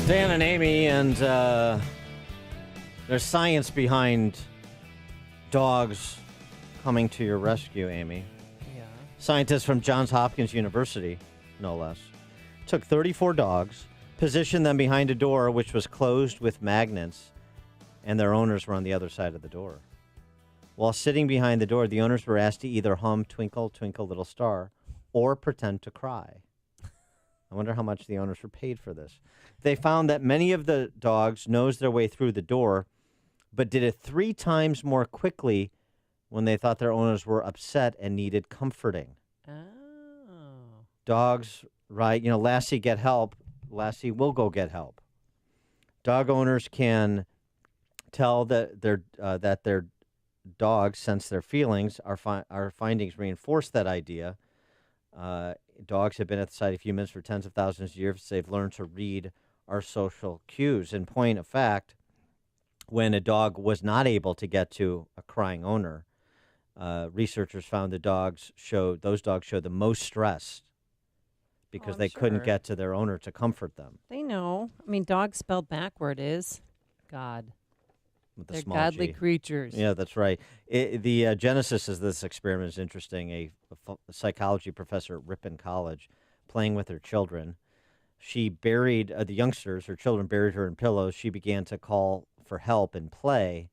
Dan and Amy, and there's science behind dogs coming to your rescue, Amy. Yeah. Scientists from Johns Hopkins University, no less, took 34 dogs, positioned them behind a door which was closed with magnets, and their owners were on the other side of the door. While sitting behind the door, the owners were asked to either hum Twinkle, Twinkle, Little Star or pretend to cry. I wonder how much the owners were paid for this. They found that many of the dogs nosed their way through the door, but did it 3 times more quickly when they thought their owners were upset and needed comforting. Oh. Dogs, right, Lassie, get help. Lassie will go get help. Dog owners can tell that their dogs sense their feelings. Our findings reinforce that idea. Dogs have been at the side of humans for tens of thousands of years. They've learned to read our social cues. In point of fact, when a dog was not able to get to a crying owner, researchers found those dogs show the most stress because I'm they couldn't sure. get to their owner to comfort them. They know. I mean, dog spelled backward is God. With the They're small godly G. creatures. Yeah, that's right. The genesis of this experiment is interesting. A psychology professor at Ripon College, playing with her children, she buried the youngsters. Her children buried her in pillows. She began to call for help and play.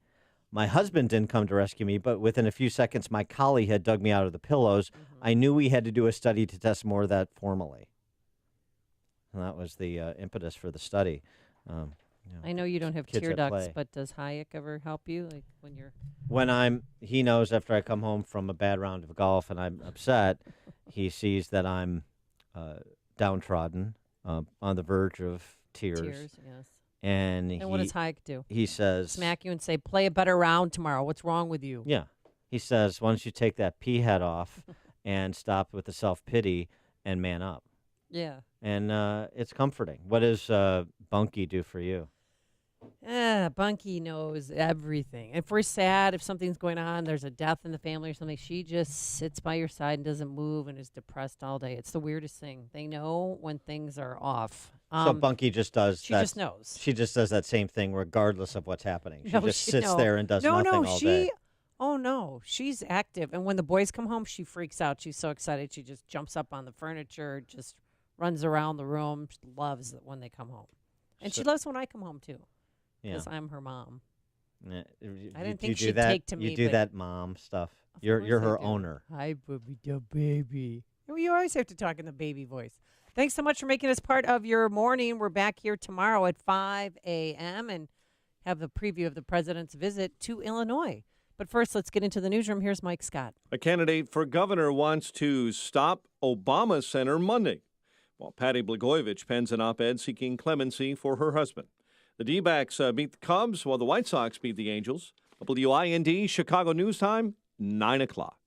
My husband didn't come to rescue me, but within a few seconds, my collie had dug me out of the pillows. I knew we had to do a study to test more of that formally. And that was the impetus for the study. I know you don't have kids tear at ducts, play. but does Hayek ever help you? Like when you're He knows after I come home from a bad round of golf and I'm upset, he sees that I'm downtrodden, on the verge of tears. Tears, yes. And what does Hayek do? He says, Smack you and say, play a better round tomorrow. What's wrong with you? yeah. He says, why don't you take that pea head off and stop with the self-pity and man up? Yeah. And it's comforting. What does Bunky do for you? Bunky knows everything. If we're sad, if something's going on, there's a death in the family or something, she just sits by your side and doesn't move and is depressed all day. It's the weirdest thing. They know when things are off. So Bunky just does She that. just knows. She just does that same thing regardless of what's happening. She just sits no. there and does no, nothing no, all she, day. Oh, no. She's active. And when the boys come home, she freaks out. She's so excited. She just jumps up on the furniture, just runs around the room. She loves it when they come home. And she loves when I come home, too. Because I'm her mom. Yeah, I didn't you think do she'd that, take to me. You do but that mom stuff. of You're course I her do. owner. Hi, booby, the baby. You always have to talk in the baby voice. Thanks so much for making us part of your morning. We're back here tomorrow at 5 a.m. and have the preview of the president's visit to Illinois. But first, let's get into the newsroom. Here's Mike Scott. A candidate for governor wants to stop Obama Center Monday, while Patty Blagojevich pens an op-ed seeking clemency for her husband. The D-backs beat the Cubs, while the White Sox beat the Angels. WIND Chicago News Time, 9 o'clock.